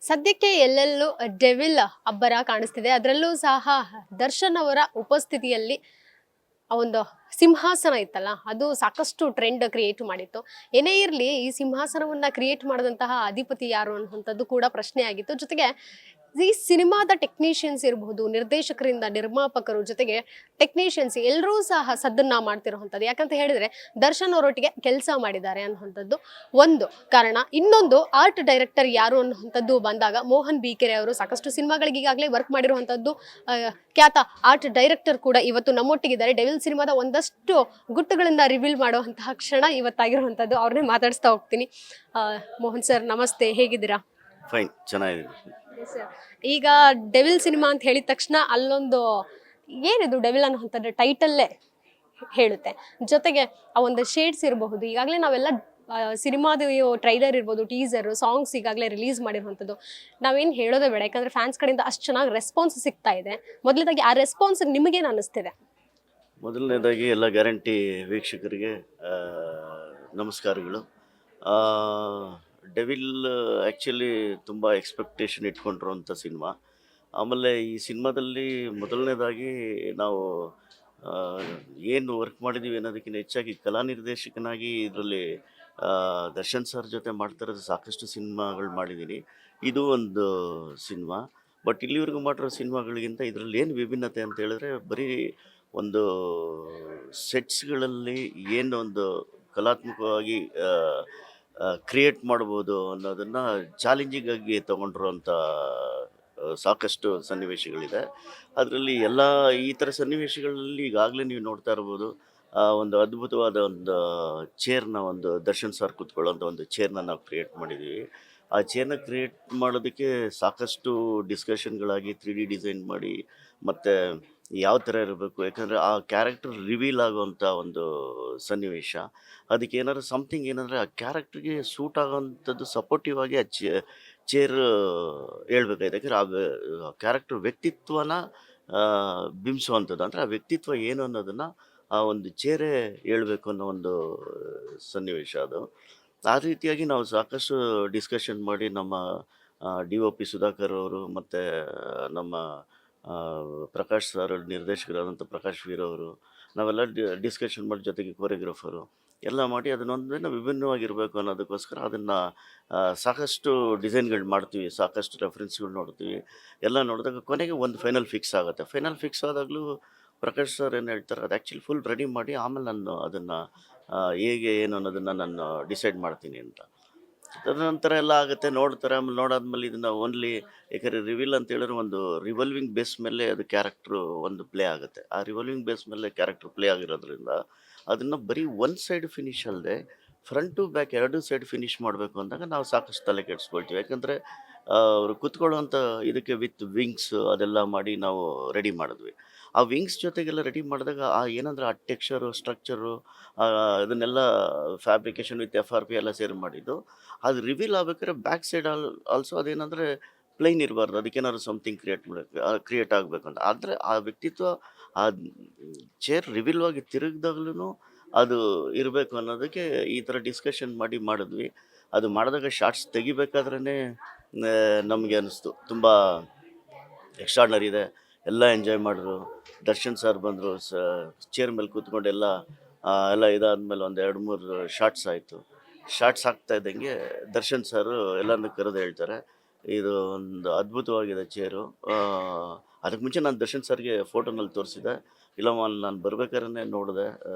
ಸದ್ಯಕ್ಕೆ ಎಲ್ಲೆಲ್ಲೂ ಡೆವಿಲ್ ಅಬ್ಬರ ಕಾಣಿಸ್ತಿದೆ. ಅದರಲ್ಲೂ ಸಹ ದರ್ಶನ್ ಅವರ ಉಪಸ್ಥಿತಿಯಲ್ಲಿ ಆ ಒಂದು ಸಿಂಹಾಸನ ಇತ್ತಲ್ಲ, ಅದು ಸಾಕಷ್ಟು ಟ್ರೆಂಡ್ ಕ್ರಿಯೇಟ್ ಮಾಡಿತ್ತು. ಏನೇ ಇರಲಿ, ಈ ಸಿಂಹಾಸನವನ್ನ ಕ್ರಿಯೇಟ್ ಮಾಡಿದಂತಹ ಅಧಿಪತಿ ಯಾರು ಅನ್ನುವಂಥದ್ದು ಕೂಡ ಪ್ರಶ್ನೆ ಆಗಿತ್ತು. ಜೊತೆಗೆ ಈ ಸಿನಿಮಾದ ಟೆಕ್ನಿಷಿಯನ್ಸ್ ಇರಬಹುದು, ನಿರ್ದೇಶಕರಿಂದ ನಿರ್ಮಾಪಕರು, ಜೊತೆಗೆ ಟೆಕ್ನಿಷಿಯನ್ಸ್ ಎಲ್ಲರೂ ಸಹ ಸದ್ದನ್ನ ಮಾಡ್ತಿರುವಂಥದ್ದು. ಯಾಕಂತ ಹೇಳಿದ್ರೆ ದರ್ಶನ್ ಅವರೊಟ್ಟಿಗೆ ಕೆಲಸ ಮಾಡಿದ್ದಾರೆ ಅನ್ನುವಂಥದ್ದು ಒಂದು ಕಾರಣ. ಇನ್ನೊಂದು ಆರ್ಟ್ ಡೈರೆಕ್ಟರ್ ಯಾರು ಅನ್ನುವಂಥದ್ದು ಬಂದಾಗ ಮೋಹನ್ ಬಿಕೆರೆ ಅವರು ಸಾಕಷ್ಟು ಸಿನಿಮಾಗಳಿಗೆ ಈಗಾಗಲೇ ವರ್ಕ್ ಮಾಡಿರುವಂಥದ್ದು ಖ್ಯಾತ ಆರ್ಟ್ ಡೈರೆಕ್ಟರ್ ಕೂಡ ಇವತ್ತು ನಮ್ಮೊಟ್ಟಿಗಿದ್ದಾರೆ. ಡೆವಿಲ್ ಸಿನಿಮಾದ ಒಂದಷ್ಟು ಗುಟ್ಟುಗಳನ್ನ ರಿವೀಲ್ ಮಾಡುವಂತಹ ಕ್ಷಣ ಇವತ್ತಾಗಿರುವಂಥದ್ದು. ಅವ್ರನ್ನೇ ಮಾತಾಡಿಸ್ತಾ ಹೋಗ್ತೀನಿ. ಮೋಹನ್ ಸರ್ ನಮಸ್ತೆ, ಹೇಗಿದ್ದೀರಾ? ಫೈನ್, ಚೆನ್ನಾಗಿದೆ. ಈಗ ಡೆವಿಲ್ ಸಿನಿಮಾ ಅಂತ ಹೇಳಿದ ತಕ್ಷಣ ಅಲ್ಲೊಂದು ಏನಿದು ಡೆವಿಲ್ ಅನ್ನುವಂಥದ್ದು ಟೈಟಲ್ಲೇ ಹೇಳುತ್ತೆ. ಜೊತೆಗೆ ಆ ಒಂದು ಶೇಡ್ಸ್ ಇರಬಹುದು. ಈಗಾಗಲೇ ನಾವೆಲ್ಲ ಸಿನಿಮಾದ ಟ್ರೈಲರ್ ಇರ್ಬೋದು, ಟೀಸರ್, ಸಾಂಗ್ಸ್ ಈಗಾಗಲೇ ರಿಲೀಸ್ ಮಾಡಿರುವಂಥದ್ದು. ನಾವೇನು ಹೇಳೋದೇ ಬೇಡ, ಯಾಕಂದ್ರೆ ಫ್ಯಾನ್ಸ್ ಕಡೆಯಿಂದ ಅಷ್ಟು ಚೆನ್ನಾಗಿ ರೆಸ್ಪಾನ್ಸ್ ಸಿಗ್ತಾ ಇದೆ. ಮೊದಲನೇದಾಗಿ ಆ ರೆಸ್ಪಾನ್ಸ್ ನಿಮಗೇನು ಅನ್ನಿಸ್ತಿದೆ? ಮೊದಲನೇದಾಗಿ ಎಲ್ಲ ಗ್ಯಾರಂಟಿ ವೀಕ್ಷಕರಿಗೆ ನಮಸ್ಕಾರಗಳು. ಡೆವಿಲ್ ಆ್ಯಕ್ಚುಲಿ ತುಂಬ ಎಕ್ಸ್ಪೆಕ್ಟೇಷನ್ ಇಟ್ಕೊಂಡಿರುವಂಥ ಸಿನಿಮಾ. ಆಮೇಲೆ ಈ ಸಿನಿಮಾದಲ್ಲಿ ಮೊದಲನೇದಾಗಿ ನಾವು ಏನು ವರ್ಕ್ ಮಾಡಿದ್ದೀವಿ ಅನ್ನೋದಕ್ಕಿಂತ ಹೆಚ್ಚಾಗಿ ಕಲಾ ನಿರ್ದೇಶಕನಾಗಿ ಇದರಲ್ಲಿ ದರ್ಶನ್ ಸರ್ ಜೊತೆ ಮಾಡ್ತಿರೋದು ಸಾಕಷ್ಟು ಸಿನಿಮಾಗಳು ಮಾಡಿದ್ದೀನಿ. ಇದು ಒಂದು ಸಿನಿಮಾ. ಬಟ್ ಇಲ್ಲಿವರೆಗೂ ಮಾಡಿರೋ ಸಿನಿಮಾಗಳಿಗಿಂತ ಇದರಲ್ಲಿ ಏನು ವಿಭಿನ್ನತೆ ಅಂತ ಹೇಳಿದ್ರೆ, ಬರೀ ಒಂದು ಸೆಟ್ಸ್ಗಳಲ್ಲಿ ಏನು ಒಂದು ಕಲಾತ್ಮಕವಾಗಿ ಕ್ರಿಯೇಟ್ ಮಾಡ್ಬೋದು ಅನ್ನೋದನ್ನು ಚಾಲೆಂಜಿಂಗಾಗಿ ತೊಗೊಂಡಿರುವಂಥ ಸಾಕಷ್ಟು ಸನ್ನಿವೇಶಗಳಿದೆ. ಅದರಲ್ಲಿ ಎಲ್ಲ ಈ ಥರ ಸನ್ನಿವೇಶಗಳಲ್ಲಿ ಈಗಾಗಲೇ ನೀವು ನೋಡ್ತಾ ಇರ್ಬೋದು. ಒಂದು ಅದ್ಭುತವಾದ ಒಂದು ಚೇರ್ನ, ಒಂದು ದರ್ಶನ್ ಸರ್ ಕೂತ್ಕೊಳ್ಳೋಂಥ ಒಂದು ಚೇರ್ನ ನಾವು ಕ್ರಿಯೇಟ್ ಮಾಡಿದ್ದೀವಿ. ಆ ಚೇರ್ನ ಕ್ರಿಯೇಟ್ ಮಾಡೋದಕ್ಕೆ ಸಾಕಷ್ಟು ಡಿಸ್ಕಷನ್ಗಳಾಗಿ 3D ಡಿಸೈನ್ ಮಾಡಿ, ಮತ್ತು ಯಾವ ಥರ ಇರಬೇಕು, ಯಾಕಂದರೆ ಆ ಕ್ಯಾರೆಕ್ಟರ್ ರಿವೀಲ್ ಆಗುವಂಥ ಒಂದು ಸನ್ನಿವೇಶ. ಅದಕ್ಕೆ ಏನಾದ್ರು ಸಮಥಿಂಗ್ ಏನಂದರೆ ಆ ಕ್ಯಾರೆಕ್ಟ್ರಿಗೆ ಸೂಟ್ ಆಗೋವಂಥದ್ದು ಸಪೋರ್ಟಿವ್ ಆಗಿ ಆ ಚೇರ್ ಹೇಳ್ಬೇಕಾಗಿದೆ. ಯಾಕಂದರೆ ಆ ಕ್ಯಾರೆಕ್ಟರ್ ವ್ಯಕ್ತಿತ್ವನ ಬಿಂಬಿಸುವಂಥದ್ದು. ಅಂದರೆ ಆ ವ್ಯಕ್ತಿತ್ವ ಏನು ಅನ್ನೋದನ್ನು ಆ ಒಂದು ಚೇರೇ ಹೇಳ್ಬೇಕು ಅನ್ನೋ ಒಂದು ಸನ್ನಿವೇಶ ಅದು. ಆ ರೀತಿಯಾಗಿ ನಾವು ಸಾಕಷ್ಟು ಡಿಸ್ಕಷನ್ ಮಾಡಿ ನಮ್ಮ DOP ಸುಧಾಕರ್ ಅವರು, ಮತ್ತು ನಮ್ಮ ಪ್ರಕಾಶ್ ಸರ್, ನಿರ್ದೇಶಕರಾದಂಥ ಪ್ರಕಾಶ್ ವೀರ್ ಅವರು, ನಾವೆಲ್ಲ ಡಿಸ್ಕಷನ್ ಮಾಡಿ, ಜೊತೆಗೆ ಕೊರಿಯೋಗ್ರಾಫರು ಎಲ್ಲ ಮಾಡಿ ಅದನ್ನೊಂದನ್ನು ವಿಭಿನ್ನವಾಗಿರಬೇಕು ಅನ್ನೋದಕ್ಕೋಸ್ಕರ ಅದನ್ನು ಸಾಕಷ್ಟು ಡಿಸೈನ್ಗಳು ಮಾಡ್ತೀವಿ, ಸಾಕಷ್ಟು ರೆಫರೆನ್ಸ್ಗಳು ನೋಡ್ತೀವಿ. ಎಲ್ಲ ನೋಡಿದಾಗ ಕೊನೆಗೆ ಒಂದು ಫೈನಲ್ ಫಿಕ್ಸ್ ಆಗುತ್ತೆ. ಫೈನಲ್ ಫಿಕ್ಸ್ ಆದಾಗಲೂ ಪ್ರಕಾಶ್ ಸರ್ ಏನು ಹೇಳ್ತಾರೆ, ಅದು ಆ್ಯಕ್ಚುಲಿ ಫುಲ್ ರೆಡಿ ಮಾಡಿ ಆಮೇಲೆ ನಾನು ಅದನ್ನು ಹೇಗೆ ಏನು ಅನ್ನೋದನ್ನು ನಾನು ಡಿಸೈಡ್ ಮಾಡ್ತೀನಿ ಅಂತ. ತದನಂತರ ಎಲ್ಲ ಆಗುತ್ತೆ, ನೋಡ್ತಾರೆ. ಆಮೇಲೆ ನೋಡಾದ್ಮೇಲೆ ಇದನ್ನು ಓನ್ಲಿ, ಯಾಕಂದರೆ ರಿವೀಲ್ ಅಂತ ಹೇಳಿದ್ರೆ ಒಂದು ರಿವಾಲ್ವಿಂಗ್ ಬೇಸ್ ಮೇಲೆ ಅದು ಕ್ಯಾರೆಕ್ಟ್ರು ಒಂದು ಪ್ಲೇ ಆಗುತ್ತೆ. ಆ ರಿವಾಲ್ವಿಂಗ್ ಬೇಸ್ ಮೇಲೆ ಕ್ಯಾರೆಕ್ಟರ್ ಪ್ಲೇ ಆಗಿರೋದ್ರಿಂದ ಅದನ್ನು ಬರೀ ಒಂದು ಸೈಡ್ ಫಿನಿಷ್ ಅಲ್ಲದೆ ಫ್ರಂಟ್ ಟು ಬ್ಯಾಕ್ ಎರಡೂ ಸೈಡ್ ಫಿನಿಷ್ ಮಾಡಬೇಕು ಅಂದಾಗ ನಾವು ಸಾಕಷ್ಟು ತಲೆ ಕೆಡಿಸ್ಕೊಳ್ತೀವಿ. ಯಾಕಂದರೆ ಅವರು ಕೂತ್ಕೊಳ್ಳುವಂಥ ಇದಕ್ಕೆ ವಿತ್ ವಿಂಗ್ಸ್ ಅದೆಲ್ಲ ಮಾಡಿ ನಾವು ರೆಡಿ ಮಾಡಿದ್ವಿ. ಆ ವಿಂಗ್ಸ್ ಜೊತೆಗೆಲ್ಲ ರೆಡಿ ಮಾಡಿದಾಗ ಆ ಏನಂದ್ರೆ ಆ ಟೆಕ್ಸ್ಚರು, ಸ್ಟ್ರಕ್ಚರು, ಇದನ್ನೆಲ್ಲ ಫ್ಯಾಬ್ರಿಕೇಷನ್ ವಿತ್ FRP ಎಲ್ಲ ಸೇರಿ ಮಾಡಿದ್ದು. ಅದು ರಿವೀಲ್ ಆಗ್ಬೇಕಾದ್ರೆ ಬ್ಯಾಕ್ ಸೈಡ್ ಆಲ್ಸೋ ಅದೇನಂದರೆ ಪ್ಲೈನ್ ಇರಬಾರ್ದು, ಅದಕ್ಕೇನಾದ್ರು ಸಮಥಿಂಗ್ ಕ್ರಿಯೇಟ್ ಆಗಬೇಕಂತ. ಆದರೆ ಆ ವ್ಯಕ್ತಿತ್ವ ಆ ಚೇರ್ ರಿವೀಲ್ ಆಗಿ ತಿರುಗಿದಾಗ್ಲೂ ಅದು ಇರಬೇಕು ಅನ್ನೋದಕ್ಕೆ ಈ ಥರ ಡಿಸ್ಕಷನ್ ಮಾಡಿ ಮಾಡಿದ್ವಿ. ಅದು ಮಾಡಿದಾಗ ಶಾರ್ಟ್ಸ್ ತೆಗಿಬೇಕಾದ್ರೇ ನಮಗೆ ಅನ್ನಿಸ್ತು ತುಂಬ ಎಕ್ಸ್ಟ್ರಾರ್ಡ್ನರಿ ಇದೆ. ಎಲ್ಲ ಎಂಜಾಯ್ ಮಾಡಿದ್ರು. ದರ್ಶನ್ ಸರ್ ಬಂದರು, ಚೇರ್ ಮೇಲೆ ಕೂತ್ಕೊಂಡು ಎಲ್ಲ ಇದಾದ್ಮೇಲೆ ಒಂದು 2-3 ಶಾರ್ಟ್ಸ್ ಆಯಿತು. ಶಾರ್ಟ್ಸ್ ಆಗ್ತಾ ಇದ್ದಂಗೆ ದರ್ಶನ್ ಸರು ಎಲ್ಲರನ್ನೂ ಕರೆದು ಹೇಳ್ತಾರೆ, ಇದು ಒಂದು ಅದ್ಭುತವಾಗಿದೆ ಚೇರು. ಅದಕ್ಕೆ ಮುಂಚೆ ನಾನು ದರ್ಶನ್ ಸರ್ಗೆ ಫೋಟೋನಲ್ಲಿ ತೋರಿಸಿದೆ. ಇಲ್ಲಮ್ಮ, ನಾನು ಬರ್ಬೇಕಾದ್ರೆ ನೋಡಿದೆ,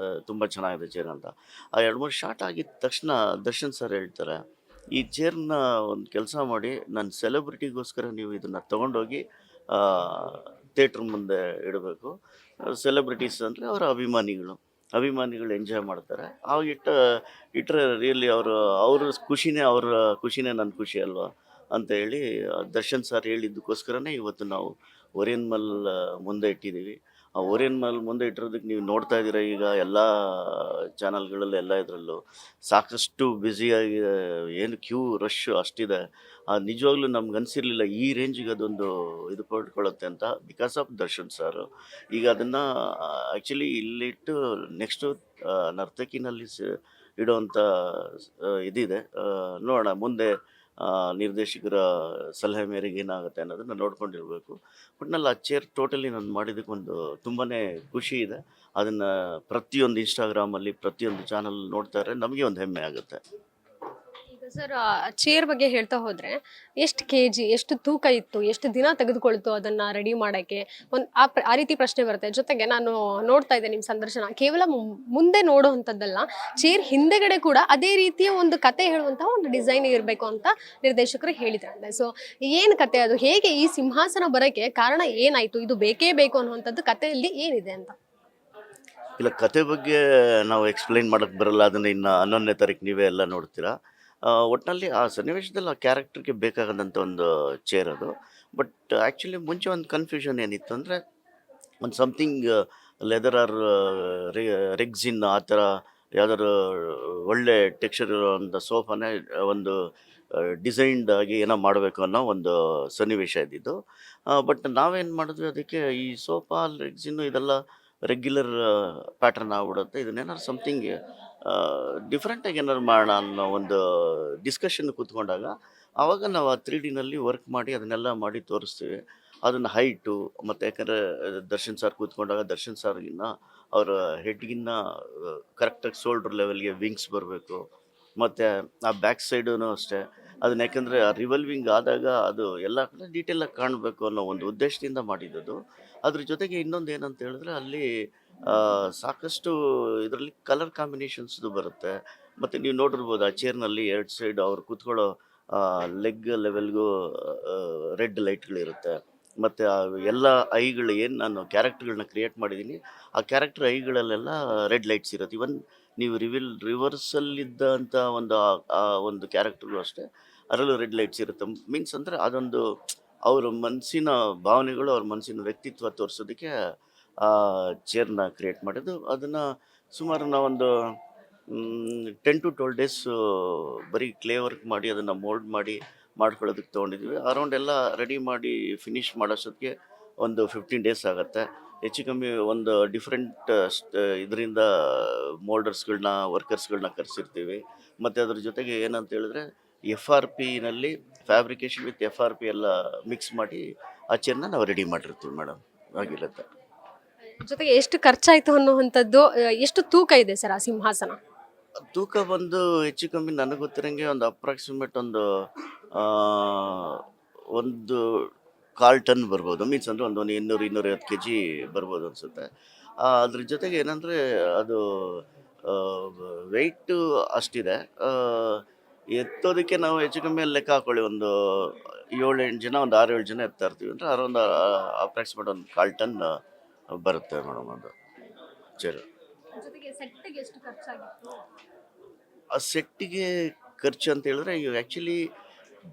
ತುಂಬ ಚೆನ್ನಾಗಿದೆ ಚೇರ್ ಅಂತ. ಆ 2-3 ಶಾರ್ಟ್ ಆಗಿದ ತಕ್ಷಣ ದರ್ಶನ್ ಸರ್ ಹೇಳ್ತಾರೆ, ಈ ಚೇರ್ನ ಒಂದು ಕೆಲಸ ಮಾಡಿ, ನನ್ನ ಸೆಲೆಬ್ರಿಟಿಗೋಸ್ಕರ ನೀವು ಇದನ್ನು ತೊಗೊಂಡೋಗಿ ಥಿಯೇಟ್ರ್ ಮುಂದೆ ಇಡಬೇಕು. ಸೆಲೆಬ್ರಿಟೀಸ್ ಅಂದರೆ ಅವರ ಅಭಿಮಾನಿಗಳು ಎಂಜಾಯ್ ಮಾಡ್ತಾರೆ. ಆವಾಗ ಇಟ್ಟರೆ ರಿಯಲಿ ಅವ್ರ ಖುಷಿನೇ ನನ್ನ ಖುಷಿ ಅಲ್ವಾ ಅಂತ ಹೇಳಿ ದರ್ಶನ್ ಸರ್ ಹೇಳಿದ್ದಕ್ಕೋಸ್ಕರನೇ ಇವತ್ತು ನಾವು ಓರಿಯನ್ ಮಾಲ್ ಮುಂದೆ ಇಟ್ಟಿದ್ದೀವಿ. ಆ ಓರಿಯನ್ ಮಾಲ್ ಮುಂದೆ ಇಟ್ಟಿರೋದಕ್ಕೆ ನೀವು ನೋಡ್ತಾ ಇದ್ದೀರ, ಈಗ ಎಲ್ಲ ಚಾನಲ್ಗಳಲ್ಲಿ ಎಲ್ಲ ಇದರಲ್ಲೂ ಸಾಕಷ್ಟು ಬ್ಯುಸಿಯಾಗಿ, ಏನು ಕ್ಯೂ ರಶ್ ಅಷ್ಟಿದೆ. ನಿಜವಾಗ್ಲೂ ನಮ್ಗೆ ಅನಿಸಿರಲಿಲ್ಲ ಈ ರೇಂಜಿಗೆ ಅದೊಂದು ಇದು ಪಡ್ಕೊಳ್ಳುತ್ತೆ ಅಂತ, ಬಿಕಾಸ್ ಆಫ್ ದರ್ಶನ್ ಸರ್. ಈಗ ಅದನ್ನು ಆ್ಯಕ್ಚುಲಿ ಇಲ್ಲಿಟ್ಟು ನೆಕ್ಸ್ಟು ನರ್ತಕಿನಲ್ಲಿ ಇಡುವಂಥ ಇದಿದೆ. ನೋಡೋಣ ಮುಂದೆ ನಿರ್ದೇಶಕರ ಸಲಹೆ ಮೇರೆಗೆ ಏನಾಗುತ್ತೆ ಅನ್ನೋದನ್ನು ನೋಡ್ಕೊಂಡಿರಬೇಕು. ಒಟ್ನಲ್ಲಿ ಆ ಚೇರ್ ಟೋಟಲಿ ನಾನು ಮಾಡಿದ್ದಕ್ಕೆ ಒಂದು ತುಂಬಾ ಖುಷಿ ಇದೆ. ಅದನ್ನು ಪ್ರತಿಯೊಂದು ಇನ್ಸ್ಟಾಗ್ರಾಮಲ್ಲಿ ಪ್ರತಿಯೊಂದು ಚಾನಲ್ ನೋಡ್ತಾರೆ, ನಮಗೆ ಒಂದು ಹೆಮ್ಮೆ ಆಗುತ್ತೆ. ಈಗ ಸರ್ ಚೇರ್ ಬಗ್ಗೆ ಹೇಳ್ತಾ ಹೋದ್ರೆ ಎಷ್ಟು ಕೆಜಿ, ಎಷ್ಟು ತೂಕ ಇತ್ತು, ಎಷ್ಟು ದಿನ ತೆಗೆದುಕೊಳ್ತು ಅದನ್ನ ರೆಡಿ ಮಾಡಕ್ಕೆ, ಒಂದು ಆ ರೀತಿ ಪ್ರಶ್ನೆ ಬರುತ್ತೆ. ಜೊತೆಗೆ ನಾನು ನೋಡ್ತಾ ಇದ್ದೆ ನಿಮ್ಮ ಸಂದರ್ಶನ, ಕೇವಲ ಮುಂದೆ ನೋಡುವಂಥದ್ದಲ್ಲ, ಚೇರ್ ಹಿಂದೆಗಡೆ ಕೂಡ ಅದೇ ರೀತಿಯ ಒಂದು ಕತೆ ಹೇಳುವಂತಹ ಒಂದು ಡಿಸೈನ್ ಇರಬೇಕು ಅಂತ ನಿರ್ದೇಶಕರು ಹೇಳಿದ್ರಂತೆ. ಸೊ ಏನು ಕತೆ ಅದು, ಹೇಗೆ ಈ ಸಿಂಹಾಸನ ಬರಕ್ಕೆ ಕಾರಣ ಏನಾಯ್ತು, ಇದು ಬೇಕೇ ಬೇಕು ಅನ್ನುವಂಥದ್ದು ಕಥೆಯಲ್ಲಿ ಏನಿದೆ ಅಂತ? ಇಲ್ಲ, ಕತೆ ಬಗ್ಗೆ ನಾವು ಎಕ್ಸ್ಪ್ಲೈನ್ ಮಾಡೋಕ್ಕೆ ಬರಲ್ಲ, ಅದನ್ನು ಇನ್ನು 11ನೇ ತಾರೀಕು ನೀವೇ ಎಲ್ಲ ನೋಡ್ತೀರಾ. ಒಟ್ಟಿನಲ್ಲಿ ಆ ಸನ್ನಿವೇಶದಲ್ಲಿ ಆ ಕ್ಯಾರೆಕ್ಟರ್ಗೆ ಬೇಕಾದಂಥ ಒಂದು ಚೇರ್ ಅದು. ಬಟ್ ಆ್ಯಕ್ಚುಲಿ ಮುಂಚೆ ಒಂದು ಕನ್ಫ್ಯೂಷನ್ ಏನಿತ್ತು ಅಂದರೆ, ಒಂದು ಸಮಥಿಂಗ್ ಲೆದರ್ ಆರ್ ರೆಗ್ಸಿನ್ ಆ ಥರ ಯಾವ್ದಾದ್ರು ಒಳ್ಳೆ ಟೆಕ್ಸ್ಚರ್ ಇರೋವಂಥ ಸೋಫಾನೇ ಒಂದು ಡಿಸೈನ್ಡ್ ಆಗಿ ಏನೋ ಮಾಡಬೇಕು ಅನ್ನೋ ಒಂದು ಸನ್ನಿವೇಶ ಇದ್ದಿದ್ದು. ಬಟ್ ನಾವೇನು ಮಾಡಿದ್ವಿ, ಅದಕ್ಕೆ ಈ ಸೋಫಾ ರೆಗ್ಸಿನ್ನು ಇದೆಲ್ಲ ರೆಗ್ಯುಲರ್ ಪ್ಯಾಟರ್ನ್ ಆಗ್ಬಿಡುತ್ತೆ, ಇದನ್ನೇನಾದ್ರು ಸಮಥಿಂಗ್ ಡಿಫ್ರೆಂಟಾಗಿ ಏನಾದ್ರು ಮಾಡೋಣ ಅನ್ನೋ ಒಂದು ಡಿಸ್ಕಷನ್ ಕೂತ್ಕೊಂಡಾಗ ಆವಾಗ ನಾವು ಆ 3Dನಲ್ಲಿ ವರ್ಕ್ ಮಾಡಿ ಅದನ್ನೆಲ್ಲ ಮಾಡಿ ತೋರಿಸ್ತೀವಿ. ಅದನ್ನು ಹೈಟು ಮತ್ತು ಯಾಕಂದರೆ ದರ್ಶನ್ ಸರ್ ಕೂತ್ಕೊಂಡಾಗ ದರ್ಶನ್ ಸರ್ಗಿನ್ನ ಅವರ ಹೆಡ್ಗಿನ್ನ ಕರೆಕ್ಟಾಗಿ ಶೋಲ್ಡ್ರ್ ಲೆವೆಲ್ಗೆ ವಿಂಗ್ಸ್ ಬರಬೇಕು. ಮತ್ತು ಆ ಬ್ಯಾಕ್ ಸೈಡೂ ಅಷ್ಟೇ, ಅದನ್ನ ಯಾಕಂದರೆ ಆ ರಿವಲ್ವಿಂಗ್ ಆದಾಗ ಅದು ಎಲ್ಲ ಕಡೆ ಡೀಟೇಲಾಗಿ ಕಾಣಬೇಕು ಅನ್ನೋ ಒಂದು ಉದ್ದೇಶದಿಂದ ಮಾಡಿದ್ದದು. ಅದ್ರ ಜೊತೆಗೆ ಇನ್ನೊಂದು ಏನಂತ ಹೇಳಿದ್ರೆ, ಅಲ್ಲಿ ಸಾಕಷ್ಟು ಇದರಲ್ಲಿ ಕಲರ್ ಕಾಂಬಿನೇಷನ್ಸ್ದು ಬರುತ್ತೆ. ಮತ್ತು ನೀವು ನೋಡಿರ್ಬೋದು ಆ ಚೇರ್ನಲ್ಲಿ 2 ಸೈಡ್ ಅವ್ರು ಕೂತ್ಕೊಳ್ಳೋ ಲೆಗ್ ಲೆವೆಲ್ಗೂ ರೆಡ್ ಲೈಟ್ಗಳಿರುತ್ತೆ. ಮತ್ತು ಆ ಎಲ್ಲ ಐಗಳು ಏನು ನಾನು ಕ್ಯಾರೆಕ್ಟರ್ಗಳನ್ನ ಕ್ರಿಯೇಟ್ ಮಾಡಿದ್ದೀನಿ, ಆ ಕ್ಯಾರೆಕ್ಟರ್ ಐಗಳಲ್ಲೆಲ್ಲ ರೆಡ್ ಲೈಟ್ಸ್ ಇರುತ್ತೆ. ಇವನ್ ನೀವು ರಿವರ್ಸಲ್ಲಿದ್ದಂಥ ಒಂದು ಕ್ಯಾರೆಕ್ಟರ್ಗೂ ಅಷ್ಟೇ, ಅದರಲ್ಲೂ ರೆಡ್ ಲೈಟ್ಸ್ ಇರುತ್ತೆ. ಮೀನ್ಸ್ ಅಂದರೆ ಅದೊಂದು ಅವ್ರ ಮನಸ್ಸಿನ ಭಾವನೆಗಳು, ಅವ್ರ ಮನಸ್ಸಿನ ವ್ಯಕ್ತಿತ್ವ ತೋರಿಸೋದಕ್ಕೆ ಆ ಚೇರ್ನ ಕ್ರಿಯೇಟ್ ಮಾಡಿದ್ದು. ಅದನ್ನು ಸುಮಾರು ನಾವೊಂದು 10 to 12 ಡೇಸ್ ಬರೀ ಕ್ಲೇ ವರ್ಕ್ ಮಾಡಿ ಅದನ್ನು ಮೋಲ್ಡ್ ಮಾಡಿ ಮಾಡ್ಕೊಳ್ಳೋದಕ್ಕೆ ತೊಗೊಂಡಿದ್ವಿ. ಅರೌಂಡ್ ಎಲ್ಲ ರೆಡಿ ಮಾಡಿ ಫಿನಿಷ್ ಮಾಡೋಷ್ಟೊತ್ತಿಗೆ ಒಂದು 15 ಡೇಸ್ ಆಗುತ್ತೆ. ಹೆಚ್ಚು ಕಮ್ಮಿ ಒಂದು ಡಿಫ್ರೆಂಟ್ ಇದರಿಂದ ಮೋಲ್ಡರ್ಸ್ಗಳನ್ನ, ವರ್ಕರ್ಸ್ಗಳನ್ನ ಕರೆಸಿರ್ತೀವಿ. ಮತ್ತು ಅದ್ರ ಜೊತೆಗೆ ಏನಂತ ಹೇಳಿದ್ರೆ, FRPನಲ್ಲಿ ಫ್ಯಾಬ್ರಿಕೇಷನ್ ವಿತ್ FRP ಎಲ್ಲ ಮಿಕ್ಸ್ ಮಾಡಿ ಆ ಚೇರ್ನ ನಾವು ರೆಡಿ ಮಾಡಿರ್ತೀವಿ ಮೇಡಮ್, ಆಗಿರುತ್ತೆ. ಜೊತೆಗೆ ಎಷ್ಟು ಖರ್ಚಾಯ್ತು ಅನ್ನುವಂಥದ್ದು, ಎಷ್ಟು ತೂಕ ಇದೆ ಸರ್ ಆ ಸಿಂಹಾಸನ? ತೂಕ ಬಂದು ಹೆಚ್ಚು ಕಮ್ಮಿ ನನಗೆ ಗೊತ್ತಿರಂಗೆ ಒಂದು ಅಪ್ರಾಕ್ಸಿಮೇಟ್ ಒಂದು ಆ, ಒಂದು 1/4 ಟನ್ ಬರ್ಬೋದು. ಮೀನ್ಸ್ ಅಂದರೆ ಒಂದು 200-250 kg ಬರ್ಬೋದು ಅನಿಸುತ್ತೆ. ಅದ್ರ ಜೊತೆಗೆ ಏನಂದರೆ ಅದು ವೆಯ್ಟು ಅಷ್ಟಿದೆ. ಎತ್ತೋದಕ್ಕೆ ನಾವು ಹೆಚ್ಚು ಕಮ್ಮಿ ಲೆಕ್ಕ ಹಾಕೊಳ್ಳಿ, ಒಂದು 7-8 ಜನ, ಒಂದು 6-7 ಜನ ಎತ್ತಾ ಇರ್ತೀವಿ ಅಂದರೆ ಅರೌಂಡ್ ಅಪ್ರಾಕ್ಸಿಮೇಟ್ ಒಂದು 1/4 ಟನ್ ಬರುತ್ತೆ ಮೇಡಮ್ ಅದು ಚೇರು. ಜೊತೆಗೆ ಸೆಟ್ಟಿಗೆ ಎಷ್ಟು ಖರ್ಚಾಗಿತ್ತು? ಆ ಸೆಟ್ಟಿಗೆ ಖರ್ಚು ಅಂತ ಹೇಳಿದ್ರೆ, ಈಗ ಆ್ಯಕ್ಚುಲಿ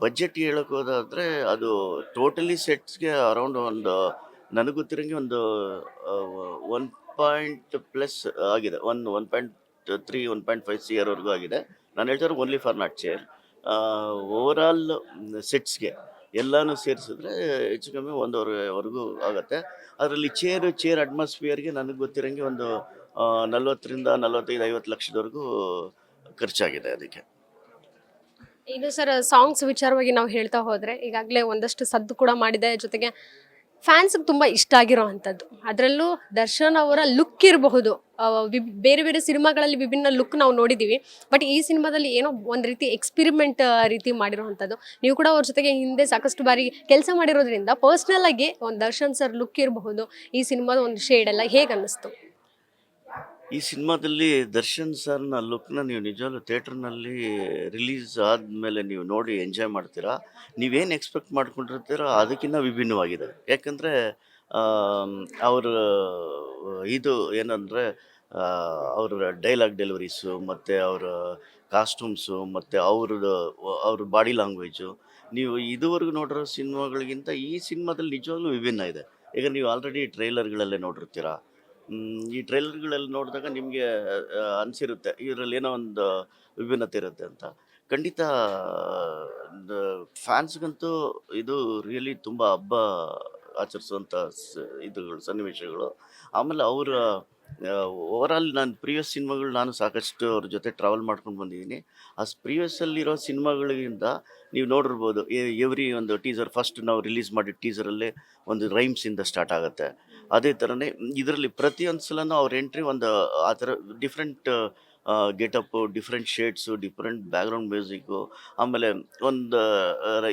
ಬಜೆಟ್ ಹೇಳೋಕೆ ಹೋದಾದರೆ ಅದು ಟೋಟಲಿ ಸೆಟ್ಸ್ಗೆ ಅರೌಂಡ್ ಒಂದು ನನಗೆ ಗೊತ್ತಿರೋಂಗೆ ಒಂದು 1+ ಆಗಿದೆ. 1.3 1.5 CR ಆಗಿದೆ. ನಾನು ಹೇಳ್ತಾರೆ only for not chair. Overall ಸೆಟ್ಸ್ಗೆ ಎಲ್ಲನೂ ಸೇರಿಸಿದ್ರೆ ಹೆಚ್ಚು ಕಮ್ಮಿ 1.5 ಆಗುತ್ತೆ. ಅದರಲ್ಲಿ ಚೇರ್ ಅಟ್ಮಾಸ್ಫಿಯರ್ಗೆ ನನಗೆ ಗೊತ್ತಿರೋಂಗೆ ಒಂದು 40-45-50 ಲಕ್ಷದವರೆಗೂ ಖರ್ಚಾಗಿದೆ ಅದಕ್ಕೆ. ಇನ್ನು ಸರ್ ಸಾಂಗ್ಸ್ ವಿಚಾರವಾಗಿ ನಾವು ಹೇಳ್ತಾ ಹೋದ್ರೆ, ಈಗಾಗಲೇ ಒಂದಷ್ಟು ಸದ್ದು ಕೂಡ ಮಾಡಿದೆ, ಜೊತೆಗೆ ಫ್ಯಾನ್ಸ್ಗೆ ತುಂಬ ಇಷ್ಟ ಆಗಿರೋ ಅಂಥದ್ದು. ಅದರಲ್ಲೂ ದರ್ಶನ್ ಅವರ ಲುಕ್ ಇರಬಹುದು, ಬೇರೆ ಬೇರೆ ಸಿನಿಮಾಗಳಲ್ಲಿ ವಿಭಿನ್ನ ಲುಕ್ ನಾವು ನೋಡಿದ್ದೀವಿ. ಬಟ್ ಈ ಸಿನಿಮಾದಲ್ಲಿ ಏನೋ ಒಂದು ರೀತಿ ಎಕ್ಸ್ಪಿರಿಮೆಂಟ್ ರೀತಿ ಮಾಡಿರೋವಂಥದ್ದು. ನೀವು ಕೂಡ ಅವ್ರ ಜೊತೆಗೆ ಹಿಂದೆ ಸಾಕಷ್ಟು ಬಾರಿ ಕೆಲಸ ಮಾಡಿರೋದ್ರಿಂದ ಪರ್ಸ್ನಲ್ ಆಗಿ ಒಂದು ದರ್ಶನ್ ಸರ್ ಲುಕ್ ಇರಬಹುದು, ಈ ಸಿನಿಮಾದ ಒಂದು ಶೇಡ್ ಎಲ್ಲ ಹೇಗೆ ಅನ್ನಿಸ್ತು? ಈ ಸಿನಿಮಾದಲ್ಲಿ ದರ್ಶನ್ ಸರ್ನ ಲುಕ್ನ ನೀವು ನಿಜವಾಗ್ಲೂ ಥಿಯೇಟ್ರ್ನಲ್ಲಿ ರಿಲೀಸ್ ಆದಮೇಲೆ ನೀವು ನೋಡಿ ಎಂಜಾಯ್ ಮಾಡ್ತೀರಾ. ನೀವೇನು ಎಕ್ಸ್ಪೆಕ್ಟ್ ಮಾಡ್ಕೊಂಡಿರ್ತೀರೋ ಅದಕ್ಕಿಂತ ವಿಭಿನ್ನವಾಗಿದೆ. ಯಾಕಂದರೆ ಅವರ ಇದು ಏನಂದರೆ, ಅವರ ಡೈಲಾಗ್ ಡೆಲಿವರೀಸು ಮತ್ತು ಅವರ ಕಾಸ್ಟ್ಯೂಮ್ಸು ಮತ್ತು ಅವ್ರ ಬಾಡಿ ಲ್ಯಾಂಗ್ವೇಜು, ನೀವು ಇದುವರೆಗೂ ನೋಡಿರೋ ಸಿನಿಮಾಗಳಿಗಿಂತ ಈ ಸಿನಿಮಾದಲ್ಲಿ ನಿಜವಾಗ್ಲೂ ವಿಭಿನ್ನ ಇದೆ. ಈಗ ನೀವು ಆಲ್ರೆಡಿ ಟ್ರೈಲರ್ಗಳಲ್ಲೇ ನೋಡಿರ್ತೀರ. ಈ ಟ್ರೈಲರ್ಗಳಲ್ಲಿ ನೋಡಿದಾಗ ನಿಮಗೆ ಅನಿಸಿರುತ್ತೆ ಇದರಲ್ಲಿ ಏನೋ ಒಂದು ವಿಭಿನ್ನತೆ ಇರುತ್ತೆ ಅಂತ. ಖಂಡಿತ ಫ್ಯಾನ್ಸ್ಗಂತೂ ಇದು ರಿಯಲಿ ತುಂಬ ಹಬ್ಬ ಆಚರಿಸುವಂಥ ಸನ್ನಿವೇಶಗಳು. ಆಮೇಲೆ ಅವರ ಓವರಾಲ್ ನಾನು ಪ್ರೀವಿಯಸ್ ಸಿನಿಮಾಗಳು ನಾನು ಸಾಕಷ್ಟು ಅವ್ರ ಜೊತೆ ಟ್ರಾವೆಲ್ ಮಾಡ್ಕೊಂಡು ಬಂದಿದ್ದೀನಿ. ಆ ಪ್ರೀವಿಯಸ್ಸಲ್ಲಿರೋ ಸಿನಿಮಾಗಳಿಗಿಂತ ನೀವು ನೋಡಿರ್ಬೋದು ಎವ್ರಿ ಒಂದು ಟೀಸರ್ ಫಸ್ಟ್ ನಾವು ರಿಲೀಸ್ ಮಾಡಿದ ಟೀಸರಲ್ಲೇ ಒಂದು ರೈಮ್ಸಿಂದ ಸ್ಟಾರ್ಟ್ ಆಗುತ್ತೆ. ಅದೇ ಥರನೇ ಇದರಲ್ಲಿ ಪ್ರತಿಯೊಂದು ಸಲನೂ ಅವ್ರ ಎಂಟ್ರಿ ಒಂದು ಆ ಥರ different getup, different shades, different background music, ಆಮೇಲೆ ಒಂದು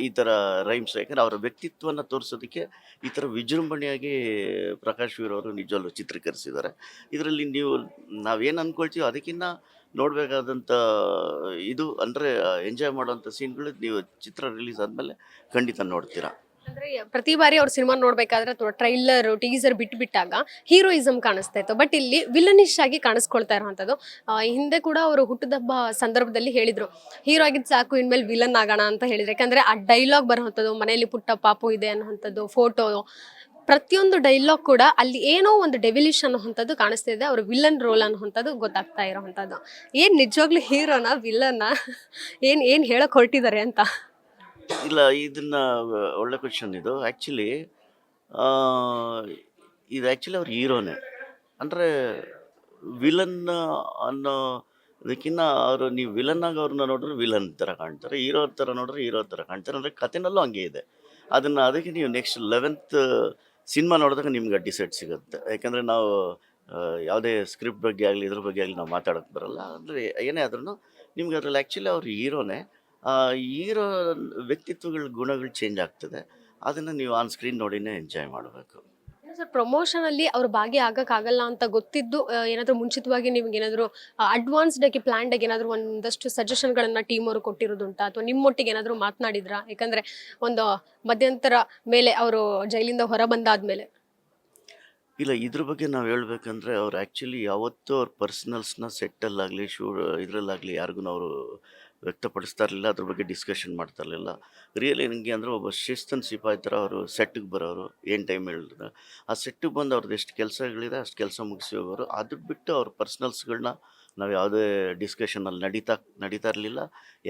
ಈ ಥರ ರೈಮ್ಸ್ ಯಾಕಂದ್ರೆ ಅವರ ವ್ಯಕ್ತಿತ್ವನ ತೋರಿಸೋದಕ್ಕೆ ಈ ಥರ ವಿಜೃಂಭಣೆಯಾಗಿ ಪ್ರಕಾಶ್ ವೀರ್ ಅವರು ನಿಜವಾಗ್ಲೂ ಚಿತ್ರೀಕರಿಸಿದ್ದಾರೆ. ಇದರಲ್ಲಿ ನಾವೇನು ಅಂದ್ಕೊಳ್ತೀವೋ ಅದಕ್ಕಿಂತ ನೋಡಬೇಕಾದಂಥ ಇದು ಅಂದರೆ ಎಂಜಾಯ್ ಮಾಡೋವಂಥ ಸೀನ್ಗಳು ನೀವು ಚಿತ್ರ ರಿಲೀಸ್ ಆದಮೇಲೆ ಖಂಡಿತ ನೋಡ್ತೀರಾ. ಅಂದ್ರೆ ಪ್ರತಿ ಬಾರಿ ಅವ್ರ ಸಿನಿಮಾ ನೋಡ್ಬೇಕಾದ್ರೆ ಅಥವಾ ಟ್ರೈಲರ್ ಟೀಸರ್ ಬಿಟ್ಟಾಗ ಹೀರೋಯಿಸಮ್ ಕಾಣಿಸ್ತಾ ಇತ್ತು, ಬಟ್ ಇಲ್ಲಿ ವಿಲನಿಶ್ ಆಗಿ ಕಾಣಿಸ್ಕೊಳ್ತಾ ಇರುವಂತದ್ದು. ಹಿಂದೆ ಕೂಡ ಅವರು ಹುಟ್ಟುದಬ್ಬ ಸಂದರ್ಭದಲ್ಲಿ ಹೇಳಿದ್ರು ಹೀರೋ ಆಗಿದ್ ಸಾಕು ಇನ್ಮೇಲೆ ವಿಲನ್ ಆಗೋಣ ಅಂತ ಹೇಳಿದ್ರು. ಯಾಕಂದ್ರೆ ಆ ಡೈಲಾಗ್ ಬರುವಂಥದ್ದು, ಮನೆಯಲ್ಲಿ ಪುಟ್ಟ ಪಾಪು ಇದೆ ಅನ್ನುವಂಥದ್ದು, ಫೋಟೋ, ಪ್ರತಿಯೊಂದು ಡೈಲಾಗ್ ಕೂಡ ಅಲ್ಲಿ ಏನೋ ಒಂದು ಡೆವಿಲಿಶ್ ಅನ್ನುವಂಥದ್ದು ಕಾಣಿಸ್ತಾ ಇದೆ. ಅವ್ರ ವಿಲನ್ ರೋಲ್ ಅನ್ನುವಂಥದ್ದು ಗೊತ್ತಾಗ್ತಾ ಇರೋವಂಥದ್ದು. ಏನ್ ನಿಜವಾಗ್ಲೂ ಹೀರೋನ ವಿಲನ್ನ ಏನ್ ಹೇಳಕ್ ಹೊರಟಿದ್ದಾರೆ ಅಂತ. ಇಲ್ಲ ಇದನ್ನ ಒಳ್ಳೆ ಕ್ವೆಶ್ಚನ್ ಇದು. ಆ್ಯಕ್ಚುಲಿ ಇದು ಆ್ಯಕ್ಚುಲಿ ಅವ್ರ ಹೀರೋನೇ. ಅಂದರೆ ವಿಲನ್ ಅನ್ನೋದಕ್ಕಿಂತ ಅವರು ನೀವು ವಿಲನ್ ಆಗಿ ಅವ್ರನ್ನ ನೋಡಿದ್ರೆ ವಿಲನ್ ಥರ ಕಾಣ್ತಾರೆ, ಹೀರೋ ಥರ ನೋಡಿದ್ರೆ ಹೀರೋ ಥರ ಕಾಣ್ತಾರೆ. ಅಂದರೆ ಕಥೆನಲ್ಲೂ ಹಂಗೆ ಇದೆ. ಅದಕ್ಕೆ ನೀವು ನೆಕ್ಸ್ಟ್ 11th ಸಿನಿಮಾ ನೋಡಿದಾಗ ನಿಮ್ಗೆ ಡಿಸೈಡ್ ಸಿಗುತ್ತೆ. ಯಾಕಂದರೆ ನಾವು ಯಾವುದೇ ಸ್ಕ್ರಿಪ್ಟ್ ಬಗ್ಗೆ ಆಗಲಿ ಇದ್ರ ಬಗ್ಗೆ ಆಗಲಿ ನಾವು ಮಾತಾಡೋಕ್ಕೆ ಬರಲ್ಲ. ಅಂದರೆ ಏನೇ ಆದ್ರೂ ನಿಮ್ಗೆ ಅದರಲ್ಲಿ ಆ್ಯಕ್ಚುಲಿ ಅವ್ರು ಹೀರೋನೇ. ಹೀರೋ ವ್ಯಕ್ತಿತ್ವಗಳ ಗುಣಗಳು ಚೇಂಜ್ ಆಗ್ತದೆ. ಅದನ್ನು ನೀವು ಆನ್ ಸ್ಕ್ರೀನ್ ನೋಡಿನೇ ಎಂಜಾಯ್ ಮಾಡಬೇಕು. ಸರ್, ಪ್ರಮೋಷನ್ ಅಲ್ಲಿ ಅವ್ರು ಭಾಗಿ ಆಗಕ್ಕಾಗಲ್ಲ ಅಂತ ಗೊತ್ತಿದ್ದು ಏನಾದರೂ ಮುಂಚಿತವಾಗಿ ನಿಮ್ಗೆ ಏನಾದರೂ ಅಡ್ವಾನ್ಸ್ಡ್ ಆಗಿ ಪ್ಲಾನ್ಡ್ ಆಗಿ ಏನಾದರೂ ಒಂದಷ್ಟು ಸಜೆಷನ್ಗಳನ್ನ ಟೀಮ್ ಅವರು ಕೊಟ್ಟಿರೋದುಂಟಾ, ಅಥವಾ ನಿಮ್ಮೊಟ್ಟಿಗೆ ಏನಾದರೂ ಮಾತನಾಡಿದ್ರಾ? ಯಾಕಂದ್ರೆ ಒಂದು ಮಧ್ಯಂತರ ಮೇಲೆ ಅವರು ಜೈಲಿಂದ ಹೊರ ಬಂದಾದ್ಮೇಲೆ. ಇಲ್ಲ ಇದ್ರ ಬಗ್ಗೆ ನಾವು ಹೇಳ್ಬೇಕಂದ್ರೆ ಅವ್ರು ಆ್ಯಕ್ಚುಲಿ ಯಾವತ್ತೂ ಅವ್ರ ಪರ್ಸನಲ್ಸ್ನ ಸೆಟ್ಟಲ್ಲಾಗಲಿ ಇದರಲ್ಲಾಗಲಿ ಯಾರಿಗೂ ಅವರು ವ್ಯಕ್ತಪಡಿಸ್ತಾ ಇರಲಿಲ್ಲ. ಅದ್ರ ಬಗ್ಗೆ ಡಿಸ್ಕಷನ್ ಮಾಡ್ತಾ ಇರಲಿಲ್ಲ. ರಿಯಲಿ ನನಗೆ ಅಂದರೆ ಒಬ್ಬ ಶಿಸ್ತನ್ ಸಿಪಾಯಿ ಥರ ಅವರು ಸೆಟ್ಟಿಗೆ ಬರೋರು. ಏನು ಟೈಮ್ ಹೇಳಿದ್ರೆ ಆ ಸೆಟ್ಟಿಗೆ ಬಂದು ಅವ್ರದ್ದು ಎಷ್ಟು ಕೆಲಸಗಳಿದೆ ಅಷ್ಟು ಕೆಲಸ ಮುಗಿಸಿ ಹೋಗೋರು. ಅದು ಬಿಟ್ಟು ಅವ್ರ ಪರ್ಸ್ನಲ್ಸ್ಗಳನ್ನ ನಾವು ಯಾವುದೇ ಡಿಸ್ಕಷನಲ್ಲಿ ನಡೀತಾ ಇರಲಿಲ್ಲ,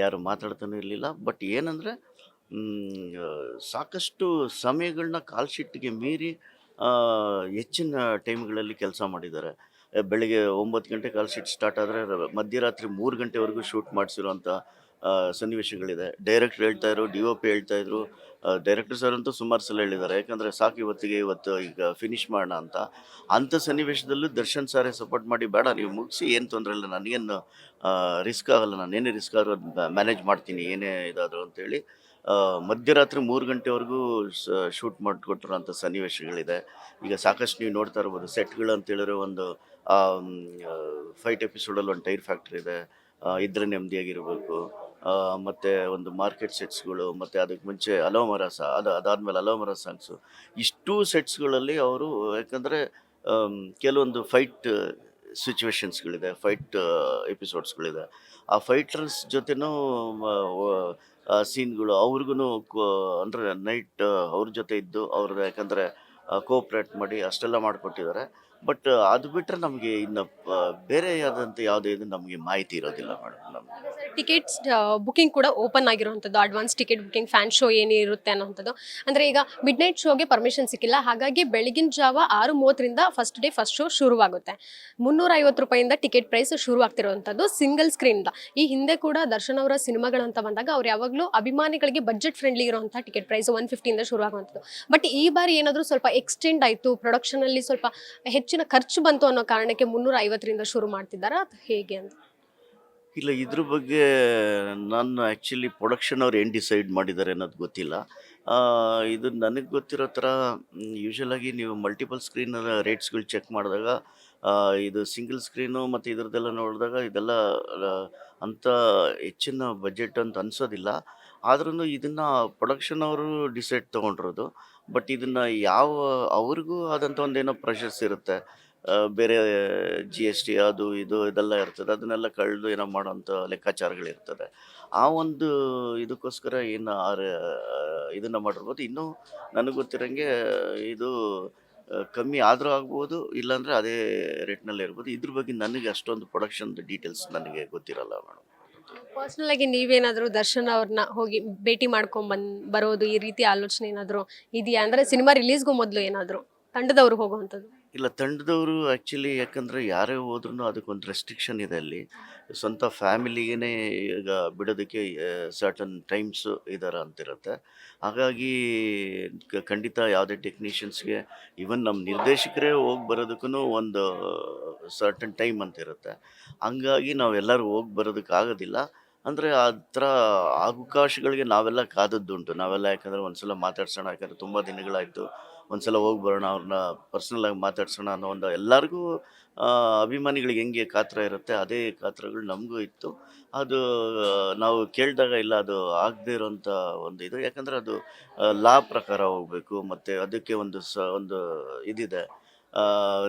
ಯಾರು ಮಾತಾಡ್ತಾನೂ ಇರಲಿಲ್ಲ. ಬಟ್ ಏನಂದರೆ ಸಾಕಷ್ಟು ಸಮಯಗಳನ್ನ ಕಾಲ್ಶೀಟ್ಗೆ ಮೀರಿ ಹೆಚ್ಚಿನ ಟೈಮ್ಗಳಲ್ಲಿ ಕೆಲಸ ಮಾಡಿದ್ದಾರೆ. ಬೆಳಿಗ್ಗೆ 9 ಗಂಟೆ ಕಾಲ್ಶೀಟ್ ಸ್ಟಾರ್ಟ್ ಆದರೆ ಮಧ್ಯರಾತ್ರಿ 3 ಗಂಟೆವರೆಗೂ ಶೂಟ್ ಮಾಡಿಸಿರೋಂಥ ಸನ್ನಿವೇಶಗಳಿದೆ. ಡೈರೆಕ್ಟ್ರ್ ಹೇಳ್ತಾಯಿದ್ರು, DOP ಹೇಳ್ತಾಯಿದ್ರು, ಡೈರೆಕ್ಟರ್ ಸರ್ ಅಂತೂ ಸುಮಾರು ಸಲ ಹೇಳಿದ್ದಾರೆ. ಯಾಕಂದರೆ ಸಾಕು ಇವತ್ತು ಈಗ ಫಿನಿಷ್ ಮಾಡೋಣ ಅಂತ. ಅಂಥ ಸನ್ನಿವೇಶದಲ್ಲೂ ದರ್ಶನ್ ಸಾರೇ ಸಪೋರ್ಟ್ ಮಾಡಿ, ಬೇಡ ನೀವು ಮುಗಿಸಿ, ಏನು ತೊಂದರೆ ಇಲ್ಲ, ನನಗೇನು ರಿಸ್ಕ್ ಆಗಲ್ಲ, ನಾನೇನೇ ರಿಸ್ಕ್ ಆದರೂ ಮ್ಯಾನೇಜ್ ಮಾಡ್ತೀನಿ ಏನೇ ಇದಾದರೂ ಅಂತೇಳಿ ಮಧ್ಯರಾತ್ರಿ 3 ಗಂಟೆವರೆಗೂ ಶೂಟ್ ಮಾಡಿಕೊಟ್ಟಿರೋಂಥ ಸನ್ನಿವೇಶಗಳಿದೆ. ಈಗ ಸಾಕಷ್ಟು ನೀವು ನೋಡ್ತಾ ಇರ್ಬೋದು. ಸೆಟ್ಗಳು ಅಂತೇಳಿದ್ರೆ ಒಂದು ಫೈಟ್ ಎಪಿಸೋಡಲ್ಲಿ ಒಂದು ಟೈರ್ ಫ್ಯಾಕ್ಟ್ರಿ ಇದೆ, ಇದ್ರೆ ನೆಮ್ಮದಿಯಾಗಿರಬೇಕು, ಮತ್ತು ಒಂದು ಮಾರ್ಕೆಟ್ ಸೆಟ್ಸ್ಗಳು, ಮತ್ತು ಅದಕ್ಕೆ ಮುಂಚೆ ಅಲೋಮರಸ, ಅದಾದಮೇಲೆ ಅಲೋಮರ ಸಾಂಗ್ಸು. ಇಷ್ಟೂ ಸೆಟ್ಸ್ಗಳಲ್ಲಿ ಅವರು ಯಾಕಂದರೆ ಕೆಲವೊಂದು ಫೈಟ್ ಸಿಚುವೇಶನ್ಸ್ಗಳಿದೆ, ಫೈಟ್ ಎಪಿಸೋಡ್ಸ್ಗಳಿದೆ. ಆ ಫೈಟರ್ಸ್ ಜೊತೆನೂ ಸೀನ್ಗಳು ಅವ್ರಿಗೂ ಅಂದರೆ ನೈಟ್ ಅವ್ರ ಜೊತೆ ಇದ್ದು ಅವ್ರದ್ದು ಯಾಕಂದರೆ ಕೋಆಪ್ರೇಟ್ ಮಾಡಿ ಅಷ್ಟೆಲ್ಲ ಮಾಡಿಕೊಟ್ಟಿದ್ದಾರೆ. ಬಟ್ ಅದು ಬಿಟ್ಟರೆ ನಮಗೆ ಇನ್ನು ಬೇರೆ ಆದಂಥ ಯಾವುದೇ ಇದು ನಮಗೆ ಮಾಹಿತಿ ಇರೋದಿಲ್ಲ ಮೇಡಮ್. ನಮಗೆ ಟಿಕೆಟ್ಸ್ ಬುಕಿಂಗ್ ಕೂಡ ಓಪನ್ ಆಗಿರುವಂಥದ್ದು, advance ticket booking, fan show ಏನಿರುತ್ತೆ ಅನ್ನೋಂಥದ್ದು. ಅಂದರೆ ಈಗ ಮಿಡ್ ನೈಟ್ ಶೋಗೆ ಪರ್ಮಿಷನ್ ಸಿಕ್ಕಿಲ್ಲ, ಹಾಗಾಗಿ ಬೆಳಗಿನ ಜಾವ 6:30ರಿಂದ ಫಸ್ಟ್ ಶೋ ಶುರುವಾಗುತ್ತೆ. 350 ರೂಪಾಯಿಂದ ಟಿಕೆಟ್ ಪ್ರೈಸ್ ಶುರು ಆಗ್ತಿರುವಂಥದ್ದು ಸಿಂಗಲ್ ಸ್ಕ್ರೀನ್ದ. ಈ ಹಿಂದೆ ಕೂಡ ದರ್ಶನ್ ಅವರ ಸಿನಿಮಾಗಳಂತ ಬಂದಾಗ ಅವ್ರು ಯಾವಾಗಲೂ ಅಭಿಮಾನಿಗಳಿಗೆ ಬಜೆಟ್ ಫ್ರೆಂಡ್ಲಿ ಇರುವಂಥ ಟಿಕೆಟ್ ಪ್ರೈಸ್ 150ಇಂದ ಶುರು ಆಗುವಂಥದ್ದು. ಬಟ್ ಈ ಬಾರಿ ಏನಾದರೂ ಸ್ವಲ್ಪ ಎಕ್ಸ್ಟೆಂಡ್ ಆಯಿತು, ಪ್ರೊಡಕ್ಷನಲ್ಲಿ ಸ್ವಲ್ಪ ಹೆಚ್ಚಿನ ಖರ್ಚು ಬಂತು ಅನ್ನೋ ಕಾರಣಕ್ಕೆ 350ರಿಂದ ಶುರು ಮಾಡ್ತಿದ್ದಾರಾ ಅಥವಾ ಹೇಗೆ ಅಂತ? ಇಲ್ಲ ಇದ್ರ ಬಗ್ಗೆ ನಾನು ಆ್ಯಕ್ಚುಲಿ ಪ್ರೊಡಕ್ಷನ್ ಅವ್ರು ಏನು ಡಿಸೈಡ್ ಮಾಡಿದ್ದಾರೆ ಅನ್ನೋದು ಗೊತ್ತಿಲ್ಲ. ಇದು ನನಗೆ ಗೊತ್ತಿರೋ ಥರ ಯೂಶ್ವಲಾಗಿ ನೀವು ಮಲ್ಟಿಪಲ್ ಸ್ಕ್ರೀನ್ ರೇಟ್ಸ್ಗಳು ಚೆಕ್ ಮಾಡಿದಾಗ ಇದು ಸಿಂಗಲ್ ಸ್ಕ್ರೀನು ಮತ್ತು ಇದ್ರದ್ದೆಲ್ಲ ನೋಡಿದಾಗ ಇದೆಲ್ಲ ಅಂಥ ಹೆಚ್ಚಿನ ಬಜೆಟ್ ಅಂತ ಅನಿಸೋದಿಲ್ಲ. ಆದ್ರೂ ಇದನ್ನು ಪ್ರೊಡಕ್ಷನ್ ಅವರು ಡಿಸೈಡ್ ತೊಗೊಂಡಿರೋದು. ಬಟ್ ಇದನ್ನು ಅವ್ರಿಗೂ ಆದಂಥ ಒಂದೇನೋ ಪ್ರೆಷರ್ಸ್ ಇರುತ್ತೆ. ಬೇರೆ GST ಅದು ಇದು ಇದೆಲ್ಲ ಇರ್ತದೆ. ಅದನ್ನೆಲ್ಲ ಕಳೆದು ಏನೋ ಮಾಡೋಂಥ ಲೆಕ್ಕಾಚಾರಗಳಿರ್ತದೆ. ಆ ಒಂದು ಇದಕ್ಕೋಸ್ಕರ ಏನು ಇದನ್ನು ಮಾಡಿರ್ಬೋದು. ಇನ್ನೂ ನನಗೆ ಗೊತ್ತಿರೋಂಗೆ ಇದು ಕಮ್ಮಿ ಆದರೂ ಆಗ್ಬೋದು, ಇಲ್ಲಾಂದರೆ ಅದೇ ರೇಟ್ನಲ್ಲೇ ಇರ್ಬೋದು. ಇದ್ರ ಬಗ್ಗೆ ನನಗೆ ಅಷ್ಟೊಂದು ಪ್ರೊಡಕ್ಷನ್ದು ಡೀಟೇಲ್ಸ್ ನನಗೆ ಗೊತ್ತಿರಲ್ಲ ಮೇಡಮ್. ಪರ್ಸ್ನಲ್ ಆಗಿ ನೀವೇನಾದರೂ ದರ್ಶನ್ ಅವ್ರನ್ನ ಹೋಗಿ ಭೇಟಿ ಬರೋದು ಈ ರೀತಿ ಆಲೋಚನೆ ಏನಾದರೂ ಇದೆಯಾ? ಅಂದರೆ ಸಿನಿಮಾ ರಿಲೀಸ್ಗೂ ಮೊದಲು ಏನಾದರೂ ತಂಡದವರು ಹೋಗುವಂಥದ್ದು? ಇಲ್ಲ ತಂಡದವರು ಆ್ಯಕ್ಚುಲಿ ಯಾಕಂದರೆ ಯಾರೇ ಹೋದ್ರೂ ಅದಕ್ಕೊಂದು ರೆಸ್ಟ್ರಿಕ್ಷನ್ ಇದೆ ಅಲ್ಲಿ. ಸ್ವಂತ ಫ್ಯಾಮಿಲಿಗೇ ಈಗ ಬಿಡೋದಕ್ಕೆ ಸರ್ಟನ್ ಟೈಮ್ಸು ಈ ಥರ ಅಂತಿರುತ್ತೆ. ಹಾಗಾಗಿ ಖಂಡಿತ ಯಾವುದೇ ಟೆಕ್ನಿಷಿಯನ್ಸ್‌ಗೆ ಈವನ್ ನಮ್ಮ ನಿರ್ದೇಶಕರೇ ಹೋಗಿ ಬರೋದಕ್ಕೂ ಒಂದು ಸರ್ಟನ್ ಟೈಮ್ ಅಂತ ಇರುತ್ತೆ. ಹಂಗಾಗಿ ನಾವೆಲ್ಲರೂ ಹೋಗಿ ಬರೋದಕ್ಕಾಗೋದಿಲ್ಲ. ಅಂದರೆ ಆ ಥರ ಅವಕಾಶಗಳಿಗೆ ನಾವೆಲ್ಲ ಕಾದದ್ದುಂಟು. ನಾವೆಲ್ಲ ಯಾಕಂದರೆ ಒಂದು ಸಲ ಮಾತಾಡ್ಸೋಣ, ಯಾಕಂದರೆ ತುಂಬ ದಿನಗಳಾಯಿತು. ಒಂದು ಸಲ ಹೋಗಿ ಬರೋಣ, ಅವ್ರನ್ನ ಪರ್ಸ್ನಲಾಗಿ ಮಾತಾಡ್ಸೋಣ ಅನ್ನೋ ಒಂದು ಎಲ್ಲರಿಗೂ ಅಭಿಮಾನಿಗಳಿಗೆ ಹೆಂಗೆ ಕಾತರ ಇರುತ್ತೆ ಅದೇ ಕಾತರಗಳು ನಮಗೂ ಇತ್ತು. ಅದು ನಾವು ಕೇಳಿದಾಗ ಇಲ್ಲ ಅದು ಆಗದೇ ಇರೋಂಥ ಒಂದು ಇದು. ಯಾಕಂದರೆ ಅದು ಲಾ ಪ್ರಕಾರ ಹೋಗಬೇಕು ಮತ್ತು ಅದಕ್ಕೆ ಒಂದು ಇದಿದೆ,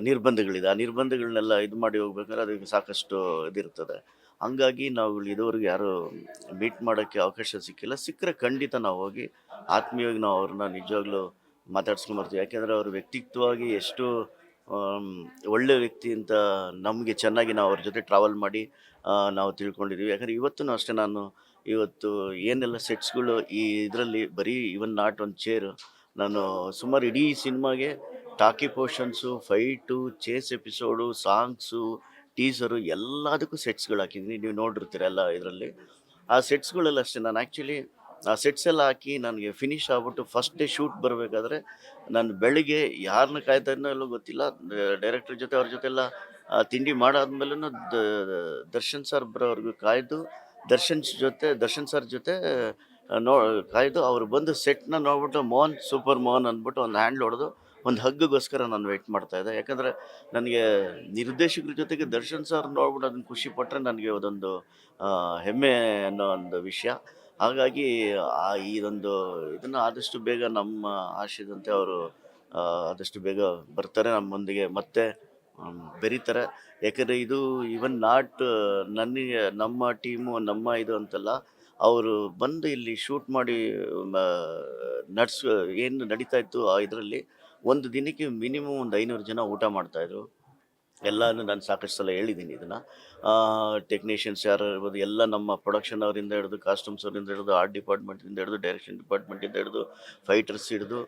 ನಿರ್ಬಂಧಗಳಿದೆ. ಆ ನಿರ್ಬಂಧಗಳನ್ನೆಲ್ಲ ಇದು ಮಾಡಿ ಹೋಗ್ಬೇಕಾದ್ರೆ ಅದಕ್ಕೆ ಸಾಕಷ್ಟು ಇದಿರ್ತದೆ. ಹಂಗಾಗಿ ನಾವು ಇದುವರೆಗೂ ಯಾರೂ ಮೀಟ್ ಮಾಡೋಕ್ಕೆ ಅವಕಾಶ ಸಿಕ್ಕಿಲ್ಲ. ಸಿಕ್ಕರೆ ಖಂಡಿತ ನಾವು ಹೋಗಿ ಆತ್ಮೀಯವಾಗಿ ನಾವು ಅವ್ರನ್ನ ನಿಜವಾಗ್ಲೂ ಮಾತಾಡ್ಸ್ಕೊಂಬರ್ತೀವಿ. ಯಾಕೆಂದರೆ ಅವರು ವ್ಯಕ್ತಿತ್ವವಾಗಿ ಎಷ್ಟು ಒಳ್ಳೆ ವ್ಯಕ್ತಿ ಅಂತ ನಮಗೆ ಚೆನ್ನಾಗಿ ನಾವು ಅವ್ರ ಜೊತೆ ಟ್ರಾವೆಲ್ ಮಾಡಿ ನಾವು ತಿಳ್ಕೊಂಡಿದ್ದೀವಿ. ಯಾಕಂದರೆ ಇವತ್ತೂ ಅಷ್ಟೇ ಇವತ್ತು ಏನೆಲ್ಲ ಸೆಟ್ಸ್ಗಳು ಈ ಇದರಲ್ಲಿ ಬರೀ ಇವನ್ ನಾಟ್ ಒಂದು ಚೇರು, ನಾನು ಸುಮಾರು ಇಡೀ ಸಿನಿಮಾಗೆ talkie portions, fight, chase episode, songs, teaser ಎಲ್ಲದಕ್ಕೂ ಸೆಟ್ಸ್ಗಳು ಹಾಕಿದ್ದೀನಿ. ನೀವು ನೋಡಿರ್ತೀರ ಎಲ್ಲ ಇದರಲ್ಲಿ. ಆ ಸೆಟ್ಸ್ಗಳೆಲ್ಲ ಅಷ್ಟೇ ನಾನು ಆ್ಯಕ್ಚುಲಿ ಆ ಸೆಟ್ಸ್ ಎಲ್ಲ ಹಾಕಿ ನನಗೆ ಫಿನಿಶ್ ಆಗ್ಬಿಟ್ಟು ಫಸ್ಟ್ ಡೇ ಶೂಟ್ ಬರಬೇಕಾದ್ರೆ ನಾನು ಬೆಳಿಗ್ಗೆ ಯಾರನ್ನ ಕಾಯ್ತಾ ಇದ್ನೋ ಎಲ್ಲೋ ಗೊತ್ತಿಲ್ಲ, ಡೈರೆಕ್ಟರ್ ಜೊತೆ ಅವ್ರ ಜೊತೆಲ್ಲ ತಿಂಡಿ ಮಾಡಾದ್ಮೇಲೂ ದರ್ಶನ್ ಸರ್ ಬರೋವರೆಗೂ ಕಾಯ್ದು ದರ್ಶನ್ ಸರ್ ಜೊತೆ ಕಾಯ್ದು ಅವ್ರು ಬಂದು ಸೆಟ್ನ ನೋಡ್ಬಿಟ್ಟು ಮೋಹನ್ ಸೂಪರ್ ಮೋಹನ್ ಅಂದ್ಬಿಟ್ಟು ಒಂದು ಹ್ಯಾಂಡ್ಲ್ ಹೊಡೆದು ಒಂದು ಹಗ್ಗಗೋಸ್ಕರ ನಾನು ವೆಯ್ಟ್ ಮಾಡ್ತಾಯಿದ್ದೆ. ಯಾಕಂದರೆ ನನಗೆ ನಿರ್ದೇಶಕರ ಜೊತೆಗೆ ದರ್ಶನ್ ಸರ್ ನೋಡ್ಬಿಟ್ಟು ಅದನ್ನು ಖುಷಿ ಪಟ್ಟರೆ ನನಗೆ ಅದೊಂದು ಹೆಮ್ಮೆ ಅನ್ನೋ ಒಂದು ವಿಷಯ. ಹಾಗಾಗಿ ಇದೊಂದು ಇದನ್ನು ಆದಷ್ಟು ಬೇಗ ನಮ್ಮ ಆಶಯದಂತೆ ಅವರು ಆದಷ್ಟು ಬೇಗ ಬರ್ತಾರೆ ನಮ್ಮೊಂದಿಗೆ ಮತ್ತೆ ಬೆರೀತಾರೆ. ಯಾಕಂದರೆ ಇದು ಇವನ್ ನಾಟ್ ನನಗೆ ನಮ್ಮ ಟೀಮು ನಮ್ಮ ಇದು ಅಂತಲ್ಲ, ಅವರು ಬಂದು ಇಲ್ಲಿ ಶೂಟ್ ಮಾಡಿ ಏನು ನಡೀತಾ ಇತ್ತು ಆ ಇದರಲ್ಲಿ ಒಂದು ದಿನಕ್ಕೆ ಮಿನಿಮಮ್ ಒಂದು 500 ಜನ ಊಟ ಮಾಡ್ತಾಯಿದ್ರು. ಎಲ್ಲನೂ ನಾನು ಸಾಕಷ್ಟು ಸಲ ಹೇಳಿದ್ದೀನಿ ಇದನ್ನು. ಟೆಕ್ನಿಷಿಯನ್ಸ್ ಯಾರು ಇರ್ಬೋದು, ಎಲ್ಲ ನಮ್ಮ ಪ್ರೊಡಕ್ಷನ್ ಅವರಿಂದ ಹಿಡಿದು, ಕಾಸ್ಟ್ಯೂಮ್ಸ್ ಅವರಿಂದ ಹಿಡಿದು, ಆರ್ಟ್ ಡಿಪಾರ್ಟ್ಮೆಂಟಿಂದ ಹಿಡಿದು, ಡೈರೆಕ್ಷನ್ ಡಿಪಾರ್ಟ್ಮೆಂಟಿಂದ ಹಿಡಿದು, ಫೈಟರ್ಸ್ ಹಿಡಿದು,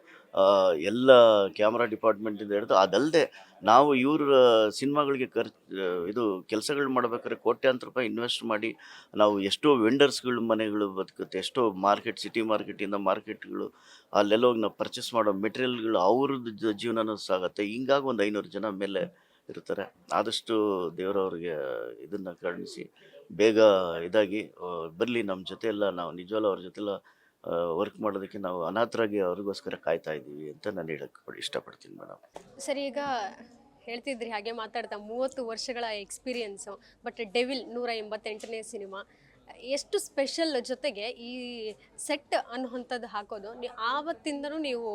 ಎಲ್ಲ ಕ್ಯಾಮ್ರಾ ಡಿಪಾರ್ಟ್ಮೆಂಟಿಂದ ಹಿಡಿದು, ಅದಲ್ಲದೆ ನಾವು ಇವ್ರ ಸಿನಿಮಾಗಳಿಗೆ ಇದು ಕೆಲಸಗಳು ಮಾಡ್ಬೇಕಾದ್ರೆ ಕೋಟ್ಯಾಂತರ ರೂಪಾಯಿ ಇನ್ವೆಸ್ಟ್ ಮಾಡಿ ನಾವು ಎಷ್ಟೋ ವೆಂಡರ್ಸ್ಗಳು ಮನೆಗಳು ಬದುಕುತ್ತೆ, ಎಷ್ಟೋ ಸಿಟಿ ಮಾರ್ಕೆಟಿಂದ ಮಾರ್ಕೆಟ್ಗಳು ಅಲ್ಲೆಲ್ಲ ಹೋಗಿ ನಾವು ಪರ್ಚೇಸ್ ಮಾಡೋ ಮೆಟೀರಿಯಲ್ಗಳು ಅವ್ರದ್ದು ಜೀವನನೂ ಸಾಗುತ್ತೆ. ಹಿಂಗಾಗಿ ಒಂದು 500 ಜನ ಮೇಲೆ ಇರ್ತಾರೆ. ಆದಷ್ಟು ದೇವರವ್ರಿಗೆ ಇದನ್ನು ಕರುಣಿಸಿ ಬೇಗ ಇದಾಗಿ ಬರಲಿ ನಮ್ಮ ಜೊತೆ ಎಲ್ಲ. ನಾವು ನಿಜವಾಗ್ಲೂ ಅವ್ರ ಜೊತೆಲ್ಲ ವರ್ಕ್ ಮಾಡೋದಕ್ಕೆ ನಾವು ಅನಾಥರಾಗಿ ಅವ್ರಿಗೋಸ್ಕರ ಕಾಯ್ತಾ ಇದ್ದೀವಿ ಅಂತ ನಾನು ಹೇಳಕ್ಕೆ ಇಷ್ಟಪಡ್ತೀನಿ ಮೇಡಮ್. ಸರಿ, ಈಗ ಹೇಳ್ತಿದ್ರಿ ಹಾಗೆ ಮಾತಾಡ್ತಾ 30 ವರ್ಷಗಳ ಎಕ್ಸ್ಪೀರಿಯನ್ಸು, ಬಟ್ ಡೆವಿಲ್ 188ನೇ ಸಿನಿಮಾ ಎಷ್ಟು ಸ್ಪೆಷಲ್. ಜೊತೆಗೆ ಈ ಸೆಟ್ ಅನ್ನುವಂಥದ್ದು ಹಾಕೋದು ಆವತ್ತಿಂದನೂ ನೀವು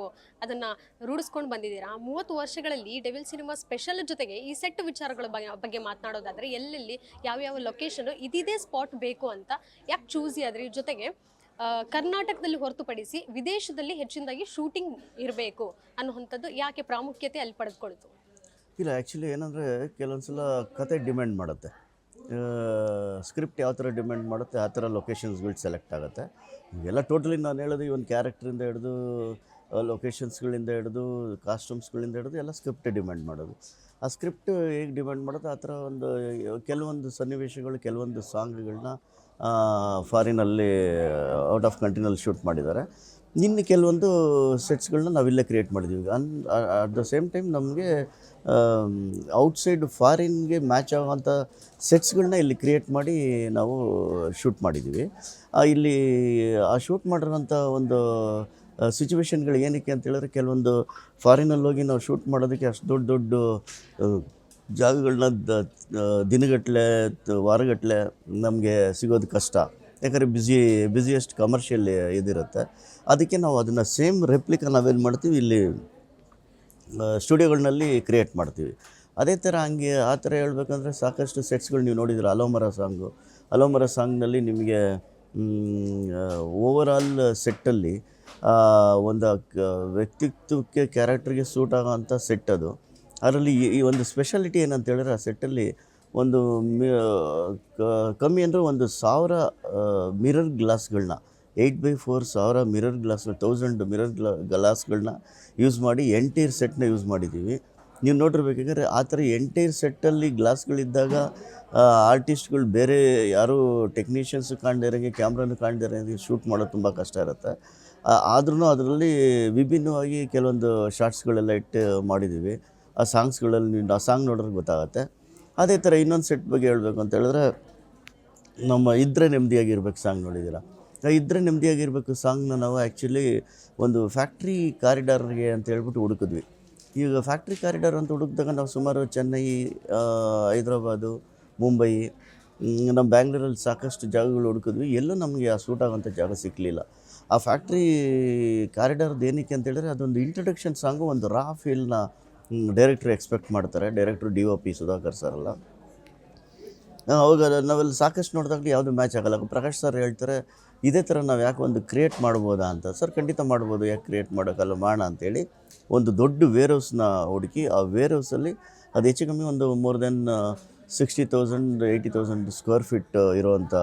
ಅದನ್ನು ರೂಢಿಸ್ಕೊಂಡು ಬಂದಿದ್ದೀರಾ. 30 ವರ್ಷಗಳಲ್ಲಿ ಈ ಡೆವಿಲ್ ಸಿನಿಮಾ ಸ್ಪೆಷಲ್ ಜೊತೆಗೆ ಈ ಸೆಟ್ ವಿಚಾರಗಳ ಬಗ್ಗೆ ಮಾತನಾಡೋದಾದರೆ ಎಲ್ಲೆಲ್ಲಿ ಯಾವ್ಯಾವ ಲೊಕೇಶನು ಇದಿದೆ ಸ್ಪಾಟ್ ಬೇಕು ಅಂತ ಯಾಕೆ ಚೂಸಿ ಆದ್ರಿ? ಜೊತೆಗೆ ಕರ್ನಾಟಕದಲ್ಲಿ ಹೊರತುಪಡಿಸಿ ವಿದೇಶದಲ್ಲಿ ಹೆಚ್ಚಿನದಾಗಿ ಶೂಟಿಂಗ್ ಇರಬೇಕು ಅನ್ನುವಂಥದ್ದು ಯಾಕೆ ಪ್ರಾಮುಖ್ಯತೆ ಅಲ್ಲಿ ಪಡೆದುಕೊಳ್ತು? ಇಲ್ಲ, ಆ್ಯಕ್ಚುಲಿ ಏನಂದರೆ ಕೆಲವೊಂದು ಸಲ ಕತೆ ಡಿಮ್ಯಾಂಡ್ ಮಾಡುತ್ತೆ, ಸ್ಕ್ರಿಪ್ಟ್ ಯಾವ ಥರ ಡಿಮ್ಯಾಂಡ್ ಮಾಡುತ್ತೆ ಆ ಥರ ಲೊಕೇಶನ್ಸ್ಗಳು ಸೆಲೆಕ್ಟ್ ಆಗುತ್ತೆ. ಇವೆಲ್ಲ ಟೋಟಲಿ ನಾನು ಹೇಳೋದು ಒಂದು ಕ್ಯಾರೆಕ್ಟ್ರಿಂದ ಹಿಡಿದು ಲೊಕೇಶನ್ಸ್ಗಳಿಂದ ಹಿಡಿದು ಕಾಸ್ಟ್ಯೂಮ್ಸ್ಗಳಿಂದ ಹಿಡಿದು ಎಲ್ಲ ಸ್ಕ್ರಿಪ್ಟ್ ಡಿಮ್ಯಾಂಡ್ ಮಾಡೋದು. ಆ ಸ್ಕ್ರಿಪ್ಟ್ ಹೇಗೆ ಡಿಮ್ಯಾಂಡ್ ಮಾಡೋದು ಆ ಥರ ಕೆಲವೊಂದು ಸನ್ನಿವೇಶಗಳು, ಕೆಲವೊಂದು ಸಾಂಗ್ಗಳನ್ನ ಫಾರಿನಲ್ಲಿ ಔಟ್ ಆಫ್ ಕಂಟ್ರಿನಲ್ಲಿ ಶೂಟ್ ಮಾಡಿದ್ದಾರೆ. ಇನ್ನು ಕೆಲವೊಂದು ಸೆಟ್ಸ್ಗಳನ್ನ ನಾವಿಲ್ಲೇ ಕ್ರಿಯೇಟ್ ಮಾಡಿದ್ದೀವಿ. ಅಟ್ ದ ಸೇಮ್ ಟೈಮ್ ನಮಗೆ ಔಟ್ಸೈಡ್ ಫಾರಿನ್ಗೆ ಮ್ಯಾಚ್ ಆಗೋವಂಥ ಸೆಟ್ಸ್ಗಳನ್ನ ಇಲ್ಲಿ ಕ್ರಿಯೇಟ್ ಮಾಡಿ ನಾವು ಶೂಟ್ ಮಾಡಿದ್ದೀವಿ. ಇಲ್ಲಿ ಆ ಶೂಟ್ ಮಾಡಿರೋಂಥ ಒಂದು ಸಿಚುವೇಶನ್ಗಳು ಏನಕ್ಕೆ ಅಂತ ಹೇಳಿದ್ರೆ, ಕೆಲವೊಂದು ಫಾರಿನಲ್ಲಿ ಹೋಗಿ ನಾವು ಶೂಟ್ ಮಾಡೋದಕ್ಕೆ ಅಷ್ಟು ದೊಡ್ಡ ಜಾಗಗಳನ್ನ ದಿನಗಟ್ಟಲೆ ವಾರಗಟ್ಟಲೆ ನಮಗೆ ಸಿಗೋದು ಕಷ್ಟ. ಯಾಕಂದರೆ ಬ್ಯುಸಿಯೆಸ್ಟ್ ಕಮರ್ಷಿಯಲ್ ಇದಿರುತ್ತೆ. ಅದಕ್ಕೆ ನಾವು ಅದನ್ನು ಸೇಮ್ ರೆಪ್ಲಿಕಾ ನಾವೇನು ಮಾಡ್ತೀವಿ ಇಲ್ಲಿ ಸ್ಟುಡಿಯೋಗಳಲ್ಲಿ ಕ್ರಿಯೇಟ್ ಮಾಡ್ತೀವಿ. ಅದೇ ಥರ ಆ ಥರ ಹೇಳ್ಬೇಕಂದ್ರೆ ಸಾಕಷ್ಟು ಸೆಟ್ಸ್ಗಳು ನೀವು ನೋಡಿದ್ರೆ ಅಲೋಮರ ಸಾಂಗ್ನಲ್ಲಿ ನಿಮಗೆ ಓವರಾಲ್ ಸೆಟ್ಟಲ್ಲಿ ಒಂದು ವ್ಯಕ್ತಿತ್ವಕ್ಕೆ ಕ್ಯಾರೆಕ್ಟರ್ಗೆ ಸೂಟ್ ಆಗೋಂಥ ಸೆಟ್ ಅದು. ಅದರಲ್ಲಿ ಈ ಒಂದು ಸ್ಪೆಷಾಲಿಟಿ ಏನಂತ ಹೇಳಿದ್ರೆ, ಆ ಸೆಟ್ಟಲ್ಲಿ ಒಂದು ಕಮ್ಮಿ ಅಂದರೆ 1,000 ಮಿರರ್ ಗ್ಲಾಸ್ಗಳನ್ನ 8x4 1000 ಮಿರರ್ ಗ್ಲಾಸ್ಗಳು 1000 ಮಿರರ್ ಗ್ಲಾಸ್ಗಳನ್ನ ಯೂಸ್ ಮಾಡಿ ಎಂಟೈರ್ ಸೆಟ್ನ ಯೂಸ್ ಮಾಡಿದ್ದೀವಿ. ನೀವು ನೋಡಿರ್ಬೇಕಾದ್ರೆ ಆ ಥರ ಎಂಟೈರ್ ಸೆಟ್ಟಲ್ಲಿ ಗ್ಲಾಸ್ಗಳಿದ್ದಾಗ ಆರ್ಟಿಸ್ಟ್ಗಳು ಬೇರೆ ಯಾರೂ ಟೆಕ್ನಿಷಿಯನ್ಸು ಕಾಣ್ದಿರಂಗೆ ಕ್ಯಾಮ್ರಾನು ಕಾಣ್ದಿರಂಗೆ ಶೂಟ್ ಮಾಡೋದು ತುಂಬ ಕಷ್ಟ ಇರುತ್ತೆ. ಆದ್ರೂ ಅದರಲ್ಲಿ ವಿಭಿನ್ನವಾಗಿ ಕೆಲವೊಂದು ಶಾರ್ಟ್ಸ್ಗಳೆಲ್ಲ ಇಟ್ಟು ಮಾಡಿದ್ದೀವಿ. ಆ ಸಾಂಗ್ಸ್ಗಳಲ್ಲಿ ನೀವು ಆ ಸಾಂಗ್ ನೋಡಿದ್ರೆ ಗೊತ್ತಾಗುತ್ತೆ. ಅದೇ ಥರ ಇನ್ನೊಂದು ಸೆಟ್ ಬಗ್ಗೆ ಹೇಳಬೇಕು ಅಂತ ಹೇಳಿದ್ರೆ, ನಮ್ಮ ಇದ್ದರೆ ನೆಮ್ಮದಿಯಾಗಿರ್ಬೇಕು ಸಾಂಗ್ ನೋಡಿದ್ದೀರಾ? ಇದ್ದರೆ ನೆಮ್ಮದಿಯಾಗಿರ್ಬೇಕು ಸಾಂಗ್ನ ನಾವು ಆ್ಯಕ್ಚುಲಿ ಒಂದು ಫ್ಯಾಕ್ಟ್ರಿ ಕಾರಿಡಾರ್ಗೆ ಅಂತ ಹೇಳ್ಬಿಟ್ಟು ಹುಡುಕಿದ್ವಿ. ಈಗ ಫ್ಯಾಕ್ಟ್ರಿ ಕಾರಿಡಾರ್ ಅಂತ ಹುಡುಕಿದಾಗ ನಾವು ಸುಮಾರು ಚೆನ್ನೈ, ಹೈದ್ರಾಬಾದು, ಮುಂಬೈ, ನಮ್ಮ ಬ್ಯಾಂಗ್ಳೂರಲ್ಲಿ ಸಾಕಷ್ಟು ಜಾಗಗಳು ಹುಡುಕಿದ್ವಿ. ಎಲ್ಲೂ ನಮಗೆ ಆ ಸೂಟ್ ಆಗೋಂಥ ಜಾಗ ಸಿಕ್ಕಲಿಲ್ಲ. ಆ ಫ್ಯಾಕ್ಟ್ರಿ ಕಾರಿಡಾರ್ದು ಏನಕ್ಕೆ ಅಂತ ಹೇಳಿದ್ರೆ, ಅದೊಂದು ಇಂಟ್ರಡಕ್ಷನ್ ಸಾಂಗು, ಒಂದು ರಾ ಫೀಲ್ನ ಡೈರೆಕ್ಟ್ರು ಎಕ್ಸ್ಪೆಕ್ಟ್ ಮಾಡ್ತಾರೆ. ಡೈರೆಕ್ಟ್ರು DOP ಸುಧಾಕರ್ ಸರ್ ಅಲ್ಲ. ಅವಾಗ ನಾವೆಲ್ಲ ಸಾಕಷ್ಟು ನೋಡಿದಾಗಲೂ ಯಾವುದು ಮ್ಯಾಚ್ ಆಗೋಲ್ಲ. ಪ್ರಕಾಶ್ ಸರ್ ಹೇಳ್ತಾರೆ, ಇದೇ ಥರ ನಾವು ಯಾಕೆ ಒಂದು ಕ್ರಿಯೇಟ್ ಮಾಡ್ಬೋದಾ ಅಂತ. ಸರ್ ಖಂಡಿತ ಮಾಡ್ಬೋದು, ಯಾಕೆ ಕ್ರಿಯೇಟ್ ಮಾಡೋಕ್ಕಲ್ಲ, ಮಾಡೋಣ ಅಂತೇಳಿ ಒಂದು ದೊಡ್ಡ ವೇರ್ ಹೌಸ್ನ ಹುಡುಕಿ, ಆ ವೇರ್ ಹೌಸಲ್ಲಿ ಅದು ಹೆಚ್ಚು ಕಮ್ಮಿ ಒಂದು ಮೋರ್ ದೆನ್ 60,000 80,000 ಸ್ಕ್ವೇರ್ ಫೀಟ್ ಇರೋವಂಥ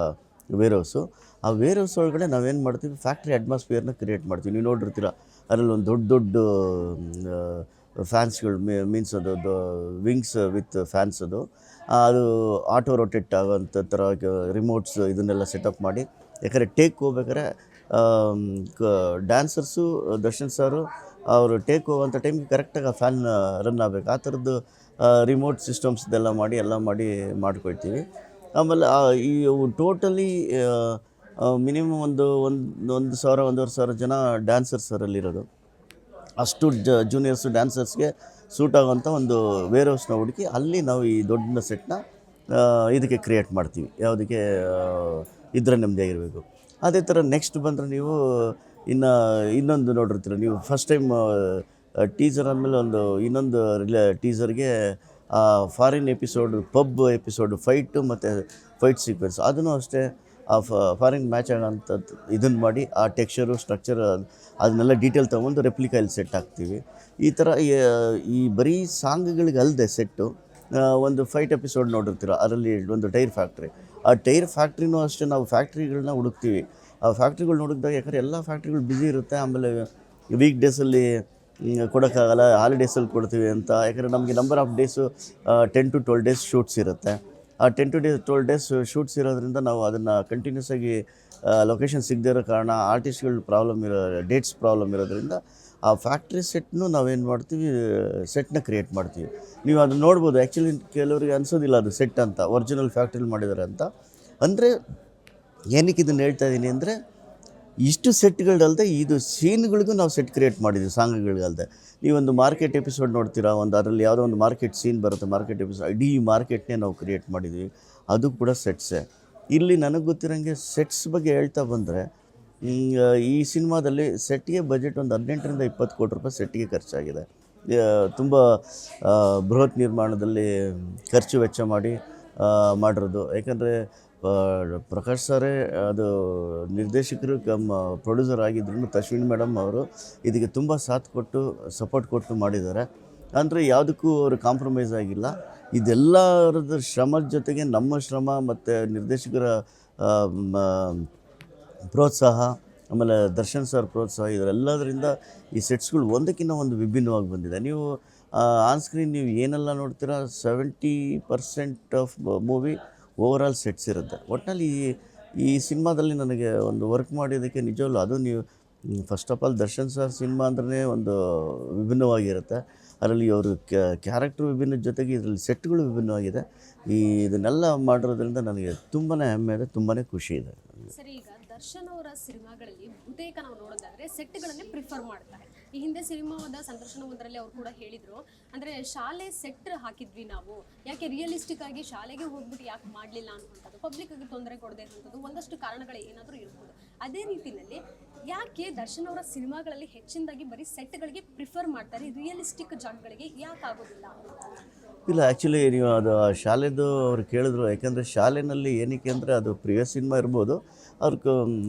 ವೇರ್ ಹೌಸು. ಆ ವೇರ್ ಹೌಸ್ ಒಳಗಡೆ ನಾವೇನು ಮಾಡ್ತೀವಿ, ಫ್ಯಾಕ್ಟ್ರಿ ಅಟ್ಮಾಸ್ಫಿಯರ್ನ ಕ್ರಿಯೇಟ್ ಮಾಡ್ತೀವಿ. ನೀವು ನೋಡಿರ್ತೀರ, ಅದರಲ್ಲಿ ಒಂದು ದೊಡ್ಡ ದೊಡ್ಡ ಫ್ಯಾನ್ಸ್ಗಳು, ಮೀನ್ಸ್ ಅದು ವಿಂಗ್ಸ್ ವಿತ್ ಫ್ಯಾನ್ಸ್, ಅದು ಆಟೋ ರೊಟೇಟ್ ಆಗೋಂಥ ಥರ ರಿಮೋಟ್ಸ್ ಇದನ್ನೆಲ್ಲ ಸೆಟಪ್ ಮಾಡಿ. ಯಾಕಂದರೆ ಟೇಕ್ ಹೋಗ್ಬೇಕಾದ್ರೆ ಡ್ಯಾನ್ಸರ್ಸು ದರ್ಶನ್ ಸಾರು ಅವರು ಟೇಕ್ ಹೋಗೋಂಥ ಟೈಮಿಗೆ ಕರೆಕ್ಟಾಗಿ ಆ ಫ್ಯಾನ್ ರನ್ ಆಗಬೇಕು. ಆ ಥರದ್ದು ರಿಮೋಟ್ ಸಿಸ್ಟಮ್ಸ್ದೆಲ್ಲ ಮಾಡಿ ಮಾಡ್ಕೊಳ್ತೀವಿ. ಆಮೇಲೆ ಈ ಟೋಟಲಿ ಮಿನಿಮಮ್ ಒಂದು 1,000-1,500 ಜನ ಡ್ಯಾನ್ಸರ್ಸ್ ಅದರಲ್ಲಿರೋದು. ಅಷ್ಟು ಜೂನಿಯರ್ಸು ಡ್ಯಾನ್ಸರ್ಸ್ಗೆ ಸೂಟ್ ಆಗೋಂಥ ಒಂದು ವೇರ್ ಹೌಸ್ನ ಹುಡುಕಿ ಅಲ್ಲಿ ನಾವು ಈ ದೊಡ್ಡ ಸೆಟ್ನ ಇದಕ್ಕೆ ಕ್ರಿಯೇಟ್ ಮಾಡ್ತೀವಿ. ಯಾವುದಕ್ಕೆ, ಇದ್ರೆ ನೆಮ್ಮದಿಯಾಗಿರಬೇಕು. ಅದೇ ಥರ ನೆಕ್ಸ್ಟ್ ಬಂದರೆ ನೀವು ಇನ್ನೊಂದು ನೋಡಿರ್ತೀರ ನೀವು, ಫಸ್ಟ್ ಟೈಮ್ ಟೀಸರ್ ಆದಮೇಲೆ ಇನ್ನೊಂದು ಟೀಸರ್ಗೆ foreign episode, pub episode, fight ಮತ್ತು ಫೈಟ್ ಸೀಕ್ವೆನ್ಸ್, ಅದನ್ನು ಅಷ್ಟೇ ಆ ಫಾರಿನ್ ಮ್ಯಾಚ್ ಆಗೋಂಥದ್ದು ಇದನ್ನು ಮಾಡಿ, ಆ ಟೆಕ್ಸ್ಚರು ಸ್ಟ್ರಕ್ಚರ್ ಅದನ್ನೆಲ್ಲ ಡೀಟೇಲ್ ತೊಗೊಂಡು ರೆಪ್ಲಿಕಾ ಇಲ್ಲಿ ಸೆಟ್ ಹಾಕ್ತೀವಿ. ಈ ಥರ ಈ ಬರೀ ಸಾಂಗ್ಗಳಿಗೆ ಅಲ್ಲದೆ ಸೆಟ್ಟು, ಒಂದು ಫೈಟ್ ಎಪಿಸೋಡ್ ನೋಡಿರ್ತೀರ, ಅದರಲ್ಲಿ ಒಂದು ಟೈರ್ ಫ್ಯಾಕ್ಟ್ರಿ, ಆ ಟೈರ್ ಫ್ಯಾಕ್ಟ್ರಿನೂ ಅಷ್ಟೇ ನಾವು ಫ್ಯಾಕ್ಟ್ರಿಗಳನ್ನ ಹುಡುಕ್ತೀವಿ. ಆ ಫ್ಯಾಕ್ಟ್ರಿಗಳು ಹುಡುಕಿದಾಗ, ಯಾಕಂದರೆ ಎಲ್ಲ ಫ್ಯಾಕ್ಟ್ರಿಗಳು ಬ್ಯುಸಿ ಇರುತ್ತೆ. ಆಮೇಲೆ ವೀಕ್ ಡೇಸಲ್ಲಿ ಕೊಡೋಕ್ಕಾಗಲ್ಲ, ಹಾಲಿಡೇಸಲ್ಲಿ ಕೊಡ್ತೀವಿ ಅಂತ. ಯಾಕಂದರೆ ನಮಗೆ number of days 10 to 12 days shoots ಇರುತ್ತೆ. ಆ 10 to 12 ಡೇಸ್ ಶೂಟ್ಸ್ ಇರೋದ್ರಿಂದ ನಾವು ಅದನ್ನು ಕಂಟಿನ್ಯೂಸ್ ಆಗಿ ಲೊಕೇಶನ್ ಸಿಗದೇ ಇರೋ ಕಾರಣ, ಆರ್ಟಿಸ್ಟ್ಗಳು ಡೇಟ್ಸ್ ಪ್ರಾಬ್ಲಮ್ ಇರೋದ್ರಿಂದ ಆ ಫ್ಯಾಕ್ಟ್ರಿ ಸೆಟ್ನು ನಾವೇನು ಮಾಡ್ತೀವಿ, ಸೆಟ್ನ ಕ್ರಿಯೇಟ್ ಮಾಡ್ತೀವಿ. ನೀವು ಅದನ್ನು ನೋಡ್ಬೋದು. ಆ್ಯಕ್ಚುಲಿ ಕೆಲವರಿಗೆ ಅನಿಸೋದಿಲ್ಲ ಅದು ಸೆಟ್ ಅಂತ, ಒರಿಜಿನಲ್ ಫ್ಯಾಕ್ಟ್ರಿಲಿ ಮಾಡಿದ್ದಾರೆ ಅಂತ. ಅಂದರೆ ಏನಕ್ಕೆ ಇದನ್ನು ಹೇಳ್ತಾ ಇದ್ದೀನಿ ಅಂದರೆ, ಇಷ್ಟು ಸೆಟ್ಗಳಲ್ಲದೆ ಇದು ಸೀನ್ಗಳಿಗೂ ನಾವು ಸೆಟ್ ಕ್ರಿಯೇಟ್ ಮಾಡಿದ್ದೀವಿ, ಸಾಂಗ್ಗಳಿಗಲ್ಲದೆ. ನೀವೊಂದು ಮಾರ್ಕೆಟ್ ಎಪಿಸೋಡ್ ನೋಡ್ತೀರಾ, ಅದರಲ್ಲಿ ಯಾವುದೋ ಒಂದು ಮಾರ್ಕೆಟ್ ಸೀನ್ ಬರುತ್ತೆ, ಮಾರ್ಕೆಟ್ ಎಪಿಸೋಡ್, ಇಡೀ ಮಾರ್ಕೆಟ್ನೇ ನಾವು ಕ್ರಿಯೇಟ್ ಮಾಡಿದ್ದೀವಿ. ಅದು ಕೂಡ ಸೆಟ್ಸೇ. ಇಲ್ಲಿ ನನಗೆ ಗೊತ್ತಿರೋಂಗೆ ಸೆಟ್ಸ್ ಬಗ್ಗೆ ಹೇಳ್ತಾ ಬಂದರೆ, ಈ ಸಿನಿಮಾದಲ್ಲಿ ಸೆಟ್ಗೆ ಬಜೆಟ್ ಒಂದು 18-20 ಕೋಟಿ ರೂಪಾಯಿ ಸೆಟ್ಗೆ ಖರ್ಚಾಗಿದೆ. ತುಂಬ ಬೃಹತ್ ನಿರ್ಮಾಣದಲ್ಲಿ ಖರ್ಚು ವೆಚ್ಚ ಮಾಡಿರೋದು. ಯಾಕಂದರೆ ಪ್ರಕಾಶ್ ಸರೇ ಅದು ನಿರ್ದೇಶಕರು ಪ್ರೊಡ್ಯೂಸರ್ ಆಗಿದ್ರು. ಅಶ್ವಿನಿ ಮೇಡಮ್ ಅವರು ಇದಕ್ಕೆ ತುಂಬ ಸಾಥ್ ಕೊಟ್ಟು, ಸಪೋರ್ಟ್ ಕೊಟ್ಟು ಮಾಡಿದ್ದಾರೆ. ಅಂದರೆ ಯಾವುದಕ್ಕೂ ಅವರು ಕಾಂಪ್ರಮೈಸ್ ಆಗಿಲ್ಲ. ಇದೆಲ್ಲರದ ಶ್ರಮದ ಜೊತೆಗೆ ನಮ್ಮ ಶ್ರಮ ಮತ್ತು ನಿರ್ದೇಶಕರ ಪ್ರೋತ್ಸಾಹ, ಆಮೇಲೆ ದರ್ಶನ್ ಸರ್ ಪ್ರೋತ್ಸಾಹ, ಇದರೆಲ್ಲದರಿಂದ ಈ ಸೆಟ್ಸ್ಗಳು ಒಂದಕ್ಕಿಂತ ಒಂದು ವಿಭಿನ್ನವಾಗಿ ಬಂದಿದೆ. ನೀವು ಆನ್ ಸ್ಕ್ರೀನ್ ನೀವು ಏನೆಲ್ಲ ನೋಡ್ತೀರಾ, 70% ಆಫ್ ಮೂವಿ ಓವರಾಲ್ ಸೆಟ್ಸ್ ಇರುತ್ತೆ. ಒಟ್ಟಿನಲ್ಲಿ ಈ ಸಿನಿಮಾದಲ್ಲಿ ನನಗೆ ಒಂದು ವರ್ಕ್ ಮಾಡಿದ್ದಕ್ಕೆ ನಿಜವಲ್ಲೂ ಅದು ನೀವು first of all Darshan sir cinema ಅಂದ್ರೆ ಒಂದು ವಿಭಿನ್ನವಾಗಿರುತ್ತೆ. ಅದರಲ್ಲಿ ಅವರು ಕ್ಯಾರೆಕ್ಟ್ರು ವಿಭಿನ್ನ, ಜೊತೆಗೆ ಇದರಲ್ಲಿ ಸೆಟ್ಗಳು ವಿಭಿನ್ನವಾಗಿದೆ. ಇದನ್ನೆಲ್ಲ ಮಾಡಿರೋದ್ರಿಂದ ನನಗೆ ತುಂಬಾ ಹೆಮ್ಮೆ ಇದೆ, ತುಂಬಾ ಖುಷಿ ಇದೆ. ಸರಿ, ಈಗ ದರ್ಶನ್ ಅವರ ಸಿನಿಮಾಗಳಲ್ಲಿ ಬಹುತೇಕ ನಾವು ನೋಡೋದಾದ್ರೆ ಸೆಟ್ಗಳನ್ನೇ ಪ್ರಿಫರ್ ಮಾಡ್ತಾರೆ. ಈ ಹಿಂದೆ ಸಿನಿಮಾದ ಸಂದರ್ಶನ ಒಂದರಲ್ಲಿ ಅವರು ಕೂಡ ಹೇಳಿದ್ರು, ಅಂದರೆ ಶಾಲೆ ಸೆಟ್ ಹಾಕಿದ್ವಿ ನಾವು, ಯಾಕೆ ರಿಯಲಿಸ್ಟಿಕ್ ಆಗಿ ಶಾಲೆಗೆ ಹೋಗ್ಬಿಟ್ಟು ಯಾಕೆ ಮಾಡಲಿಲ್ಲ ಅನ್ನುವಂಥದ್ದು, ಪಬ್ಲಿಕ್ಗೆ ತೊಂದರೆ ಕೊಡದೆ ಇರುವಂಥದ್ದು ಒಂದಷ್ಟು ಕಾರಣಗಳು ಏನಾದರೂ ಇರ್ಬೋದು. ಅದೇ ರೀತಿಯಲ್ಲಿ ಯಾಕೆ ದರ್ಶನ್ ಅವರ ಸಿನಿಮಾಗಳಲ್ಲಿ ಹೆಚ್ಚಿನದಾಗಿ ಬರೀ ಸೆಟ್ಗಳಿಗೆ ಪ್ರಿಫರ್ ಮಾಡ್ತಾರೆ, ರಿಯಲಿಸ್ಟಿಕ್ ಜಾಗಗಳಿಗೆ ಯಾಕೆ ಆಗೋದಿಲ್ಲ? ಇಲ್ಲ, ಆ್ಯಕ್ಚುಲಿ ನೀವು ಅದು ಶಾಲೆದು ಅವ್ರು ಕೇಳಿದ್ರು. ಯಾಕೆಂದರೆ ಶಾಲೆಯಲ್ಲಿ ಏನಕ್ಕೆ ಅಂದರೆ ಅದು ಪ್ರಿವಿಯಸ್ ಸಿನಿಮಾ ಇರ್ಬೋದು, ಅವ್ರಿಗೆ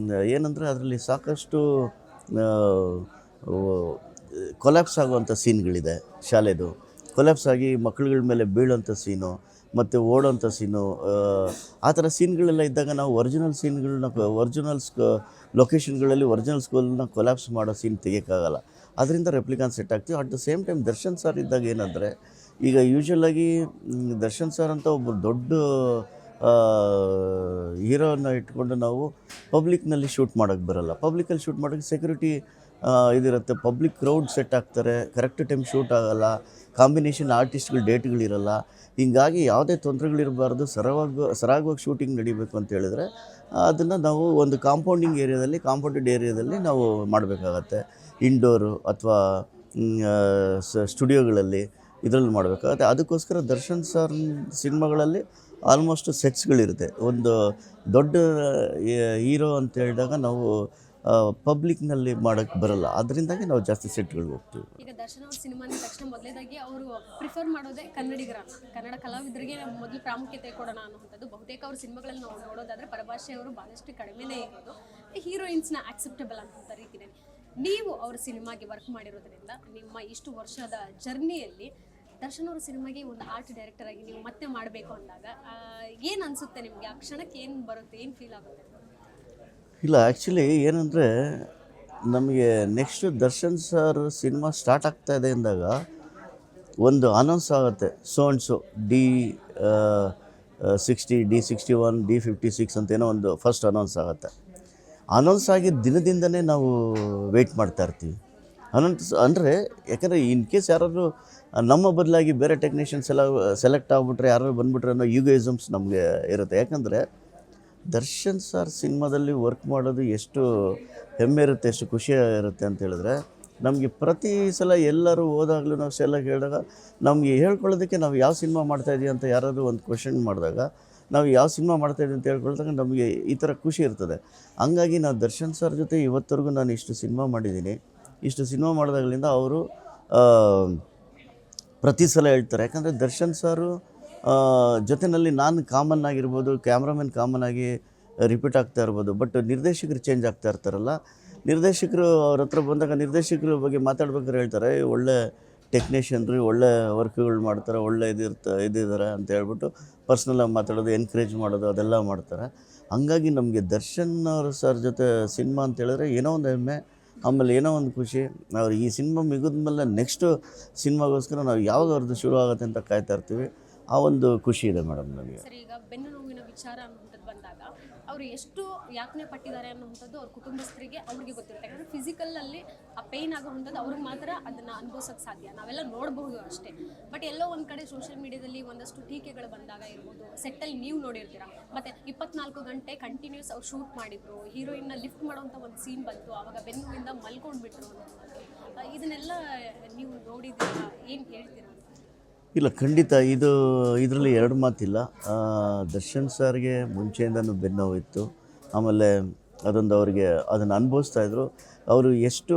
ಏನಂದರೆ ಅದರಲ್ಲಿ ಸಾಕಷ್ಟು ಕೊಲ್ಯಾಪ್ಸ್ ಆಗುವಂಥ ಸೀನ್ಗಳಿದೆ. ಶಾಲೆದು ಕೊಲ್ಯಾಪ್ಸ್ ಆಗಿ ಮಕ್ಕಳುಗಳ ಮೇಲೆ ಬೀಳೋಂಥ ಸೀನು ಮತ್ತು ಓಡೋಂಥ ಸೀನು, ಆ ಥರ ಸೀನ್ಗಳೆಲ್ಲ ಇದ್ದಾಗ ನಾವು ಒರಿಜಿನಲ್ ಸೀನ್ಗಳನ್ನ, ಲೊಕೇಶನ್ಗಳಲ್ಲಿ ಒರಿಜಿನಲ್ ಸ್ಕೂಲನ್ನ ಕೊಲ್ಯಾಪ್ಸ್ ಮಾಡೋ ಸೀನ್ ತೆಗಿಯೋಕ್ಕಾಗಲ್ಲ. ಅದರಿಂದ ರೆಪ್ಲಿಕಾನ್ ಸೆಟ್ ಆಗ್ತೀವಿ. At the same time Darshan sir ಇದ್ದಾಗ ಏನಂದರೆ, ಈಗ ಯೂಶ್ವಲಾಗಿ ದರ್ಶನ್ ಸರ್ ಅಂತ ಒಬ್ಬ ದೊಡ್ಡ ಹೀರೋನ ಇಟ್ಕೊಂಡು ನಾವು ಪಬ್ಲಿಕ್ನಲ್ಲಿ ಶೂಟ್ ಮಾಡೋಕ್ಕೆ ಬರಲ್ಲ. ಪಬ್ಲಿಕಲ್ಲಿ ಶೂಟ್ ಮಾಡೋಕ್ಕೆ ಸೆಕ್ಯೂರಿಟಿ ಇದಿರುತ್ತೆ, ಪಬ್ಲಿಕ್ ಕ್ರೌಡ್ ಸೆಟ್ ಆಗ್ತಾರೆ, ಕರೆಕ್ಟ್ ಟೈಮ್ ಶೂಟ್ ಆಗೋಲ್ಲ, ಕಾಂಬಿನೇಷನ್ ಆರ್ಟಿಸ್ಟ್ಗಳ ಡೇಟ್ಗಳಿರಲ್ಲ. ಹೀಗಾಗಿ ಯಾವುದೇ ತೊಂದರೆಗಳಿರಬಾರ್ದು, ಸರಾಗವಾಗಿ ಶೂಟಿಂಗ್ ನಡಿಬೇಕು ಅಂತ ಹೇಳಿದ್ರೆ ಅದನ್ನು ನಾವು ಒಂದು ಕಾಂಪೌಂಡೆಡ್ ಏರಿಯಾದಲ್ಲಿ ನಾವು ಮಾಡಬೇಕಾಗತ್ತೆ. ಇಂಡೋರು ಅಥವಾ ಸ್ಟುಡಿಯೋಗಳಲ್ಲಿ ಇದರಲ್ಲಿ ಮಾಡಬೇಕಾಗತ್ತೆ. ಅದಕ್ಕೋಸ್ಕರ ದರ್ಶನ್ ಸರ್ ಸಿನಿಮಾಗಳಲ್ಲಿ ಆಲ್ಮೋಸ್ಟ್ ಸೆಟ್ಸ್ಗಳಿರುತ್ತೆ. ಒಂದು ದೊಡ್ಡ ಹೀರೋ ಅಂತ ಹೇಳಿದಾಗ ನಾವು ಪಬ್ಲಿಕ್ನಲ್ಲಿ ಮಾಡೋಕ್ಕೆ ಬರಲ್ಲ, ಅದರಿಂದಾಗಿ ನಾವು ಜಾಸ್ತಿ ಸೆಟ್ಗಳಿಗೆ ಹೋಗ್ತೀವಿ. ಈಗ ದರ್ಶನ್ ಅವ್ರ ಸಿನಿಮಾ ಅಂದ ತಕ್ಷಣ ಮೊದಲೇದಾಗಿ ಅವರು ಪ್ರಿಫರ್ ಮಾಡೋದೇ ಕನ್ನಡಿಗರನ್ನ, ಕನ್ನಡ ಕಲಾವಿದರಿಗೆ ಮೊದಲು ಪ್ರಾಮುಖ್ಯತೆ ಕೊಡೋಣ ಅನ್ನೋಂಥದ್ದು. ಬಹುತೇಕ ಅವ್ರ ಸಿನಿಮಾಗಳಲ್ಲಿ ನಾವು ನೋಡೋದಾದ್ರೆ ಪರಭಾಷೆಯವರು ಭಾಳಷ್ಟು ಕಡಿಮೆನೇ ಇರೋದು, ಹೀರೋಯಿನ್ಸ್ನ ಆಕ್ಸೆಪ್ಟಬಲ್ ಅನ್ನೋಂಥ ರೀತಿಯಲ್ಲಿ. ನೀವು ಅವ್ರ ಸಿನಿಮಾಗೆ ವರ್ಕ್ ಮಾಡಿರೋದ್ರಿಂದ ನಿಮ್ಮ ಇಷ್ಟು ವರ್ಷದ ಜರ್ನಿಯಲ್ಲಿ ದರ್ಶನ್ ಅವ್ರ ಸಿನಿಮಾಗೆ ಒಂದು ಆರ್ಟ್ ಡೈರೆಕ್ಟರ್ ಆಗಿ ನೀವು ಮತ್ತೆ ಮಾಡಬೇಕು ಅಂದಾಗ ಏನು ಅನಿಸುತ್ತೆ ನಿಮಗೆ? ಆ ಕ್ಷಣಕ್ಕೆ ಏನು ಬರುತ್ತೆ, ಏನು ಫೀಲ್ ಆಗುತ್ತೆ? ಇಲ್ಲ, ಆ್ಯಕ್ಚುಲಿ ಏನಂದರೆ ನಮಗೆ next Darshan sir cinema start ಆಗ್ತಾ ಇದೆ ಅಂದಾಗ ಒಂದು ಅನೌನ್ಸ್ ಆಗುತ್ತೆ, ಸೊ D60, D61, D56 ಅಂತ ಏನೋ ಒಂದು ಫಸ್ಟ್ ಅನೌನ್ಸ್ ಆಗುತ್ತೆ. ಅನೌನ್ಸ್ ಆಗಿದ್ದ ದಿನದಿಂದನೇ ನಾವು ವೆಯ್ಟ್ ಮಾಡ್ತಾ ಇರ್ತೀವಿ. ಅಂದರೆ ಯಾಕಂದರೆ ಇನ್ ಕೇಸ್ ಯಾರಾದರೂ ನಮ್ಮ ಬದಲಾಗಿ ಬೇರೆ ಟೆಕ್ನಿಷಿಯನ್ಸ್ ಎಲ್ಲ ಸೆಲೆಕ್ಟ್ ಆಗಿಬಿಟ್ರೆ, ಯಾರು ಬಂದುಬಿಟ್ರೆ ಅನ್ನೋ ಯೂಗೋಯಿಸಮ್ಸ್ ನಮಗೆ ಇರುತ್ತೆ. ಯಾಕಂದರೆ ದರ್ಶನ್ ಸರ್ ಸಿನಿಮಾದಲ್ಲಿ ವರ್ಕ್ ಮಾಡೋದು ಎಷ್ಟು ಹೆಮ್ಮೆ ಇರುತ್ತೆ, ಎಷ್ಟು ಖುಷಿ ಇರುತ್ತೆ ಅಂತ ಹೇಳಿದ್ರೆ, ನಮಗೆ ಪ್ರತಿ ಸಲ ಎಲ್ಲರೂ ಹೋದಾಗಲೂ ನಾವು ಎಲ್ಲ ಹೇಳಿದಾಗ ನಮಗೆ ಹೇಳ್ಕೊಳ್ಳೋದಕ್ಕೆ ನಾವು ಯಾವ ಸಿನಿಮಾ ಮಾಡ್ತಾಯಿದ್ದೀವಿ ಅಂತ ಯಾರಾದರೂ ಒಂದು ಕ್ವೆಶನ್ ಮಾಡಿದಾಗ ನಾವು ಯಾವ ಸಿನಿಮಾ ಮಾಡ್ತಾಯಿದ್ದೀವಿ ಅಂತ ಹೇಳ್ಕೊಳ್ದಾಗ ನಮಗೆ ಈ ಥರ ಖುಷಿ ಇರ್ತದೆ. ಹಂಗಾಗಿ ನಾವು ದರ್ಶನ್ ಸರ್ ಜೊತೆ ಇವತ್ತರೆಗೂ ನಾನು ಇಷ್ಟು ಸಿನಿಮಾ ಮಾಡಿದ್ದೀನಿ. ಇಷ್ಟು ಸಿನಿಮಾ ಮಾಡಿದಾಗಲಿಂದ ಅವರು ಪ್ರತಿ ಸಲ ಹೇಳ್ತಾರೆ. ಯಾಕಂದರೆ ದರ್ಶನ್ ಸಾರು ಜೊತೆಯಲ್ಲಿ ನಾನು ಕಾಮನ್ ಆಗಿರ್ಬೋದು, ಕ್ಯಾಮ್ರಾಮನ್ ಕಾಮನ್ ಆಗಿ ರಿಪೀಟ್ ಆಗ್ತಾ ಇರ್ಬೋದು, ಬಟ್ ನಿರ್ದೇಶಕರು ಚೇಂಜ್ ಆಗ್ತಾ ಇರ್ತಾರಲ್ಲ, ನಿರ್ದೇಶಕರು ಅವ್ರ ಹತ್ರ ಬಂದಾಗ ನಿರ್ದೇಶಕರ ಬಗ್ಗೆ ಮಾತಾಡ್ಬೇಕಾದ್ರೆ ಹೇಳ್ತಾರೆ, ಒಳ್ಳೆ ಟೆಕ್ನಿಷಿಯನ್ ರೀ, ಒಳ್ಳೆ ವರ್ಕ್ಗಳು ಮಾಡ್ತಾರೆ, ಒಳ್ಳೆ ಇದಿದ್ದಾರೆ ಅಂತ ಹೇಳ್ಬಿಟ್ಟು ಪರ್ಸ್ನಲಾಗಿ ಮಾತಾಡೋದು, ಎನ್ಕರೇಜ್ ಮಾಡೋದು ಅದೆಲ್ಲ ಮಾಡ್ತಾರೆ. ಹಂಗಾಗಿ ನಮಗೆ ದರ್ಶನ್ ಅವ್ರ ಸರ್ ಜೊತೆ ಸಿನಿಮಾ ಅಂತ ಹೇಳಿದ್ರೆ ಏನೋ ಒಂದು ಹೆಮ್ಮೆ, ಆಮೇಲೆ ಏನೋ ಒಂದು ಖುಷಿ. ಅವ್ರು ಈ ಸಿನಿಮಾ ಮುಗಿದ್ಮೇಲೆ ನೆಕ್ಸ್ಟು ಸಿನಿಮಾಗೋಸ್ಕರ ನಾವು ಯಾವಾಗ ಅವ್ರದ್ದು ಶುರು ಆಗುತ್ತೆ ಅಂತ ಕಾಯ್ತಾ ಇರ್ತೀವಿ. ಆ ಒಂದು ಖುಷಿ ಇದೆ ಮೇಡಮ್ ನನಗೆ. ಸರ್, ಈಗ ಬೆನ್ನು ನೋವಿನ ವಿಚಾರ ಅನ್ನುವಂಥದ್ದು ಬಂದಾಗ ಅವರು ಎಷ್ಟು ಯಾತನೆ ಪಟ್ಟಿದ್ದಾರೆ ಅನ್ನುವಂಥದ್ದು ಅವ್ರ ಕುಟುಂಬಸ್ಥರಿಗೆ ಅವ್ರಿಗೆ ಗೊತ್ತಿರುತ್ತೆ. ಯಾಕಂದರೆ ಫಿಸಿಕಲಲ್ಲಿ ಆ ಪೇಯ್ನ್ ಆಗೋವಂಥದ್ದು ಅವ್ರಿಗೆ ಮಾತ್ರ ಅದನ್ನು ಅನುಭವಿಸೋಕ್ಕೆ ಸಾಧ್ಯ, ನಾವೆಲ್ಲ ನೋಡಬಹುದು ಅಷ್ಟೇ. ಬಟ್ ಎಲ್ಲೋ ಒಂದು ಕಡೆ ಸೋಷಿಯಲ್ ಮೀಡಿಯಾದಲ್ಲಿ ಒಂದಷ್ಟು ಟೀಕೆಗಳು ಬಂದಾಗ ಇರ್ಬೋದು, ಸೆಟ್ಟಲ್ಲಿ ನೀವು ನೋಡಿರ್ತೀರ, ಮತ್ತು 24 ಗಂಟೆ ಕಂಟಿನ್ಯೂಸ್ ಅವ್ರು ಶೂಟ್ ಮಾಡಿದ್ರು, ಹೀರೋಯಿನ್ನ ಲಿಫ್ಟ್ ಮಾಡೋವಂಥ ಒಂದು ಸೀನ್ ಬಂತು, ಆವಾಗ ಬೆನ್ನುವಿಂದ ಮಲ್ಕೊಂಡ್ಬಿಟ್ರು ಅನ್ನೋದು, ಇದನ್ನೆಲ್ಲ ನೀವು ನೋಡಿದ್ದೀರಾ, ಏನು ಹೇಳ್ತೀರಾ? ಇಲ್ಲ, ಖಂಡಿತ ಇದರಲ್ಲಿ ಎರಡು ಮಾತಿಲ್ಲ. ದರ್ಶನ್ ಸರ್ಗೆ ಮುಂಚೆಯಿಂದನೂ ಬೆನ್ನೋವಿತ್ತು. ಆಮೇಲೆ ಅದೊಂದು ಅವರಿಗೆ ಅದನ್ನು ಅನುಭವಿಸ್ತಾಯಿದ್ರು. ಅವರು ಎಷ್ಟು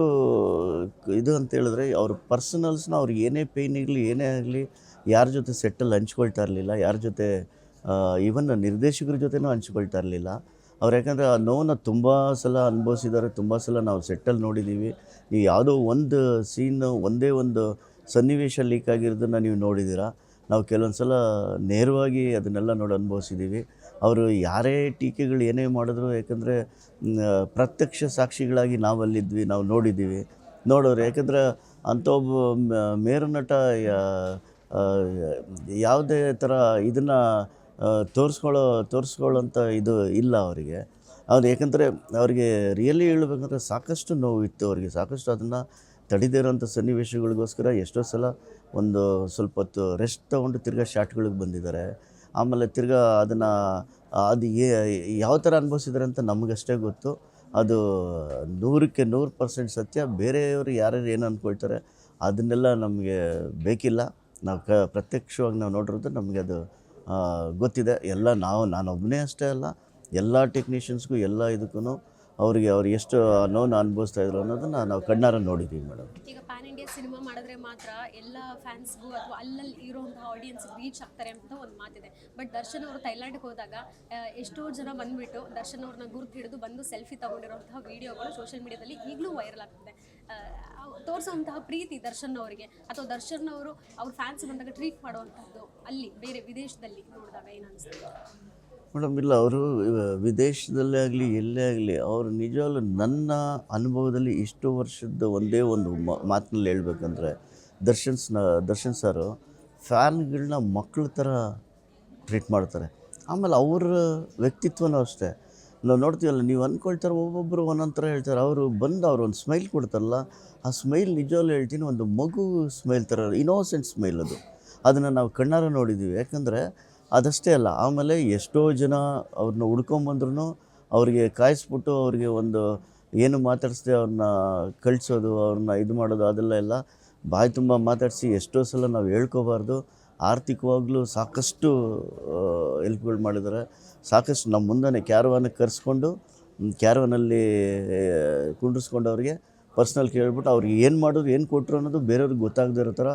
ಇದು ಅಂತ ಹೇಳಿದ್ರೆ, ಅವ್ರ ಪರ್ಸನಲ್ಸ್ನ ಅವ್ರಿಗೆ ಏನೇ ಪೇಯ್ನ್ ಇರಲಿ, ಏನೇ ಆಗಲಿ, ಯಾರ ಜೊತೆ ಸೆಟ್ಟಲ್ಲಿ ಹಂಚ್ಕೊಳ್ತಾ ಇರಲಿಲ್ಲ, ಯಾರ ಜೊತೆ ಈವನ್ ನಿರ್ದೇಶಕರ ಜೊತೆನೂ ಹಂಚ್ಕೊಳ್ತಾ ಇರಲಿಲ್ಲ ಅವ್ರು. ಯಾಕಂದರೆ ಆ ನೋವನ್ನು ತುಂಬ ಸಲ ಅನುಭವಿಸಿದ್ದಾರೆ, ತುಂಬ ಸಲ ನಾವು ಸೆಟ್ಟಲ್ಲಿ ನೋಡಿದ್ದೀವಿ. ನೀವು ಯಾವುದೋ ಒಂದು ಸೀನು, ಒಂದೇ ಒಂದು ಸನ್ನಿವೇಶ ಲೀಕ್ ಆಗಿರೋದನ್ನು ನೀವು ನೋಡಿದ್ದೀರಾ. ನಾವು ಕೆಲವೊಂದು ಸಲ ನೇರವಾಗಿ ಅದನ್ನೆಲ್ಲ ನೋಡಿ ಅನುಭವಿಸಿದ್ದೀವಿ. ಅವರು ಯಾರೇ ಟೀಕೆಗಳು ಏನೇ ಮಾಡಿದ್ರು, ಯಾಕಂದರೆ ಪ್ರತ್ಯಕ್ಷ ಸಾಕ್ಷಿಗಳಾಗಿ ನಾವಲ್ಲಿದ್ವಿ, ನಾವು ನೋಡಿದ್ದೀವಿ, ನೋಡೋರು. ಯಾಕಂದರೆ ಅಂಥ ಒಬ್ಬ ಮೇರುನಟ ಯಾವುದೇ ಥರ ಇದನ್ನು ತೋರಿಸ್ಕೊಳ್ಳೋಂಥ ಇದು ಇಲ್ಲ ಅವರಿಗೆ. ಯಾಕಂದರೆ ಅವರಿಗೆ ರಿಯಲಿ ಹೇಳಬೇಕಂದ್ರೆ ಸಾಕಷ್ಟು ನೋವಿತ್ತು ಅವರಿಗೆ, ಸಾಕಷ್ಟು ಅದನ್ನು ತಡಿದೇ ಇರೋಂಥ ಸನ್ನಿವೇಶಗಳಿಗೋಸ್ಕರ ಎಷ್ಟೋ ಸಲ ಒಂದು ಸ್ವಲ್ಪ ಹೊತ್ತು ರೆಸ್ಟ್ ತೊಗೊಂಡು ತಿರ್ಗಾ ಶಾಟ್ಗಳಿಗೆ ಬಂದಿದ್ದಾರೆ. ಆಮೇಲೆ ತಿರ್ಗಾ ಅದನ್ನು ಅದು ಯಾವ ಥರ ಅನುಭವಿಸಿದ್ದಾರೆ ಅಂತ ನಮಗಷ್ಟೇ ಗೊತ್ತು. ಅದು 100ಕ್ಕೆ 100% ಸತ್ಯ. ಬೇರೆಯವರು ಯಾರ್ಯಾರು ಏನು ಅಂದ್ಕೊಳ್ತಾರೆ ಅದನ್ನೆಲ್ಲ ನಮಗೆ ಬೇಕಿಲ್ಲ. ನಾವು ಪ್ರತ್ಯಕ್ಷವಾಗಿ ನಾವು ನೋಡಿರೋದು ನಮಗೆ ಅದು ಗೊತ್ತಿದೆ. ಎಲ್ಲ ನಾನೊಬ್ಬನೇ ಅಷ್ಟೇ ಅಲ್ಲ, ಎಲ್ಲ ಟೆಕ್ನಿಷಿಯನ್ಸ್ಗೂ ಎಲ್ಲ ಇದಕ್ಕೂ ಅವ್ರು ಎಷ್ಟು ನೋವನ್ನು ಅನುಭವಿಸ್ತಾಯಿದ್ರು ಅನ್ನೋದನ್ನು ನಾವು ಕಣ್ಣಾರ ನೋಡಿದ್ದೀವಿ ಮೇಡಮ್. ಈಗ ಪ್ಯಾನ್ ಇಂಡಿಯಾ ಸಿನಿಮಾ ಮಾಡಿದ್ರೆ ಮಾತ್ರ ಎಲ್ಲ ಫ್ಯಾನ್ಸ್ಗೂ ಅಥವಾ ಅಲ್ಲಲ್ಲಿ ಇರೋಂಥ ಆಡಿಯನ್ಸ್ ರೀಚ್ ಆಗ್ತಾರೆ ಅಂತ ಒಂದು ಮಾತಿದೆ. ಬಟ್ ದರ್ಶನ್ ಅವರು ಥೈಲ್ಯಾಂಡ್ಗೆ ಹೋದಾಗ ಎಷ್ಟೋ ಜನ ಬಂದುಬಿಟ್ಟು ದರ್ಶನ್ ಅವ್ರನ್ನ ಗುರುತು ಹಿಡಿದು ಬಂದು ಸೆಲ್ಫಿ ತೊಗೊಂಡಿರೋಂತಹ ವೀಡಿಯೋಗಳು ಸೋಷಿಯಲ್ ಮೀಡಿಯಾದಲ್ಲಿ ಈಗಲೂ ವೈರಲ್ ಆಗ್ತಿದೆ. ತೋರಿಸುವಂತಹ ಪ್ರೀತಿ ದರ್ಶನ್ ಅವರಿಗೆ, ಅಥವಾ ದರ್ಶನ್ ಅವರು ಅವ್ರ ಫ್ಯಾನ್ಸ್ ಬಂದಾಗ ಟ್ರೀಟ್ ಮಾಡುವಂಥದ್ದು ಅಲ್ಲಿ ಬೇರೆ ವಿದೇಶದಲ್ಲಿ ನೋಡಿದಾಗ ಏನು ಅನಿಸ್ತದೆ ಮೇಡಮ್? ಇಲ್ಲ, ಅವರು ವಿದೇಶದಲ್ಲೇ ಆಗಲಿ ಎಲ್ಲೇ ಆಗಲಿ, ಅವರು ನಿಜವಾಗ್ಲೂ ನನ್ನ ಅನುಭವದಲ್ಲಿ ಇಷ್ಟು ವರ್ಷದ ಒಂದೇ ಒಂದು ಮಾತಿನಲ್ಲಿ ಹೇಳ್ಬೇಕಂದ್ರೆ, ದರ್ಶನ್ ಸರು ಫ್ಯಾನ್ಗಳನ್ನ ಮಕ್ಕಳ ಥರ ಟ್ರೀಟ್ ಮಾಡ್ತಾರೆ. ಆಮೇಲೆ ಅವ್ರ ವ್ಯಕ್ತಿತ್ವನೂ ಅಷ್ಟೇ. ನಾವು ನೋಡ್ತೀವಲ್ಲ, ನೀವು ಅಂದ್ಕೊಳ್ತಾರೆ ಒಬ್ಬೊಬ್ಬರು ಒಂದೊಂದು ಥರ ಹೇಳ್ತಾರೆ. ಅವರು ಬಂದು ಅವ್ರು ಒಂದು ಸ್ಮೈಲ್ ಕೊಡ್ತಾರಲ್ಲ, ಆ ಸ್ಮೈಲ್ ನಿಜವಾಗ್ಲೂ ಹೇಳ್ತೀನಿ, ಒಂದು ಮಗು ಸ್ಮೈಲ್ ಥರ ಇನ್ನೋಸೆಂಟ್ ಸ್ಮೈಲ್ ಅದು. ಅದನ್ನು ನಾವು ಕಣ್ಣಾರೆ ನೋಡಿದ್ದೀವಿ. ಯಾಕಂದರೆ ಅದಷ್ಟೇ ಅಲ್ಲ, ಆಮೇಲೆ ಎಷ್ಟೋ ಜನ ಅವ್ರನ್ನ ಹುಡ್ಕೊಂಬಂದ್ರೂ ಅವ್ರಿಗೆ ಕಾಯಿಸ್ಬಿಟ್ಟು ಅವ್ರಿಗೆ ಒಂದು ಏನು ಮಾತಾಡಿಸ್ದೆ ಅವ್ರನ್ನ ಕಳಿಸೋದು, ಅವ್ರನ್ನ ಇದು ಮಾಡೋದು, ಅದೆಲ್ಲ ಎಲ್ಲ ಬಾಯಿ ತುಂಬ ಮಾತಾಡಿಸಿ ಎಷ್ಟೋ ಸಲ ನಾವು ಹೇಳ್ಕೋಬಾರ್ದು. ಆರ್ಥಿಕವಾಗಲೂ ಸಾಕಷ್ಟು ಹೆಲ್ಪ್ಗಳು ಮಾಡಿದ್ದಾರೆ. ಸಾಕಷ್ಟು ನಮ್ಮ ಮುಂದೆ ಕ್ಯಾರವಾನಿಗೆ ಕರೆಸ್ಕೊಂಡು ಕ್ಯಾರವಾನಲ್ಲಿ ಕುಂಡ್ರಿಸ್ಕೊಂಡು ಅವ್ರಿಗೆ ಪರ್ಸ್ನಲ್ ಕೇಳ್ಬಿಟ್ಟು ಅವ್ರಿಗೆ ಏನು ಮಾಡೋದು, ಏನು ಕೊಟ್ಟರು ಅನ್ನೋದು ಬೇರೆಯವ್ರಿಗೆ ಗೊತ್ತಾಗದೇ ಇರೋ ಥರ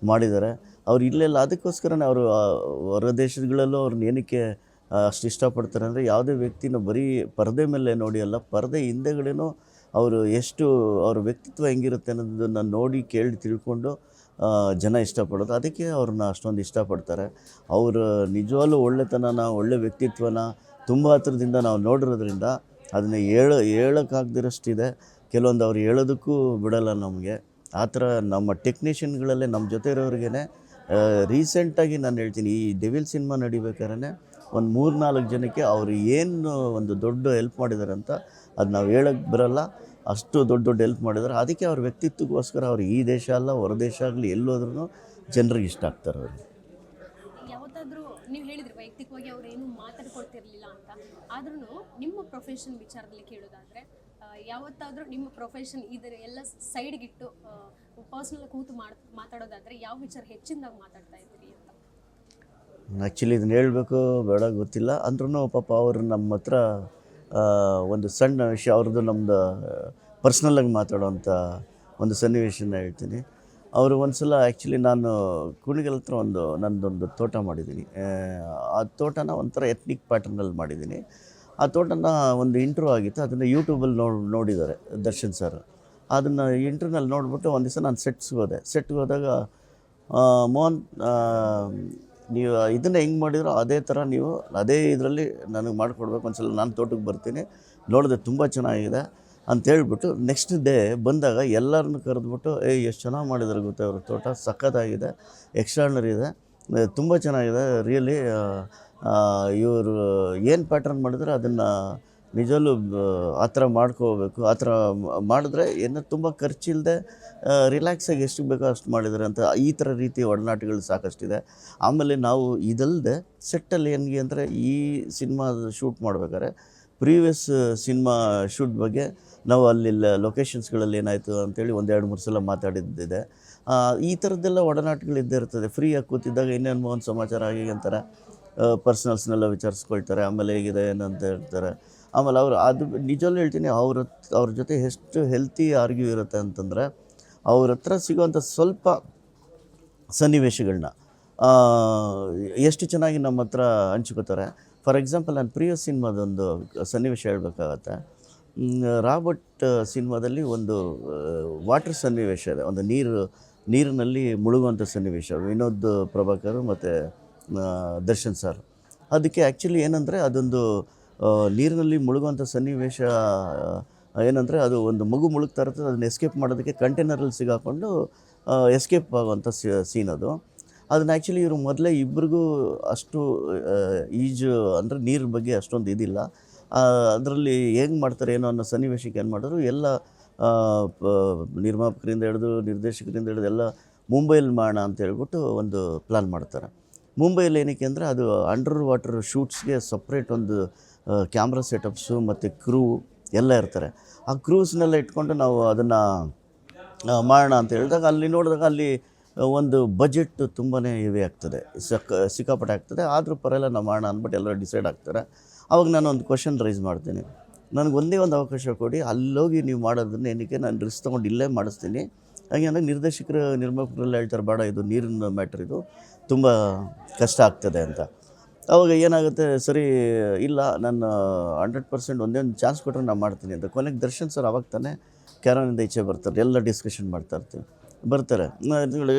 ಮಾಡಿದ್ದಾರೆ. ಅವ್ರು ಇಲ್ಲೆಲ್ಲ ಅದಕ್ಕೋಸ್ಕರನೇ ಅವರು ಹೊರ ದೇಶಗಳಲ್ಲೂ ಅವ್ರನ್ನ ಏನಕ್ಕೆ ಅಷ್ಟು ಇಷ್ಟಪಡ್ತಾರೆ ಅಂದರೆ, ಯಾವುದೇ ವ್ಯಕ್ತಿನ ಬರೀ ಪರದೆ ಮೇಲೆ ನೋಡಿ ಅಲ್ಲ, ಪರದೆ ಹಿಂದೆಗಡೆನೂ ಅವರು ಎಷ್ಟು ಅವ್ರ ವ್ಯಕ್ತಿತ್ವ ಹೆಂಗಿರುತ್ತೆ ಅನ್ನೋದನ್ನು ನೋಡಿ ಕೇಳಿ ತಿಳ್ಕೊಂಡು ಜನ ಇಷ್ಟಪಡೋದು. ಅದಕ್ಕೆ ಅವ್ರನ್ನ ಅಷ್ಟೊಂದು ಇಷ್ಟಪಡ್ತಾರೆ. ಅವ್ರ ನಿಜವಾಗ್ಲೂ ಒಳ್ಳೆತನನ, ಒಳ್ಳೆ ವ್ಯಕ್ತಿತ್ವನ ತುಂಬ ಹತ್ರದಿಂದ ನಾವು ನೋಡಿರೋದ್ರಿಂದ ಅದನ್ನು ಹೇಳೋಕ್ಕಾಗ್ದಿರೋಷ್ಟಿದೆ. ಕೆಲವೊಂದು ಅವ್ರು ಹೇಳೋದಕ್ಕೂ ಬಿಡೋಲ್ಲ ನಮಗೆ. ಆ ಥರ ನಮ್ಮ ಟೆಕ್ನಿಷಿಯನ್ಗಳಲ್ಲೇ ನಮ್ಮ ಜೊತೆ ಇರೋರಿಗೇ ರೀಸೆಂಟಾಗಿ ನಾನು ಹೇಳ್ತೀನಿ, ಈ ಡೆವಿಲ್ ಸಿನಿಮಾ ನಡಿಬೇಕಾದ್ರೆ ಒಂದು 3-4 ಜನಕ್ಕೆ ಅವರು ಏನು ಒಂದು ದೊಡ್ಡ ಹೆಲ್ಪ್ ಮಾಡಿದ್ದಾರೆ ಅಂತ ಅದು ನಾವು ಹೇಳೋಕ್ಕೆ ಬರೋಲ್ಲ. ಅಷ್ಟು ದೊಡ್ಡ ದೊಡ್ಡ ಹೆಲ್ಪ್ ಮಾಡಿದ್ದಾರೆ. ಅದಕ್ಕೆ ಅವ್ರ ವ್ಯಕ್ತಿತ್ವಕ್ಕೋಸ್ಕರ ಅವ್ರು ಈ ದೇಶ ಅಲ್ಲ, ಹೊರ ದೇಶ ಆಗಲಿ ಎಲ್ಲೋದ್ರೂ ಜನರಿಗೆ ಇಷ್ಟ ಆಗ್ತಾರೆ ಅವ್ರಿಗೆ. ಯಾವತ್ತಾದರೂ ನೀವು ಹೇಳಿದ್ರಿ ವೈಯಕ್ತಿಕವಾಗಿ ಅವ್ರು ಏನು ಮಾತಾಡ್ಕೊಳ್ತಿರ್ಲಿಲ್ಲ ಅಂತ, ಆದ್ರೂ ನಿಮ್ಮ ಪ್ರೊಫೆಷನ್ ವಿಚಾರದಲ್ಲಿ ಕೇಳೋದಾದರೆ, ಯಾವತ್ತಾದರೂ ನಿಮ್ಮ ಪ್ರೊಫೆಷನ್ ಇದರ ಎಲ್ಲ ಸೈಡ್ಗಿಟ್ಟು ಪರ್ಸ್ನಲ್ ಕೂತು ಮಾತಾಡೋದಾದರೆ ಯಾವ ವಿಚಾರ ಹೆಚ್ಚಿನದಾಗಿ ಮಾತಾಡ್ತಾ ಇದ್ದೀರಿ ಅಂತ? ಆ್ಯಕ್ಚುಲಿ ಇದನ್ನ ಹೇಳಬೇಕು ಬೇಡ ಗೊತ್ತಿಲ್ಲ. ಅಂದ್ರೂ ಪಾಪ ಅವರು ನಮ್ಮ ಹತ್ರ ಒಂದು ಸಣ್ಣ ವಿಷಯ, ಅವ್ರದ್ದು ನಮ್ಮದು ಪರ್ಸ್ನಲ್ಲಾಗಿ ಮಾತಾಡೋವಂಥ ಒಂದು ಸನ್ನಿವೇಶನ ಹೇಳ್ತೀನಿ. ಅವರು ಒಂದು ಸಲ ಆ್ಯಕ್ಚುಲಿ ನಾನು ಕುಣಿಗಲ್ ಹತ್ರ ನನ್ನದೊಂದು ತೋಟ ಮಾಡಿದ್ದೀನಿ. ಆ ತೋಟನ ಒಂಥರ ಎತ್ನಿಕ್ ಪ್ಯಾಟರ್ನಲ್ಲಿ ಮಾಡಿದ್ದೀನಿ. ಆ ತೋಟನ ಒಂದು ಇಂಟ್ರ್ಯೂ ಆಗಿತ್ತು, ಅದನ್ನು ಯೂಟ್ಯೂಬಲ್ಲಿ ನೋಡಿದ್ದಾರೆ ದರ್ಶನ್ ಸರ್. ಅದನ್ನು ಇಂಟ್ರ್ಯೂನಲ್ಲಿ ನೋಡಿಬಿಟ್ಟು ಒಂದು ದಿವಸ ನಾನು ಸೆಟ್ಗೆ ಹೋದಾಗ ಮೋಹನ್, ನೀವು ಇದನ್ನು ಹೆಂಗೆ ಮಾಡಿದ್ರು ಅದೇ ಥರ ನೀವು ಅದೇ ಇದರಲ್ಲಿ ನನಗೆ ಮಾಡಿಕೊಡ್ಬೇಕು, ಒಂದು ಸಲ ನಾನು ತೋಟಕ್ಕೆ ಬರ್ತೀನಿ, ನೋಡಿದೆ ತುಂಬ ಚೆನ್ನಾಗಿದೆ ಅಂತೇಳ್ಬಿಟ್ಟು ನೆಕ್ಸ್ಟ್ ಡೇ ಬಂದಾಗ ಎಲ್ಲರನ್ನೂ ಕರೆದ್ಬಿಟ್ಟು, ಎಷ್ಟು ಚೆನ್ನಾಗಿ ಮಾಡಿದ್ದಾರೆ ಗೊತ್ತಾ ಇವರು ತೋಟ, ಸಖತ್ತಾಗಿದೆ, ಎಕ್ಸ್ಟ್ರಾರ್ಡ್ನರಿ ಇದೆ, ತುಂಬ ಚೆನ್ನಾಗಿದೆ ರಿಯಲಿ. ಇವರು ಏನು ಪ್ಯಾಟರ್ನ್ ಮಾಡಿದ್ರೆ ಅದನ್ನು ನಿಜವಲ್ಲೂ ಆ ಥರ ಮಾಡ್ಕೋಬೇಕು, ಆ ಥರ ಮಾಡಿದ್ರೆ ಏನು ತುಂಬ ಖರ್ಚಿಲ್ಲದೆ ರಿಲ್ಯಾಕ್ಸಾಗಿ ಎಷ್ಟು ಬೇಕೋ ಅಷ್ಟು ಮಾಡಿದ್ದಾರೆ ಅಂತ. ಈ ಥರ ರೀತಿ ಒಡನಾಟಗಳು ಸಾಕಷ್ಟಿದೆ. ಆಮೇಲೆ ನಾವು ಇದಲ್ಲದೆ ಸೆಟ್ಟಲ್ಲಿ ಹೆಂಗೆ ಅಂದರೆ, ಈ ಸಿನಿಮಾ ಶೂಟ್ ಮಾಡ್ಬೇಕಾದ್ರೆ ಪ್ರೀವಿಯಸ್ ಸಿನಿಮಾ ಶೂಟ್ ಬಗ್ಗೆ ನಾವು ಅಲ್ಲಿ ಲೊಕೇಶನ್ಸ್ಗಳಲ್ಲಿ ಏನಾಯಿತು ಅಂತೇಳಿ 1-2-3 ಸಲ ಮಾತಾಡಿದ್ದಿದೆ. ಈ ಥರದ್ದೆಲ್ಲ ಒಡನಾಟಗಳಿದ್ದೇ ಇರ್ತದೆ. ಫ್ರೀಯಾಗಿ ಕೂತಿದ್ದಾಗ ಇನ್ನೇನು ಒಂದು ಸಮಾಚಾರ ಆಗಿ ಅಂತಾರೆ, ಪರ್ಸ್ನಲ್ಸ್ನೆಲ್ಲ ವಿಚಾರಿಸ್ಕೊಳ್ತಾರೆ, ಆಮೇಲೆ ಹೇಗಿದೆ ಏನಂತ ಹೇಳ್ತಾರೆ. ಆಮೇಲೆ ಅವರು ಅದು ನಿಜವಲ್ಲೂ ಹೇಳ್ತೀನಿ, ಅವ್ರ ಜೊತೆ ಎಷ್ಟು ಹೆಲ್ತಿ ಆರ್ಗ್ಯೂ ಇರುತ್ತೆ ಅಂತಂದರೆ, ಅವ್ರ ಹತ್ರ ಸಿಗೋವಂಥ ಸ್ವಲ್ಪ ಸನ್ನಿವೇಶಗಳನ್ನ ಎಷ್ಟು ಚೆನ್ನಾಗಿ ನಮ್ಮ ಹತ್ರ ಹಂಚ್ಕೋತಾರೆ. ಫಾರ್ ಎಕ್ಸಾಂಪಲ್, ನಾನು ಪ್ರಿಯಸ್ ಸಿನಿಮಾದೊಂದು ಸನ್ನಿವೇಶ ಹೇಳಬೇಕಾಗತ್ತೆ. ರಾಬರ್ಟ್ ಸಿನಿಮಾದಲ್ಲಿ ಒಂದು ವಾಟರ್ ಸನ್ನಿವೇಶ ಇದೆ, ಒಂದು ನೀರಿನಲ್ಲಿ ಮುಳುಗುವಂಥ ಸನ್ನಿವೇಶ, ವಿನೋದ್ ಪ್ರಭಾಕರ್ ಮತ್ತು ದರ್ಶನ್ ಸರ್. ಅದಕ್ಕೆ ಆ್ಯಕ್ಚುಲಿ ಏನಂದರೆ, ಅದೊಂದು ನೀರಿನಲ್ಲಿ ಮುಳುಗುವಂಥ ಸನ್ನಿವೇಶ ಏನಂದರೆ, ಅದು ಒಂದು ಮಗು ಮುಳುಗ್ತಾ ಇರ್ತದೆ, ಅದನ್ನು ಎಸ್ಕೇಪ್ ಮಾಡೋದಕ್ಕೆ ಕಂಟೈನರಲ್ಲಿ ಸಿಗಾಕೊಂಡು ಎಸ್ಕೇಪ್ ಆಗುವಂಥ ಸೀನ್ ಅದು. ಅದನ್ನ ಆ್ಯಕ್ಚುಲಿ ಇವರು ಮೊದಲೇ ಇಬ್ಬರಿಗೂ ಅಷ್ಟು ಈಜು ಅಂದರೆ ನೀರಿನ ಬಗ್ಗೆ ಅಷ್ಟೊಂದು ಇದಿಲ್ಲ. ಅದರಲ್ಲಿ ಹೆಂಗೆ ಮಾಡ್ತಾರೆ ಏನೋ ಅನ್ನೋ ಸನ್ನಿವೇಶಕ್ಕೆ ಏನು ಮಾಡಿದ್ರು, ಎಲ್ಲ ನಿರ್ಮಾಪಕರಿಂದ ಹಿಡಿದು ನಿರ್ದೇಶಕರಿಂದ ಹಿಡಿದು ಎಲ್ಲ ಮುಂಬೈಯಲ್ಲಿ ಮಾಡೋಣ ಅಂತ ಹೇಳ್ಬಿಟ್ಟು ಒಂದು ಪ್ಲ್ಯಾನ್ ಮಾಡ್ತಾರೆ. ಮುಂಬೈಯಲ್ಲಿ ಏನಕ್ಕೆ ಅಂದರೆ, ಅದು ಅಂಡರ್ ವಾಟರ್ ಶೂಟ್ಸ್ಗೆ ಸಪ್ರೇಟ್ ಒಂದು ಕ್ಯಾಮ್ರಾ ಸೆಟಪ್ಸು ಮತ್ತು ಕ್ರೂ ಎಲ್ಲ ಇರ್ತಾರೆ. ಆ ಕ್ರೂಸ್ನೆಲ್ಲ ಇಟ್ಕೊಂಡು ನಾವು ಅದನ್ನು ಮಾಡೋಣ ಅಂತ ಹೇಳಿದಾಗ, ಅಲ್ಲಿ ನೋಡಿದಾಗ ಅಲ್ಲಿ ಒಂದು ಬಜೆಟ್ ತುಂಬಾ ಹೆವಿ ಆಗ್ತದೆ, ಸಿಕ್ಕಾಪಟ್ಟೆ ಆಗ್ತದೆ. ಆದರೂ ಪರವಾಗಿಲ್ಲ ನಾವು ಮಾಡೋಣ ಅಂದ್ಬಿಟ್ಟು ಎಲ್ಲರೂ ಡಿಸೈಡ್ ಆಗ್ತಾರೆ. ಆವಾಗ ನಾನು ಒಂದು ಕ್ವಶನ್ ರೈಸ್ ಮಾಡ್ತೀನಿ, ನನಗೆ ಒಂದೇ ಒಂದು ಅವಕಾಶ ಕೊಡಿ, ಅಲ್ಲೋಗಿ ನೀವು ಮಾಡೋದನ್ನ ಏನಕ್ಕೆ ನಾನು ರಿಸ್ಕ್ ತೊಗೊಂಡು ಇಲ್ಲೇ ಮಾಡಿಸ್ತೀನಿ. ಹಾಗೆ ಅಂದರೆ ನಿರ್ಮಾಪಕರೆಲ್ಲ ಹೇಳ್ತಾರೆ, ಬೇಡ ಇದು ನೀರಿನ ಮ್ಯಾಟ್ರ್, ಇದು ತುಂಬ ಕಷ್ಟ ಆಗ್ತದೆ ಅಂತ. ಆವಾಗ ಏನಾಗುತ್ತೆ, ಸರಿ ಇಲ್ಲ ನಾನು 100% ಒಂದೇ ಒಂದು ಚಾನ್ಸ್ ಕೊಟ್ಟರೆ ನಾನು ಮಾಡ್ತೀನಿ ಅಂತ. ಕೊನೆಗೆ ದರ್ಶನ್ ಸರ್ ಅವಾಗ ತಾನೇ ಕ್ಯಾರನಿಂದ ಈಚೆ ಬರ್ತಾರೆ, ಎಲ್ಲ ಡಿಸ್ಕಷನ್ ಬರ್ತಾರೆ.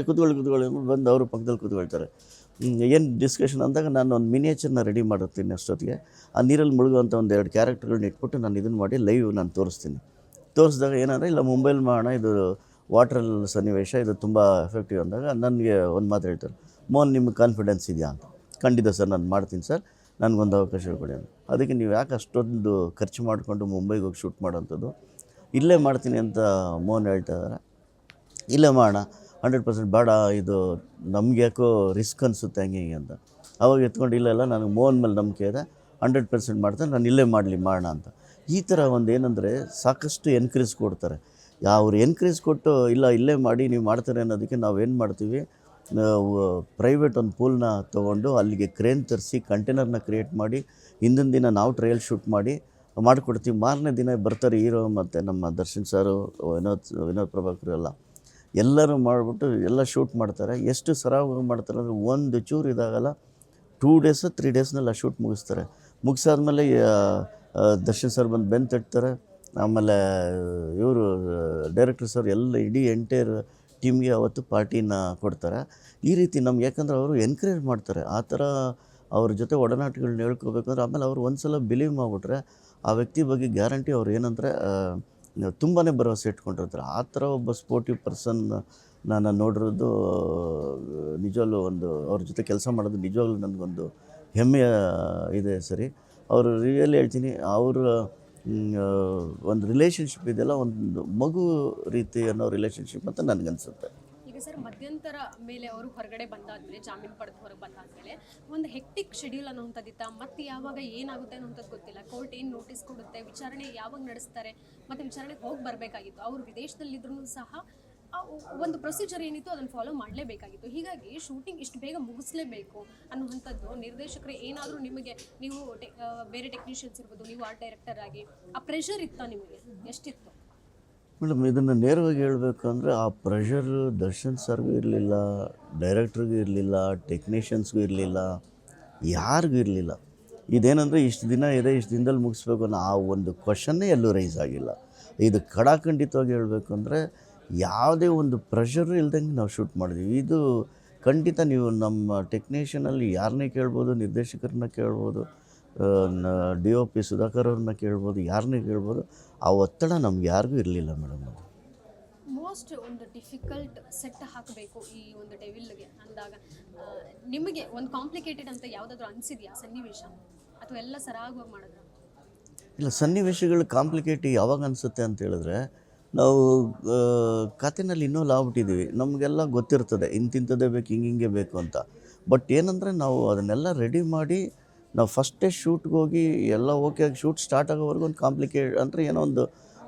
ಕೂತ್ಕೊಳ್ಳಿ ಬಂದು ಅವರು ಪಕ್ಕದಲ್ಲಿ ಕೂತ್ಕೊಳ್ತಾರೆ. ಏನು ಡಿಸ್ಕಷನ್ ಅಂದಾಗ, ನಾನು ಒಂದು ಮಿನಿಯೇಚರ್ನ ರೆಡಿ ಮಾಡಿರ್ತೀನಿ ಅಷ್ಟೊತ್ತಿಗೆ. ಆ ನೀರಲ್ಲಿ ಮುಳುಗುವಂಥ ಒಂದು 2 ಕ್ಯಾರೆಕ್ಟರ್ಗಳನ್ನ ಇಟ್ಬಿಟ್ಟು ನಾನು ಇದನ್ನು ಮಾಡಿ ಲೈವ್ ನಾನು ತೋರಿಸಿದಾಗ ಏನಂದರೆ, ಇಲ್ಲ ಮುಂಬೈಲಿ ಮಾಡೋಣ, ಇದು ವಾಟ್ರಲ್ಲಿ ಸನ್ನಿವೇಶ, ಇದು ತುಂಬ ಎಫೆಕ್ಟಿವ್ ಅಂದಾಗ ನನಗೆ ಒಂದು ಮಾತು ಹೇಳ್ತಾರೆ, ಮೋಹನ್ ನಿಮಗೆ ಕಾನ್ಫಿಡೆನ್ಸ್ ಇದೆಯಾ ಅಂತ. ಖಂಡಿತ ಸರ್ ನಾನು ಮಾಡ್ತೀನಿ ಸರ್, ನನಗೊಂದು ಅವಕಾಶ ಕೊಡಿ ಅಂತ. ಅದಕ್ಕೆ ನೀವು ಯಾಕೆ ಅಷ್ಟೊಂದು ಖರ್ಚು ಮಾಡಿಕೊಂಡು ಮುಂಬೈಗೆ ಹೋಗಿ ಶೂಟ್ ಮಾಡೋಂಥದ್ದು, ಇಲ್ಲೇ ಮಾಡ್ತೀನಿ ಅಂತ ಮೋಹನ್ ಹೇಳ್ತಾ ಇದ್ದಾರೆ. ಇಲ್ಲೇ ಮಾಡೋಣ 100% ಬೇಡ, ಇದು ನಮ್ಗೆ ಯಾಕೋ ರಿಸ್ಕ್ ಅನಿಸುತ್ತೆ ಹಂಗೆ ಹಿಂಗೆ ಅಂತ. ಅವಾಗ ಎತ್ಕೊಂಡು ಇಲ್ಲ ನನಗೆ ಮೋಹನ್ ಮೇಲೆ ನಂಬಿಕೆ ಇದೆ, 100% ಮಾಡ್ತಾನೆ, ನಾನು ಇಲ್ಲೇ ಮಾಡೋಣ ಅಂತ. ಈ ಥರ ಒಂದು ಏನಂದರೆ ಸಾಕಷ್ಟು ಎನ್ಕರೇಜ್ ಕೊಡ್ತಾರೆ. ಅವ್ರು ಎನ್ಕರೇಜ್ ಕೊಟ್ಟು ಇಲ್ಲ ಇಲ್ಲೇ ಮಾಡಿ ನೀವು ಮಾಡ್ತಾರೆ ಅನ್ನೋದಕ್ಕೆ ನಾವೇನು ಮಾಡ್ತೀವಿ, ಪ್ರೈವೇಟ್ ಒಂದು ಪೂಲ್ನ ತೊಗೊಂಡು ಅಲ್ಲಿಗೆ ಕ್ರೇನ್ ತರಿಸಿ ಕಂಟೈನರ್ನ ಕ್ರಿಯೇಟ್ ಮಾಡಿ ಹಿಂದಿನ ದಿನ ನಾವು ಟ್ರಯಲ್ ಶೂಟ್ ಮಾಡಿಕೊಡ್ತೀವಿ. ಮಾರನೇ ದಿನ ಬರ್ತಾರೆ ಹೀರೋ ಮತ್ತು ನಮ್ಮ ದರ್ಶನ್ ಸಾರು, ವಿನೋದ್ ಪ್ರಭಾಕರ್ ಎಲ್ಲರೂ ಮಾಡಿಬಿಟ್ಟು ಎಲ್ಲ ಶೂಟ್ ಮಾಡ್ತಾರೆ. ಎಷ್ಟು ಸರಾಗವಾಗಿ ಮಾಡ್ತಾರೆ ಅಂದರೆ ಒಂದು ಚೂರು ಇದಾಗಲ್ಲ, 2 days 3 daysನಲ್ಲಿ ಆ ಶೂಟ್ ಮುಗಿಸ್ತಾರೆ. ಮುಗಿಸಾದ್ಮೇಲೆ ದರ್ಶನ್ ಸರ್ ಬಂದು ಬೆನ್ನು ತಟ್ತಾರೆ. ಆಮೇಲೆ ಇವರು ಡೈರೆಕ್ಟರ್ ಸರ್ ಎಲ್ಲ ಇಡೀ ಎಂಟೈರ್ ಟೀಮ್ಗೆ ಅವತ್ತು ಪಾರ್ಟಿನ ಕೊಡ್ತಾರೆ. ಈ ರೀತಿ ನಮ್ಗೆ ಯಾಕಂದ್ರೆ ಅವರು ಎನ್ಕರೇಜ್ ಮಾಡ್ತಾರೆ. ಆ ಥರ ಅವ್ರ ಜೊತೆ ಒಡನಾಟಗಳನ್ನ ಹೇಳ್ಕೋಬೇಕಂದ್ರೆ ಆಮೇಲೆ ಅವ್ರು ಒಂದು ಸಲ ಬಿಲೀವ್ ಮಾಡಿಬಿಟ್ರೆ ಆ ವ್ಯಕ್ತಿ ಬಗ್ಗೆ ಗ್ಯಾರಂಟಿ ಅವ್ರು ಏನಂದರೆ ತುಂಬಾ ಭರವಸೆ ಇಟ್ಕೊಂಡಿರ್ತಾರೆ. ಆ ಥರ ಒಬ್ಬ ಸ್ಪೋರ್ಟಿವ್ ಪರ್ಸನ್ ನಾನು ನೋಡಿರೋದು ನಿಜವಾಗ್ಲೂ ಅವ್ರ ಜೊತೆ ಕೆಲಸ ಮಾಡೋದು ನಿಜವಾಗ್ಲೂ ನನಗೊಂದು ಹೆಮ್ಮೆಯ ಇದೆ ಸರಿ. ಅವರು ರಿಯಲಿ ಹೇಳ್ತೀನಿ, ಅವರ ಒಂದು ರಿಲೇಷನ್ಶಿಪ್ ಇದೆಲ್ಲ ಒಂದು ಮಗು ರೀತಿ ಅನ್ನೋ ರಿಲೇಷನ್ಶಿಪ್ ಅಂತ ನನಗನ್ಸುತ್ತೆ. ಈಗ ಸರ್ ಮಧ್ಯಂತರ ಮೇಲೆ ಅವರು ಹೊರಗಡೆ ಬಂದಾದ್ಮೇಲೆ, ಜಾಮೀನು ಪಡೆದು ಹೊರಗೆ ಬಂದಾದ್ಮೇಲೆ ಒಂದು ಹೆಕ್ಟಿಕ್ ಶೆಡ್ಯೂಲ್ ಅನ್ನೋಂಥದ್ದಿತ್ತ, ಮತ್ತೆ ಯಾವಾಗ ಏನಾಗುತ್ತೆ ಅನ್ನೋಂಥದ್ದು ಗೊತ್ತಿಲ್ಲ. ಕೋರ್ಟ್ ಏನು ನೋಟಿಸ್ ಕೊಡುತ್ತೆ, ವಿಚಾರಣೆ ಯಾವಾಗ ನಡೆಸ್ತಾರೆ, ಮತ್ತು ವಿಚಾರಣೆಗೆ ಹೋಗಿ ಬರಬೇಕಾಗಿತ್ತು. ಅವರು ವಿದೇಶದಲ್ಲಿದ್ರೂ ಸಹ ಒಂದು ಪ್ರೊಸೀಜರ್ ಏನಿತ್ತು ಅದನ್ನು ಫಾಲೋ ಮಾಡಲೇಬೇಕಾಗಿತ್ತು. ಹೀಗಾಗಿ ಶೂಟಿಂಗ್ ಇಷ್ಟು ಬೇಗ ಮುಗಿಸ್ಲೇಬೇಕು ಅನ್ನುವಂಥದ್ದು ನಿರ್ದೇಶಕರು ಏನಾದರೂ ನಿಮಗೆ, ನೀವು ಬೇರೆ ಟೆಕ್ನಿಷಿಯನ್ಸ್ ಇರ್ಬೋದು, ನೀವು ಆರ್ಟ್ ಡೈರೆಕ್ಟರ್ ಆಗಿ ಆ ಪ್ರೆಷರ್ ಇತ್ತ ನಿಮಗೆ, ಎಷ್ಟಿತ್ತು? ಮೇಡಮ್ ಇದನ್ನು ನೇರವಾಗಿ ಹೇಳಬೇಕು ಅಂದರೆ ಆ ಪ್ರೆಷರ್ ದರ್ಶನ್ ಸರ್ಗೂ ಇರಲಿಲ್ಲ, ಡೈರೆಕ್ಟ್ರಿಗೂ ಇರಲಿಲ್ಲ, ಟೆಕ್ನಿಷಿಯನ್ಸ್ಗೂ ಇರಲಿಲ್ಲ, ಯಾರಿಗೂ ಇರಲಿಲ್ಲ. ಇದೇನೆಂದರೆ ಇಷ್ಟು ದಿನ ಇದೆ, ಇಷ್ಟು ದಿನದಲ್ಲಿ ಮುಗಿಸ್ಬೇಕು ಅನ್ನೋ ಆ ಒಂದು ಕ್ವಶನ್ನೇ ಎಲ್ಲೂ ರೈಸ್ ಆಗಿಲ್ಲ. ಇದು ಖಡಾಖಂಡಿತವಾಗಿ ಹೇಳಬೇಕು ಅಂದರೆ ಯಾವುದೇ ಒಂದು ಪ್ರೆಷರು ಇಲ್ದಂಗೆ ನಾವು ಶೂಟ್ ಮಾಡಿದ್ವಿ. ಇದು ಖಂಡಿತ ನೀವು ನಮ್ಮ ಟೆಕ್ನಿಷಿಯನಲ್ಲಿ ಯಾರನ್ನೇ ಕೇಳ್ಬೋದು, ನಿರ್ದೇಶಕರನ್ನ ಕೇಳ್ಬೋದು, DOP ಸುಧಾಕರ್ ಅವ್ರನ್ನ ಕೇಳ್ಬೋದು, ಯಾರನ್ನೇ ಕೇಳ್ಬೋದು, ಆ ಒತ್ತಡ ನಮ್ಗೆ ಯಾರಿಗೂ ಇರಲಿಲ್ಲ ಮೇಡಮ್. ಅದು ಮೋಸ್ಟ್ ಒಂದು ಡಿಫಿಕಲ್ಟ್ ಸೆಟ್ ಹಾಕಬೇಕು ಈ ಒಂದು ಡೆವಿಲ್ಗೆ ಅಂದಾಗ ನಿಮಗೆ ಒಂದು ಕಾಂಪ್ಲಿಕೇಟೆಡ್ ಅಂತ ಯಾವುದಾದ್ರೂ ಅನಿಸಿದೆಯಾ ಸನ್ನಿವೇಶ, ಅಥವಾ ಎಲ್ಲ ಸರಾಗವಾಗಿ ಮಾಡಿದ್ರೆ? ಇಲ್ಲ, ಸನ್ನಿವೇಶಗಳು ಕಾಂಪ್ಲಿಕೇಟ್ ಯಾವಾಗ ಅನಿಸುತ್ತೆ ಅಂತ ಹೇಳಿದ್ರೆ, ನಾವು ಕಥೆನಲ್ಲಿ ಇನ್ವಾಲ್ವ್ ಆಗ್ಬಿಟ್ಟಿದ್ದೀವಿ, ನಮಗೆಲ್ಲ ಗೊತ್ತಿರ್ತದೆ ಇಂತಿಂಥದ್ದೇ ಬೇಕು, ಹಿಂಗೆ ಬೇಕು ಅಂತ. ಬಟ್ ಏನಂದರೆ ನಾವು ಅದನ್ನೆಲ್ಲ ರೆಡಿ ಮಾಡಿ ನಾವು ಫಸ್ಟೇ ಶೂಟ್ಗೆ ಹೋಗಿ ಎಲ್ಲ ಓಕೆ ಆಗಿ ಶೂಟ್ ಸ್ಟಾರ್ಟ್ ಆಗೋವರೆಗೂ ಒಂದು ಕಾಂಪ್ಲಿಕೇಟ್ ಅಂದರೆ ಏನೋ ಒಂದು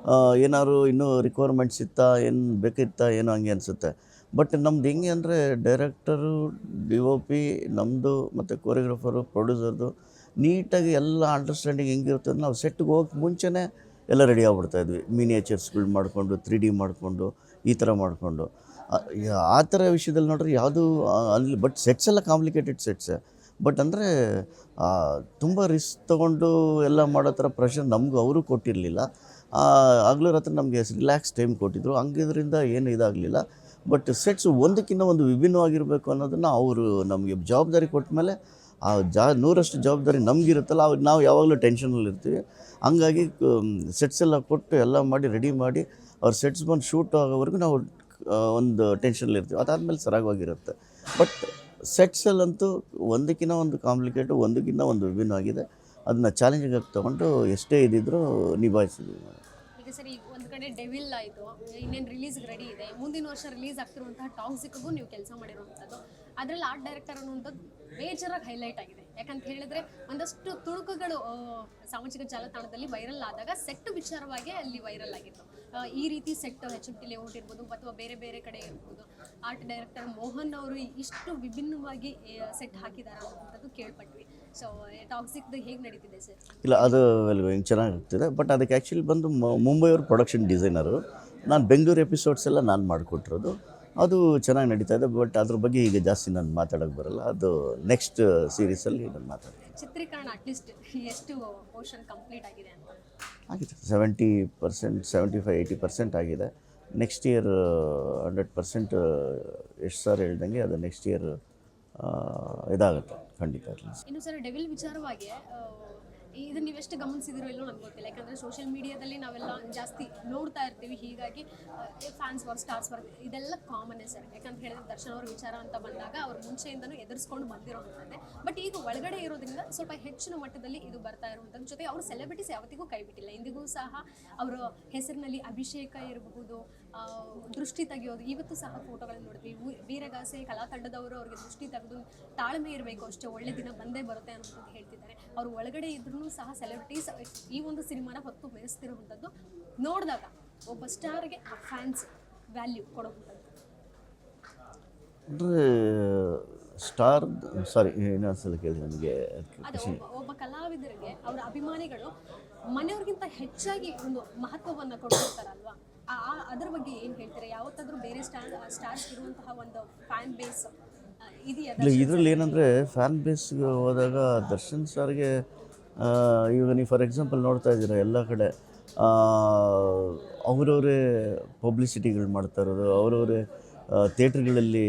ಏನಾದ್ರು ಇನ್ನೂ ರಿಕ್ವೈರ್ಮೆಂಟ್ಸ್ ಇತ್ತಾ, ಏನು ಬೇಕಿತ್ತಾ, ಏನೋ ಹಂಗೆ ಅನಿಸುತ್ತೆ. ಬಟ್ ನಮ್ದು ಹೆಂಗೆ ಅಂದರೆ ಡೈರೆಕ್ಟರು, DOP ನಮ್ಮದು ಮತ್ತು ಕೊರಿಯೋಗ್ರಾಫರು, ಪ್ರೊಡ್ಯೂಸರ್ದು ನೀಟಾಗಿ ಎಲ್ಲ ಅಂಡರ್ಸ್ಟ್ಯಾಂಡಿಂಗ್ ಹೆಂಗಿರುತ್ತೆ. ನಾವು ಸೆಟ್ಗೆ ಹೋಗಕ್ಕೆ ಮುಂಚೆನೇ ಎಲ್ಲ ರೆಡಿ ಆಗ್ಬಿಡ್ತಾಯಿದ್ವಿ. ಮಿನಿಯೇಚರ್ಸ್ಗಳು ಮಾಡಿಕೊಂಡು 3D ಮಾಡಿಕೊಂಡು ಈ ಥರ ಮಾಡಿಕೊಂಡು ಆ ಥರ ವಿಷಯದಲ್ಲಿ ನೋಡ್ರಿ ಯಾವುದೂ ಅಲ್ಲಿ. ಬಟ್ ಸೆಟ್ಸ್ ಎಲ್ಲ ಕಾಂಪ್ಲಿಕೇಟೆಡ್ ಸೆಟ್ಸೇ. ಬಟ್ ಅಂದರೆ ತುಂಬ ರಿಸ್ಕ್ ತೊಗೊಂಡು ಎಲ್ಲ ಮಾಡೋ ಥರ ಪ್ರೆಷರ್ ನಮಗೂ ಅವರು ಕೊಟ್ಟಿರಲಿಲ್ಲ. ಆಗ್ಲೂರ ಹತ್ರ ನಮಗೆ ರಿಲ್ಯಾಕ್ಸ್ ಟೈಮ್ ಕೊಟ್ಟಿದ್ದರು, ಹಂಗಿದ್ರಿಂದ ಏನು ಇದಾಗಲಿಲ್ಲ. ಬಟ್ ಸೆಟ್ಸ್ ಒಂದಕ್ಕಿಂತ ಒಂದು ವಿಭಿನ್ನವಾಗಿರಬೇಕು ಅನ್ನೋದನ್ನು ಅವರು ನಮಗೆ ಜವಾಬ್ದಾರಿ ಕೊಟ್ಟ ಮೇಲೆ ಆ 100% ಜವಾಬ್ದಾರಿ ನಮಗಿರುತ್ತಲ್ಲ, ಅವಾಗ ನಾವು ಯಾವಾಗಲೂ ಟೆನ್ಷನಲ್ಲಿರ್ತೀವಿ. ಹಂಗಾಗಿ ಸೆಟ್ಸ್ ಎಲ್ಲ ಕೊಟ್ಟು ಎಲ್ಲ ಮಾಡಿ ರೆಡಿ ಮಾಡಿ ಅವ್ರ ಸೆಟ್ಸ್ ಬಂದು ಶೂಟ್ ಆಗೋವರೆಗೂ ನಾವು ಒಂದು ಟೆನ್ಷನಲ್ಲಿರ್ತೀವಿ. ಅದಾದಮೇಲೆ ಸರಾಗವಾಗಿರುತ್ತೆ. ಬಟ್ ಸೆಟ್ಸಲ್ಲಂತೂ ಒಂದಕ್ಕಿಂತ ಒಂದು ಕಾಂಪ್ಲಿಕೇಟು, ಒಂದಕ್ಕಿಂತ ಒಂದು ವಿಭಿನ್ನವಾಗಿದೆ. ಅದನ್ನ ಚಾಲೆಂಜಿಂಗ್ ಆಗಿ ತೊಗೊಂಡು ಎಷ್ಟೇ ಇದ್ದಿದ್ರೂ ನಿಭಾಯಿಸಿದ್ವಿ. ಈಗ ಸರಿ, ಒಂದು ಕಡೆ ಡೆವಿಲ್ ಆಯಿತು, ಇನ್ನೇನು ರಿಲೀಸ್ಗೆ ರೆಡಿ ಇದೆ, ಮುಂದಿನ ವರ್ಷ ರಿಲೀಸ್ ಆಗ್ತಿರುವಂತಹ ಟಾಕ್ಸಿಕ್ಗೂ ನೀವು ಕೆಲಸ ಮಾಡಿರುವಂಥದ್ದು. ಅದರಲ್ಲಿ ಆರ್ಟ್ ಡೈರೆಕ್ಟರ್ ಅನ್ನುವಂಥದ್ದು ಬೇಜಾರಾಗಿ ಹೈಲೈಟ್ ಆಗಿದೆ. ಯಾಕಂತ ಹೇಳಿದ್ರೆ ಒಂದಷ್ಟು ತುಣುಕುಗಳು ಸಾಮಾಜಿಕ ಜಾಲತಾಣದಲ್ಲಿ ವೈರಲ್ ಆದಾಗ ಸೆಟ್ ವಿಚಾರವಾಗಿ ಅಲ್ಲಿ ವೈರಲ್ ಆಗಿತ್ತು. ಈ ರೀತಿ ಸೆಟ್ HMT ಲೇಔಟ್ ಇರ್ಬೋದು ಅಥವಾ ಬೇರೆ ಬೇರೆ ಕಡೆ ಇರ್ಬೋದು, ಆರ್ಟ್ ಡೈರೆಕ್ಟರ್ ಮೋಹನ್ ಅವರು ಇಷ್ಟು ವಿಭಿನ್ನವಾಗಿ ಸೆಟ್ ಹಾಕಿದ್ದಾರೆ ಅನ್ನೋಂಥದ್ದು ಕೇಳ್ಪಟ್ವಿ. ಸೊ ಟಾಕ್ಸಿಕ್ದು ಹೇಗೆ ನಡೀತಿದೆ ಸರ್? ಇಲ್ಲ, ಅದು ಹಿಂಗೆ ಚೆನ್ನಾಗಿರ್ತಿದೆ. ಬಟ್ ಅದಕ್ಕೆ ಆ್ಯಕ್ಚುಲಿ ಬಂದು ಮುಂಬೈಯವ್ರ ಪ್ರೊಡಕ್ಷನ್ ಡಿಸೈನರು, ನಾನು ಬೆಂಗಳೂರು ಎಪಿಸೋಡ್ಸ್ ಎಲ್ಲ ನಾನು ಮಾಡಿಕೊಟ್ಟಿರೋದು. ಅದು ಚೆನ್ನಾಗಿ ನಡೀತಾ ಇದೆ. ಬಟ್ ಅದ್ರ ಬಗ್ಗೆ ಈಗ ಜಾಸ್ತಿ ನಾನು ಮಾತಾಡೋಕ್ಕೆ ಬರಲ್ಲ. ಅದು ನೆಕ್ಸ್ಟ್ ಸೀರೀಸಲ್ಲಿ ನಾನು ಮಾತಾಡ್ತೀನಿ. ಚಿತ್ರೀಕರಣ ಅಟ್ಲೀಸ್ಟ್ ಎಷ್ಟು ಪೋರ್ಷನ್ ಕಂಪ್ಲೀಟ್ ಆಗಿದೆ ಅಂತ? ಆಗಿದೆ 70%, 75-80% ಆಗಿದೆ. ನೆಕ್ಸ್ಟ್ ಇಯರ್ 100% ಎಷ್ಟು ಸಾರ್ ಹೇಳ್ದಂಗೆ ಅದು ನೆಕ್ಸ್ಟ್ ಇಯರ್ ಇದಾಗುತ್ತೆ ಖಂಡಿತ. ಇನ್ನು ಸರ್ ಡೆವಿಲ್ ವಿಚಾರವಾಗಿ ಇದನ್ನ ನೀವೆಷ್ಟು ಗಮನಿಸಿದಿರೋ ಇಲ್ಲೋ ನನಗೆ ಗೊತ್ತಿಲ್ಲ, ಯಾಕಂದರೆ ಸೋಷಿಯಲ್ ಮೀಡಿಯಾದಲ್ಲಿ ನಾವೆಲ್ಲ ಜಾಸ್ತಿ ನೋಡ್ತಾ ಇರ್ತೀವಿ. ಹೀಗಾಗಿ ಫ್ಯಾನ್ಸ್ ವರ್ಕ್, ಸ್ಟಾರ್ಸ್ ವರ್ಕ್ ಇದೆಲ್ಲ ಕಾಮನ್ನೇ ಸರ್. ಯಾಕಂತ ಹೇಳಿದ್ರೆ ದರ್ಶನ್ ಅವ್ರ ವಿಚಾರ ಅಂತ ಬಂದಾಗ ಅವ್ರು ಮುಂಚೆಯಿಂದನೂ ಎದುರಿಸ್ಕೊಂಡು ಬಂದಿರೋವಂಥದ್ದೇ. ಬಟ್ ಈಗ ಒಳಗಡೆ ಇರೋದ್ರಿಂದ ಸ್ವಲ್ಪ ಹೆಚ್ಚಿನ ಮಟ್ಟದಲ್ಲಿ ಇದು ಬರ್ತಾ ಇರುವಂಥದ್ದು. ಜೊತೆಗೆ ಅವರು ಸೆಲೆಬ್ರಿಟೀಸ್ ಯಾವತ್ತಿಗೂ ಕೈ ಬಿಟ್ಟಿಲ್ಲ. ಇಂದಿಗೂ ಸಹ ಅವರ ಹೆಸರಿನಲ್ಲಿ ಅಭಿಷೇಕ ಇರಬಹುದು, ದೃಷ್ಟಿ ತೆಗೆಯೋದು, ಇವತ್ತು ಸಹ ಫೋಟೋಗಳನ್ನು ನೋಡ್ತೀವಿ. ವೀರಗಾಸೆ ಕಲಾ ತಂಡದವರು ಅವ್ರಿಗೆ ದೃಷ್ಟಿ ತೆಗೆದು ತಾಳ್ಮೆ ಇರಬೇಕು ಅಷ್ಟೇ, ಒಳ್ಳೆ ದಿನ ಬಂದೇ ಬರುತ್ತೆ ಅನ್ನೋದು ಹೇಳ್ತಿದ್ದಾರೆ. ಅವರು ಒಳಗಡೆ ಇದ್ರೂ ಸಹ ಸೆಲೆಬ್ರಿಟೀಸ್ ಈ ಒಂದು ಸಿನಿಮಾನ ಹೊತ್ತು ಮೆರೆಸ್ತಿರುವಂಥದ್ದು ನೋಡಿದಾಗ ಒಬ್ಬ ಸ್ಟಾರ್ಗೆ ಆ ಫ್ಯಾನ್ಸ್ ವ್ಯಾಲ್ಯೂ ಕೊಡುವಂಥದ್ದು. ಅಂದರೆ ಸ್ಟಾರ್ ಸಾರಿ ಇನ್ನೊಂದ್ಸಲ ಕೇಳಿ ನನಗೆ. ಅದೇ ಒಬ್ಬ ಕಲಾವಿದರಿಗೆ ಅವರ ಅಭಿಮಾನಿಗಳು ಮನೆಯವ್ರಿಗಿಂತ ಹೆಚ್ಚಾಗಿ ಒಂದು ಮಹತ್ವವನ್ನು ಕೊಡ್ತಿರ್ತಾರಲ್ವಾ, ಅದರ ಬಗ್ಗೆ ಏನು ಹೇಳ್ತೀರಾ? ಯಾವತ್ತಾದರೂ ಬೇರೆ ಸ್ಟಾರ್ಸ್ ಇರುವಂತಹ ಒಂದು ಫ್ಯಾನ್ ಬೇಸ್ ಇದೆಯಾ? ಇಲ್ಲ, ಇದರಲ್ಲಿ ಏನಂದರೆ ಫ್ಯಾನ್ ಬೇಸ್ಗೆ ಹೋದಾಗ ದರ್ಶನ್ ಸರ್ಗೆ ಇವಾಗ ನೀವು ಫಾರ್ ಎಕ್ಸಾಂಪಲ್ ನೋಡ್ತಾ ಇದ್ದೀರಾ ಎಲ್ಲ ಕಡೆ ಅವರವರೇ ಪಬ್ಲಿಸಿಟಿಗಳು ಮಾಡ್ತಾ ಇರೋದು, ಅವರವರೇ ಥಿಯೇಟ್ರ್ಗಳಲ್ಲಿ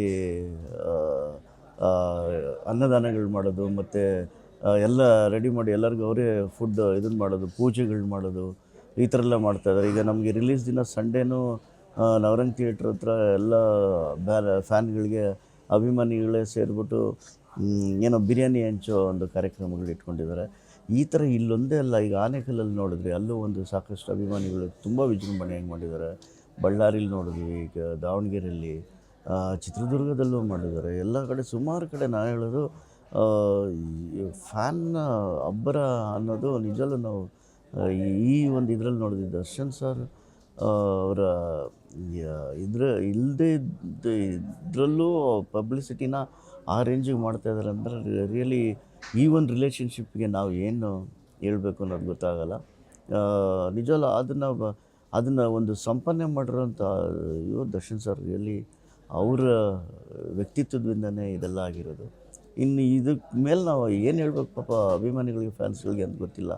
ಅನ್ನದಾನಗಳು ಮಾಡೋದು, ಮತ್ತು ಎಲ್ಲ ರೆಡಿ ಮಾಡಿ ಎಲ್ಲರಿಗೂ ಅವರೇ ಫುಡ್ ಇದನ್ನು ಮಾಡೋದು, ಪೂಜೆಗಳು ಮಾಡೋದು, ಈ ಥರ ಎಲ್ಲ ಮಾಡ್ತಾಯಿದ್ದಾರೆ. ಈಗ ನಮಗೆ ರಿಲೀಸ್ ದಿನ ಸಂಡೇನೂ ನವರಂಗ್ ಥಿಯೇಟ್ರ್ ಹತ್ರ ಎಲ್ಲ ಫ್ಯಾನ್ಗಳಿಗೆ ಅಭಿಮಾನಿಗಳೇ ಸೇರಿಬಿಟ್ಟು ಏನೋ ಬಿರಿಯಾನಿ ಹಂಚೋ ಒಂದು ಕಾರ್ಯಕ್ರಮಗಳು ಇಟ್ಕೊಂಡಿದ್ದಾರೆ. ಈ ಥರ ಇಲ್ಲೊಂದೇ ಅಲ್ಲ, ಈಗ ಆನೇಕಲ್ಲಲ್ಲಿ ನೋಡಿದ್ರಿ, ಅಲ್ಲೂ ಒಂದು ಸಾಕಷ್ಟು ಅಭಿಮಾನಿಗಳು ತುಂಬ ವಿಜೃಂಭಣೆಯಾಗಿ ಮಾಡಿದ್ದಾರೆ. ಬಳ್ಳಾರಿಲಿ ನೋಡಿದ್ವಿ, ಈಗ ದಾವಣಗೆರೆಯಲ್ಲಿ, ಚಿತ್ರದುರ್ಗದಲ್ಲೂ ಮಾಡಿದ್ದಾರೆ. ಎಲ್ಲ ಕಡೆ ಸುಮಾರು ಕಡೆ ನಾನು ಹೇಳೋದು ಫ್ಯಾನ್ನ ಅಬ್ಬರ ಅನ್ನೋದು ನಿಜವೂ ನಾವು ಈ ಒಂದು ಇದರಲ್ಲಿ ನೋಡಿದ್ವಿ. ದರ್ಶನ್ ಸರ್ ಅವರ ಇದರಲ್ಲೂ ಪಬ್ಲಿಸಿಟಿನ ಆ ರೇಂಜಿಗೆ ಮಾಡ್ತಾಯಿದ್ದಾರೆ ಅಂದರೆ ರಿಯಲಿ ಈ ಒಂದು ರಿಲೇಷನ್ಶಿಪ್ಗೆ ನಾವು ಏನು ಹೇಳಬೇಕು ಅನ್ನೋದು ಗೊತ್ತಾಗಲ್ಲ. ನಿಜವಲ್ಲ ಅದನ್ನು ಒಂದು ಸಂಪಾದನೆ ಮಾಡಿರೋಂಥ ದರ್ಶನ್ ಸರ್ ರಿಯಲಿ ಅವರ ವ್ಯಕ್ತಿತ್ವದಿಂದನೇ ಇದೆಲ್ಲ ಆಗಿರೋದು. ಇನ್ನು ಇದಕ್ಕೆ ಮೇಲೆ ನಾವು ಏನು ಹೇಳ್ಬೇಕು ಪಾಪ ಅಭಿಮಾನಿಗಳಿಗೆ, ಫ್ಯಾನ್ಸ್ಗಳಿಗೆ ಅಂತ ಗೊತ್ತಿಲ್ಲ.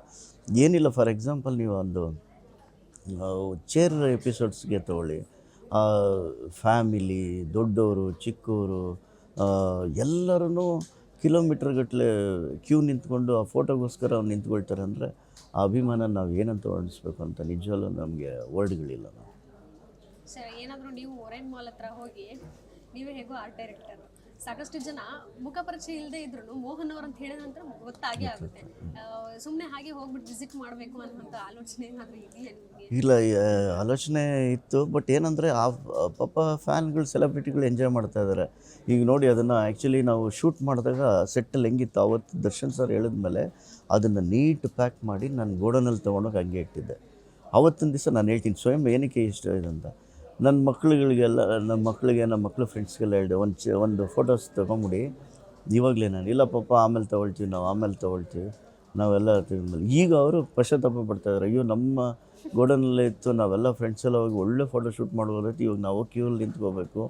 ಏನಿಲ್ಲ, ಫಾರ್ ಎಕ್ಸಾಂಪಲ್ ನೀವು ಒಂದು ಚೇರ್ ಎಪಿಸೋಡ್ಸ್ಗೆ ತಗೊಳ್ಳಿ, ಫ್ಯಾಮಿಲಿ, ದೊಡ್ಡವರು, ಚಿಕ್ಕವರು ಎಲ್ಲರೂ ಕಿಲೋಮೀಟ್ರ್ಗಟ್ಟಲೆ ಕ್ಯೂ ನಿಂತ್ಕೊಂಡು ಆ ಫೋಟೋಗೋಸ್ಕರ ಅವ್ರು ನಿಂತ್ಕೊಳ್ತಾರೆ ಅಂದರೆ ಆ ಅಭಿಮಾನ ನಾವು ಏನಂತ ವರ್ಣಿಸ್ಬೇಕು ಅಂತ ನಿಜವಲ್ಲೂ ನಮಗೆ ವರ್ಡ್ಗಳಿಲ್ಲ. ನಾವು ಸರ್ ಏನಾದರೂ ನೀವು ಒರೇನ್ ಮಾಲ್ ಹತ್ರ ಹೋಗಿ, ನೀವೇ ಹೇಗೋ ಆರ್ಟ್ ಡೈರೆಕ್ಟರ್, ಸಾಕಷ್ಟು ಜನ ಮುಖ ಪರಿಚಯ ಇಲ್ಲದೆ ಇದ್ರು ಮೋಹನ್ ಅವ್ರು ಅಂತ ಹೇಳಿದ ನಂತರ ಗೊತ್ತಾಗೇ ಆಗುತ್ತೆ. ಸುಮ್ಮನೆ ಹಾಗೆ ಹೋಗ್ಬಿಟ್ಟು ವಿಸಿಟ್ ಮಾಡಬೇಕು ಅನ್ನೋಂಥ ಆಲೋಚನೆ ಏನಾದರೂ ಇದೆಯಾ ನಿಮಗೆ? ಇಲ್ಲ, ಆಲೋಚನೆ ಇತ್ತು. ಬಟ್ ಏನಂದರೆ ಆ ಪಾಪ ಫ್ಯಾನ್ಗಳು, ಸೆಲೆಬ್ರಿಟಿಗಳು ಎಂಜಾಯ್ ಮಾಡ್ತಾ ಇದ್ದಾರೆ. ಈಗ ನೋಡಿ, ಅದನ್ನು ಆ್ಯಕ್ಚುಲಿ ನಾವು ಶೂಟ್ ಮಾಡಿದಾಗ ಸೆಟ್ಟಲ್ಲಿ ಹೆಂಗಿತ್ತು ಅವತ್ತು ದರ್ಶನ್ ಸರ್ ಹೇಳಿದ್ಮೇಲೆ ಅದನ್ನು ನೀಟ್ ಪ್ಯಾಕ್ ಮಾಡಿ ನಾನು ಗೋಡನಲ್ಲಿ ತೊಗೊಂಡೋಗಿ ಹಂಗೆ ಇಟ್ಟಿದ್ದೆ. ಆವತ್ತಿನ ದಿವಸ ನಾನು ಹೇಳ್ತೀನಿ ಸ್ವಯಂ ಏನಕ್ಕೆ ಇಷ್ಟ ಇದೆ ಅಂತ. ನನ್ನ ಮಕ್ಕಳುಗಳಿಗೆಲ್ಲ, ನಮ್ಮ ಮಕ್ಕಳ ಫ್ರೆಂಡ್ಸ್ಗೆಲ್ಲ ಹೇಳಿದೆ, ಒಂದು ಫೋಟೋಸ್ ತೊಗೊಂಬಿಡಿ ಇವಾಗಲೇ. ನಾನು ಇಲ್ಲ ಪಾಪ ಆಮೇಲೆ ತೊಗೊಳ್ತೀವಿ ನಾವೆಲ್ಲ ತಿಂದ್ಮೇಲೆ. ಈಗ ಅವರು ಪಶ್ಚಾತ್ತಾಪ ಪಡ್ತಾಯಿದ್ದಾರೆ, ಅಯ್ಯೋ ನಮ್ಮ ಗೋಡನಲ್ಲೇ ಇತ್ತು, ನಾವೆಲ್ಲ ಫ್ರೆಂಡ್ಸ್ ಎಲ್ಲ ಹೋಗಿ ಒಳ್ಳೆ ಫೋಟೋ ಶೂಟ್ ಮಾಡ್ಬೋದೈತಿ, ಇವಾಗ ನಾವು ಕ್ಯೂಲ್ಲಿ ನಿಂತ್ಕೋಬೇಕು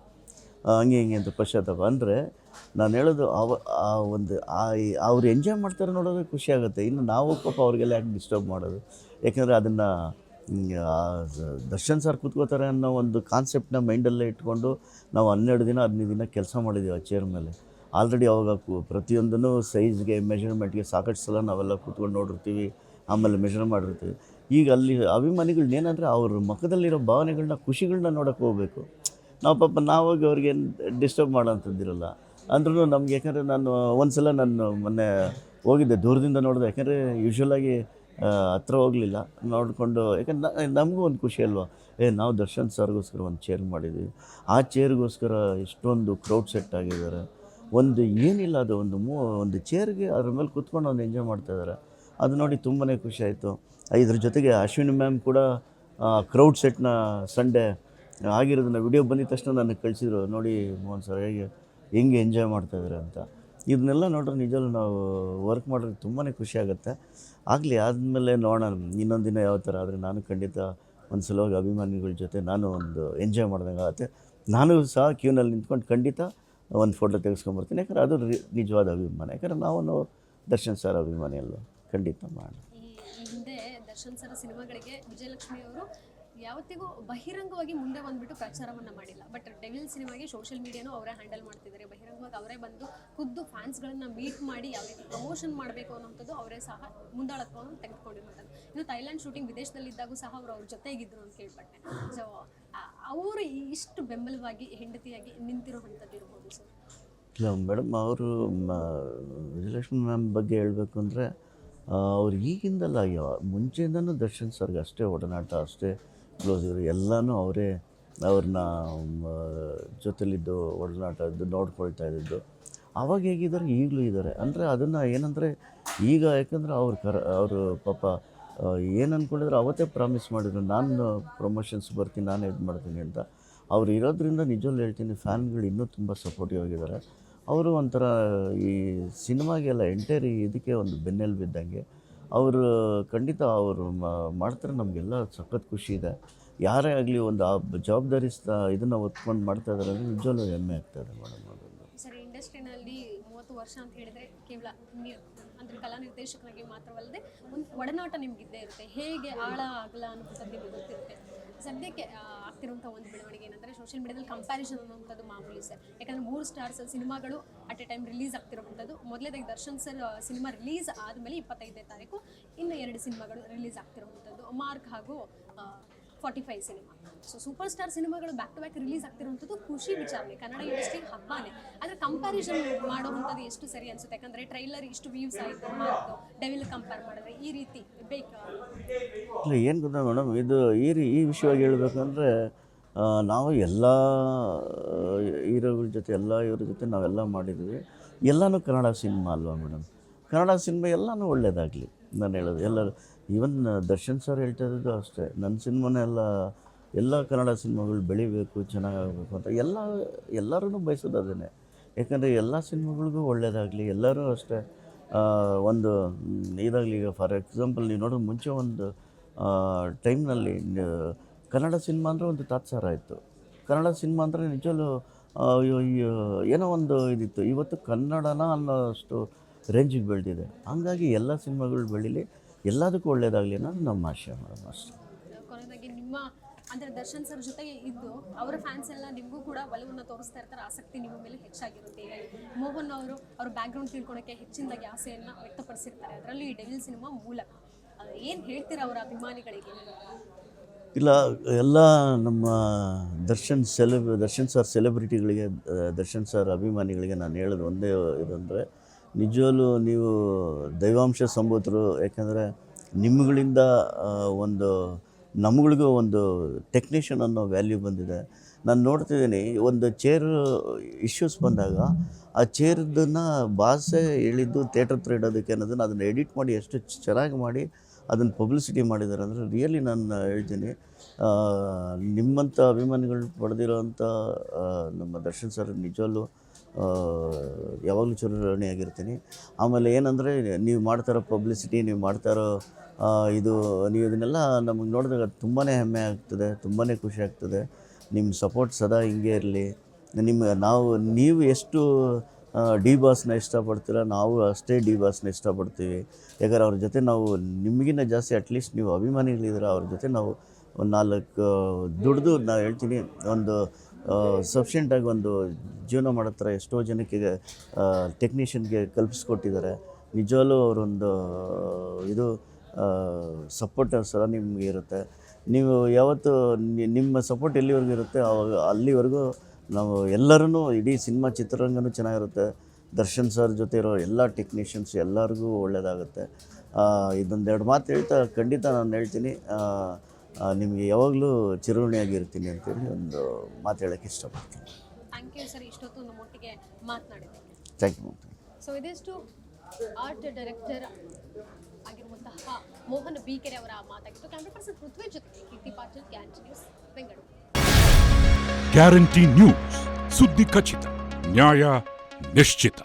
ಹಂಗೆ ಅಂತ ಪಶ್ಚಾತ್ತಾಪ. ಅಂದರೆ ನಾನು ಹೇಳೋದು ಅವ್ರು ಎಂಜಾಯ್ ಮಾಡ್ತಾರೆ ನೋಡೋದು ಖುಷಿ ಆಗುತ್ತೆ. ಇನ್ನು ನಾವು ಪಾಪ ಅವ್ರಿಗೆಲ್ಲ ಯಾಕೆ ಡಿಸ್ಟರ್ಬ್ ಮಾಡೋದು? ಯಾಕೆಂದರೆ ಅದನ್ನು ದರ್ಶನ್ ಸರ್ ಕೂತ್ಕೋತಾರೆ ಅನ್ನೋ ಒಂದು ಕಾನ್ಸೆಪ್ಟನ್ನ ಮೈಂಡಲ್ಲೇ ಇಟ್ಕೊಂಡು ನಾವು 12 ದಿನ 15 ದಿನ ಕೆಲಸ ಮಾಡಿದ್ದೀವಿ ಆ ಚೇರ್ ಮೇಲೆ. ಆಲ್ರೆಡಿ ಅವಾಗ ಪ್ರತಿಯೊಂದೂ ಸೈಜ್ಗೆ, ಮೆಷರ್ಮೆಂಟ್ಗೆ ಸಾಕಷ್ಟು ಸಲ ನಾವೆಲ್ಲ ಕೂತ್ಕೊಂಡು ನೋಡಿರ್ತೀವಿ, ಆಮೇಲೆ ಮೆಷರ್ ಮಾಡಿರ್ತೀವಿ. ಈಗ ಅಲ್ಲಿ ಅಭಿಮಾನಿಗಳನ್ನೇನಂದರೆ ಅವ್ರ ಮುಖದಲ್ಲಿರೋ ಭಾವನೆಗಳನ್ನ, ಖುಷಿಗಳನ್ನ ನೋಡೋಕ್ಕೆ ಹೋಗಬೇಕು. ನಾವಾಗಿ ಅವ್ರಿಗೆ ಡಿಸ್ಟರ್ಬ್ ಮಾಡೋಂಥದ್ದಿರಲ್ಲ. ಅಂದ್ರೂ ನಮ್ಗೆ, ಯಾಕಂದರೆ ನಾನು ಮೊನ್ನೆ ಹೋಗಿದ್ದೆ, ದೂರದಿಂದ ನೋಡಿದೆ. ಯಾಕಂದರೆ ಯೂಶ್ವಲಾಗಿ ಹತ್ರ ಹೋಗಲಿಲ್ಲ, ನೋಡಿಕೊಂಡು, ಯಾಕಂದ್ರೆ ನಮಗೂ ಒಂದು ಖುಷಿ ಅಲ್ವಾ, ನಾವು ದರ್ಶನ್ ಸರ್ಗೋಸ್ಕರ ಒಂದು ಚೇರ್ ಮಾಡಿದ್ವಿ, ಆ ಚೇರ್ಗೋಸ್ಕರ ಎಷ್ಟೊಂದು ಕ್ರೌಡ್ ಸೆಟ್ ಆಗಿದ್ದಾರೆ. ಏನಿಲ್ಲ, ಅದು ಒಂದು ಚೇರ್ಗೆ ಅದ್ರ ಮೇಲೆ ಕೂತ್ಕೊಂಡು ಒಂದು ಎಂಜಾಯ್ ಮಾಡ್ತಾಯಿದ್ದಾರೆ. ಅದು ನೋಡಿ ತುಂಬಾ ಖುಷಿ ಆಯಿತು. ಇದ್ರ ಜೊತೆಗೆ ಅಶ್ವಿನಿ ಮ್ಯಾಮ್ ಕೂಡ ಕ್ರೌಡ್ ಸೆಟ್ನ ಸಂಡೇ ಆಗಿರೋದನ್ನ ವಿಡಿಯೋ ಬಂದಿದ ತಕ್ಷಣ ನನಗೆ ಕಳಿಸಿದ್ರು, ನೋಡಿ ಮೋಹನ್ ಸರ್ ಹೆಂಗೆ ಎಂಜಾಯ್ ಮಾಡ್ತಾಯಿದ್ದಾರೆ ಅಂತ. ಇದನ್ನೆಲ್ಲ ನೋಡ್ರೆ ನಿಜವೂ ನಾವು ವರ್ಕ್ ಮಾಡೋದು ತುಂಬಾ ಖುಷಿ ಆಗುತ್ತೆ. ಆಗಲಿ, ಆದಮೇಲೆ ನೋಡೋಣ ಇನ್ನೊಂದು ದಿನ ಯಾವ ಥರ ಆದರೆ ನಾನು ಖಂಡಿತ ಒಂದು ಸಲವಾಗಿ ಅಭಿಮಾನಿಗಳ ಜೊತೆ ನಾನು ಒಂದು ಎಂಜಾಯ್ ಮಾಡ್ದಂಗೆ ಆಗುತ್ತೆ. ನಾನು ಸಹ ಕ್ಯೂನಲ್ಲಿ ನಿಂತ್ಕೊಂಡು ಖಂಡಿತ ಒಂದು ಫೋಟೋ ತೆಗೆಸ್ಕೊಂಬರ್ತೀನಿ. ಯಾಕಂದರೆ ಅದು ನಿಜವಾದ ಅಭಿಮಾನ. ಯಾಕಂದರೆ ನಾವು ದರ್ಶನ್ ಸರ್ ಅಭಿಮಾನಿ ಅಲ್ವ, ಖಂಡಿತ ಮಾಡೋಣ. ಈ ಹಿಂದೆ ದರ್ಶನ್ ಸರ್ ಸಿನಿಮಾಗಳಿಗೆ ವಿಜಯಲಕ್ಷ್ಮಿ ಅವರು ಯಾವತ್ತಿಗೂ ಬಹಿರಂಗವಾಗಿ ಮುಂದೆ ಬಂದ್ಬಿಟ್ಟು ಪ್ರಚಾರವನ್ನ ಮಾಡಿಲ್ಲ. ಬಟ್ ಡೆವಿಲ್ ಸಿನಿಮಾಗೆ ಸೋಷಿಯಲ್ ಮೀಡಿಯಾನು ಅವರೇ ಹ್ಯಾಂಡಲ್ ಮಾಡ್ತಿದ್ದಾರೆ. ಬಹಿರಂಗವಾಗಿ ಅವರೇ ಬಂದು ಖುದ್ದು ಫ್ಯಾನ್ಸ್ಗಳನ್ನ ಮೀಟ್ ಮಾಡಿ ಯಾವ ರೀತಿ ಪ್ರಮೋಷನ್ ಮಾಡಬೇಕು ಅನ್ನೋಂಥದ್ದು ಅವರೇ ಸಹ ಮುಂದಾಳತ್ವವನ್ನು ತೆಗೆದುಕೊಂಡಿರುವಂಥದ್ದು. ಇನ್ನು ಥೈಲ್ಯಾಂಡ್ ಶೂಟಿಂಗ್ ವಿದೇಶದಲ್ಲಿದ್ದಾಗೂ ಸಹ ಅವ್ರ ಜೊತೆಗಿದ್ರು ಅಂತ ಕೇಳ್ಪಟ್ಟೆ. ಸೊ ಅವರು ಇಷ್ಟು ಬೆಂಬಲವಾಗಿ ಹೆಂಡತಿಯಾಗಿ ನಿಂತಿರುವಂಥದ್ದು ಇರ್ಬೋದು ಸರ್. ಇಲ್ಲ ಮೇಡಮ್, ಅವರು ವಿಜಯಲಕ್ಷ್ಮಿ ಮ್ಯಾಮ್ ಬಗ್ಗೆ ಹೇಳಬೇಕು ಅಂದರೆ ಅವ್ರು ಈಗಿಂದಲ್ಲ, ಮುಂಚೆಯಿಂದನೂ ದರ್ಶನ್ ಸರ್ಗೆ ಅಷ್ಟೇ ಒಡನಾಟ, ಅಷ್ಟೇ ಕ್ಲೋಸ್ ಇವರು. ಎಲ್ಲನೂ ಅವರೇ ಅವ್ರನ್ನ ಜೊತೆಲಿದ್ದು ಒಡನಾಟದ್ದು ನೋಡ್ಕೊಳ್ತಾ ಇದ್ದಿದ್ದು. ಆವಾಗ ಹೇಗಿದ್ದಾರೆ ಈಗಲೂ ಇದ್ದಾರೆ. ಅಂದರೆ ಅದನ್ನು ಏನಂದರೆ ಈಗ ಯಾಕಂದರೆ ಅವರು ಪಾಪ ಏನು ಅಂದ್ಕೊಂಡಿದ್ರು ಅವತ್ತೇ ಪ್ರಾಮಿಸ್ ಮಾಡಿದ್ರು, ನಾನು ಪ್ರಮೋಷನ್ಸ್ ಬರ್ತೀನಿ, ನಾನು ಇದು ಮಾಡ್ತೀನಿ ಅಂತ. ಅವ್ರು ಇರೋದ್ರಿಂದ ನಿಜವಲ್ಲೂ ಹೇಳ್ತೀನಿ, ಫ್ಯಾನ್ಗಳು ಇನ್ನೂ ತುಂಬ ಸಪೋರ್ಟಿವ್ ಆಗಿದ್ದಾರೆ. ಅವರು ಒಂಥರ ಈ ಸಿನಿಮಾಗೆಲ್ಲ ಎಂಟೈರ್ ಇದಕ್ಕೆ ಒಂದು ಬೆನ್ನೆಲು ಬಿದ್ದಂಗೆ. ಅವರು ಖಂಡಿತ ಅವರು ಮಾಡ್ತಾರೆ. ನಮಗೆಲ್ಲ ಸಖತ್ ಖುಷಿ ಇದೆ. ಯಾರೇ ಆಗಲಿ ಒಂದು ಆ ಜವಾಬ್ದಾರಿ ಇದನ್ನು ಹೊತ್ಕೊಂಡು ಮಾಡ್ತಾ ಇದ್ದಾರೆ ಅಂದರೆ ನಿಜವಲ್ಲೂ ಹೆಮ್ಮೆ ಆಗ್ತಾಯಿದೆ ಮೇಡಮ್. ಅದೊಂದು ಸರ್, ಇಂಡಸ್ಟ್ರಿನಲ್ಲಿ 30 ವರ್ಷ ಅಂತ ಹೇಳಿದರೆ ಕೇವಲ ಅಂದರೆ ಕಲಾ ನಿರ್ದೇಶಕರಾಗಿ ಮಾತ್ರವಲ್ಲದೆ ಒಂದು ಒಡನಾಟ ನಿಮಗಿದ್ದೇ ಇರುತ್ತೆ. ಹೇಗೆ ಆಳ ಆಗಲ್ಲ ಅನ್ನೋಂಥದ್ದು ನಿಮಗೆ ಗೊತ್ತಿರುತ್ತೆ. ಸದ್ಯಕ್ಕೆ ಆಗ್ತಿರುವಂಥ ಒಂದು ಬೆಳವಣಿಗೆ ಏನಂದರೆ ಸೋಷಿಯಲ್ ಮೀಡಿಯಾದಲ್ಲಿ ಕಂಪ್ಯಾರಿಸನ್ ಅನ್ನೋಂಥದ್ದು ಮಾಮೂಲಿ ಸರ್. ಯಾಕಂದರೆ 3 ಸ್ಟಾರ್ಸ್ ಸಿನಿಮಾಗಳು ಅಟ್ ಎ ಟೈಮ್ ರಿಲೀಸ್ ಆಗ್ತಿರುವಂಥದ್ದು. ಮೊದಲೇದಾಗಿ ದರ್ಶನ್ ಸರ್ ಸಿನಿಮಾ ರಿಲೀಸ್ ಆದಮೇಲೆ 25ನೇ ತಾರೀಕು ಇನ್ನು 2 ಸಿನಿಮಾಗಳು ರಿಲೀಸ್ ಆಗ್ತಿರುವಂಥದ್ದು, ಮಾರ್ಕ್ ಹಾಗೂ 45 ಸಿನಿಮಾ. ಸೊ ಸೂಪರ್ ಸ್ಟಾರ್ ಸಿನಿಮಾಗಳು ಬ್ಯಾಕ್ ಟು ಬ್ಯಾಕ್ ರಿಲೀಸ್ ಆಗ್ತಿರುವಂಥದ್ದು ಖುಷಿ ವಿಚಾರನೆ, ಕನ್ನಡ ಇಂಡಸ್ಟ್ರಿಗೆ ಹಬ್ಬನೇ. ಆದರೆ ಕಂಪ್ಯಾರಿಸನ್ ಮಾಡುವಂಥದ್ದು ಎಷ್ಟು ಸರಿ ಅನ್ಸುತ್ತೆ? ಯಾಕಂದರೆ ಟ್ರೈಲರ್ ಇಷ್ಟು ವ್ಯೂಸ್ ಆಯಿತು, ಮಾರ್ಕ್ ಡೆವಿಲ್ ಕಂಪೇರ್ ಮಾಡಿದ್ರೆ ಈ ರೀತಿ ಬೇಕಾ? ಇಲ್ಲ, ಏನು ಗೊತ್ತಾ ಮೇಡಮ್, ಇದು ಈ ವಿಷಯವಾಗಿ ಹೇಳಬೇಕಂದ್ರೆ ನಾವು ಎಲ್ಲ ಹೀರೋಗಳ ಜೊತೆ, ಎಲ್ಲ ಇವ್ರ ಜೊತೆ ನಾವೆಲ್ಲ ಮಾಡಿದ್ವಿ. ಎಲ್ಲನೂ ಕನ್ನಡ ಸಿನಿಮಾ ಅಲ್ವಾ ಮೇಡಮ್? ಕನ್ನಡ ಸಿನಿಮಾ ಎಲ್ಲನೂ ಒಳ್ಳೆಯದಾಗಲಿ ನಾನು ಹೇಳೋದು. ಎಲ್ಲರೂ ಈವನ್ ದರ್ಶನ್ ಸರ್ ಹೇಳ್ತಾ ಇದ್ದು ಅಷ್ಟೇ, ನನ್ನ ಸಿನಿಮಾನೇ ಎಲ್ಲ ಕನ್ನಡ ಸಿನಿಮಾಗಳು ಬೆಳಿಬೇಕು, ಚೆನ್ನಾಗಾಗಬೇಕು ಅಂತ ಎಲ್ಲರೂ ಬಯಸೋದು ಅದನ್ನೇ. ಯಾಕಂದರೆ ಎಲ್ಲ ಸಿನಿಮಾಗಳಿಗೂ ಒಳ್ಳೆಯದಾಗಲಿ, ಎಲ್ಲರೂ ಅಷ್ಟೇ ಒಂದು ಇದಾಗಲಿ. ಈಗ ಫಾರ್ ಎಕ್ಸಾಂಪಲ್ ನೀವು ನೋಡೋದು, ಮುಂಚೆ ಒಂದು ಟೈಮ್ನಲ್ಲಿ ಕನ್ನಡ ಸಿನಿಮಾ ಅಂದರೆ ಒಂದು ತಾತ್ಸಾರ ಇತ್ತು. ಕನ್ನಡ ಸಿನಿಮಾ ಅಂದರೆ ನಿಜವಲ್ಲೂ ಏನೋ ಒಂದು ಇದಿತ್ತು. ಇವತ್ತು ಕನ್ನಡನ ಅನ್ನೋಷ್ಟು ರೇಂಜಿಗೆ ಬೆಳೆದಿದೆ. ಹಾಗಾಗಿ ಎಲ್ಲ ಸಿನಿಮಾಗಳು ಬೆಳೀಲಿ, ಎಲ್ಲದಕ್ಕೂ ಒಳ್ಳೆಯದಾಗಲಿ ಅನ್ನೋದು ನಮ್ಮ ಆಶಯ ಮೇಡಮ್ ಅಷ್ಟೇ. ಕೊನೆಯದಾಗಿ ನಿಮ್ಮ ಅಂದರೆ ದರ್ಶನ್ ಸರ್ ಜೊತೆಗೆ ಇದ್ದು ಅವರ ಫ್ಯಾನ್ಸ್ ಎಲ್ಲ ನಿಮಗೂ ಕೂಡ ಒಲವನ್ನು ತೋರಿಸ್ತಾ ಇರ್ತಾರೆ, ಆಸಕ್ತಿ ನಿಮ್ಮ ಮೇಲೆ ಹೆಚ್ಚಾಗಿರುತ್ತೆ. ಈಗ ಮೋಹನ್ ಅವರು ಅವ್ರ ಬ್ಯಾಕ್ಗ್ರೌಂಡ್ ತಿಳ್ಕೊಳಕ್ಕೆ ಹೆಚ್ಚಿನದಾಗಿ ಆಸೆಯನ್ನು ವ್ಯಕ್ತಪಡಿಸಿರ್ತಾರೆ. ಅದರಲ್ಲಿ ಈ ಡೆವಿಲ್ ಸಿನಿಮಾ ಮೂಲಕ ಏನು ಹೇಳ್ತೀರಾ ಅವರ ಅಭಿಮಾನಿಗಳಿಗೆ? ಇಲ್ಲ, ಎಲ್ಲ ನಮ್ಮ ದರ್ಶನ್ ಸರ್ ಸೆಲೆಬ್ರಿಟಿಗಳಿಗೆ, ದರ್ಶನ್ ಸರ್ ಅಭಿಮಾನಿಗಳಿಗೆ ನಾನು ಹೇಳೋದು ಒಂದೇ ಇದಂದರೆ, ನಿಜವಲ್ಲೂ ನೀವು ದೈವಾಂಶ ಸಂಭೂತರು. ಯಾಕೆಂದರೆ ನಿಮ್ಮಗಳಿಂದ ನಮ್ಗಳಿಗೂ ಒಂದು ಟೆಕ್ನಿಷಿಯನ್ ಅನ್ನೋ ವ್ಯಾಲ್ಯೂ ಬಂದಿದೆ. ನಾನು ನೋಡ್ತಿದ್ದೀನಿ, ಒಂದು ಚೇರ್ ಇಶ್ಯೂಸ್ ಬಂದಾಗ ಆ ಚೇರ್ದನ್ನು ಬಾಸೇ ಹೇಳಿದ್ದು ಥಿಯೇಟರ್ ಹತ್ರ ಇಡೋದಕ್ಕೆ ಅನ್ನೋದನ್ನು ಅದನ್ನು ಎಡಿಟ್ ಮಾಡಿ ಎಷ್ಟು ಚೆನ್ನಾಗಿ ಮಾಡಿ ಅದನ್ನು ಪಬ್ಲಿಸಿಟಿ ಮಾಡಿದ್ದಾರೆ ಅಂದರೆ ರಿಯಲಿ ನಾನು ಹೇಳ್ತೀನಿ, ನಿಮ್ಮಂಥ ಅಭಿಮಾನಿಗಳು ಪಡೆದಿರೋಂಥ ನಮ್ಮ ದರ್ಶನ್ ಸರ್ ನಿಜವಲ್ಲೂ ಯಾವಾಗಲೂ ಚಿರಋಣಿಯಾಗಿರ್ತೀನಿ. ಆಮೇಲೆ ಏನಂದರೆ, ನೀವು ಮಾಡ್ತಾರೋ ಪಬ್ಲಿಸಿಟಿ, ನೀವು ಮಾಡ್ತಾರೋ ನೀವು ಇದನ್ನೆಲ್ಲ ನಮಗೆ ನೋಡಿದಾಗ ತುಂಬಾ ಹೆಮ್ಮೆ ಆಗ್ತದೆ, ತುಂಬಾ ಖುಷಿ ಆಗ್ತದೆ. ನಿಮ್ಮ ಸಪೋರ್ಟ್ ಸದಾ ಹಿಂಗೆ ಇರಲಿ. ನೀವು ಎಷ್ಟು ಡಿ ಬಾಸ್ನ ಇಷ್ಟಪಡ್ತೀರ, ನಾವು ಅಷ್ಟೇ ಡಿ ಬಾಸ್ನ ಇಷ್ಟಪಡ್ತೀವಿ. ಯಾಕಂದ್ರೆ ಅವ್ರ ಜೊತೆ ನಾವು ನಿಮಗಿನ್ನ ಜಾಸ್ತಿ, ಅಟ್ಲೀಸ್ಟ್ ನೀವು ಅಭಿಮಾನಿಗಳಿದ್ರೆ ಅವ್ರ ಜೊತೆ ನಾವು ಒಂದು 4 ದುಡ್ದು, ನಾವು ಹೇಳ್ತೀನಿ, ಒಂದು ಸಫಿಷಿಯೆಂಟಾಗಿ ಒಂದು ಜೀವನ ಮಾಡೋ ಥರ ಎಷ್ಟೋ ಜನಕ್ಕೆ ಟೆಕ್ನಿಷಿಯನ್ಗೆ ಕಲ್ಪಿಸ್ಕೊಟ್ಟಿದ್ದಾರೆ. ನಿಜವಲ್ಲೂ ಅವರೊಂದು ಸಪೋರ್ಟ್ ಸಹ ನಿಮಗೆ ಇರುತ್ತೆ. ನೀವು ಯಾವತ್ತು ನಿಮ್ಮ ಸಪೋರ್ಟ್ ಎಲ್ಲಿವರೆಗೂ ಇರುತ್ತೆ ಅಲ್ಲಿವರೆಗೂ ನಾವು ಎಲ್ಲರೂ, ಇಡೀ ಸಿನಿಮಾ ಚಿತ್ರರಂಗನೂ ಚೆನ್ನಾಗಿರುತ್ತೆ. ದರ್ಶನ್ ಸರ್ ಜೊತೆ ಇರೋ ಎಲ್ಲ ಟೆಕ್ನಿಷಿಯನ್ಸ್ ಎಲ್ಲರಿಗೂ ಒಳ್ಳೆಯದಾಗುತ್ತೆ. ಇದೊಂದೆರಡು ಮಾತು ಹೇಳ್ತಾ ಖಂಡಿತ ನಾನು ಹೇಳ್ತೀನಿ, ನಿಮಗೆ ಯಾವಾಗಲೂ ಚಿರಋಣಿಯಾಗಿರ್ತೀನಿ ಅಂತೇಳಿ ಒಂದು ಮಾತು ಹೇಳೋಕ್ಕೆ ಇಷ್ಟಪಡ್ತೀನಿ. ಥ್ಯಾಂಕ್ ಯು ಸರ್, ಇಷ್ಟೊತ್ತು ನಮ್ಮ ಒಟ್ಟಿಗೆ ಮಾತನಾಡಿದೆ. Thank you. ಸೊ ಇದಿಷ್ಟು ಆರ್ಟ್ ಡೈರೆಕ್ಟರ್ ಆಗಿರುವಂತಹ ಮೋಹನ್ ಬೀಕೆರೆ ಅವರ ಮಾತಾಗಿತ್ತು. ಕ್ಯಾಮ್ರಾ ಪರ್ಸನ್ ಪೃಥ್ವಿ ಜೊತೆಗೆ Keerthi Patil, Guarantee News, Bengaluru. Guarantee News, ಸುದ್ದಿ ಖಚಿತ, ನ್ಯಾಯ ನಿಶ್ಚಿತ.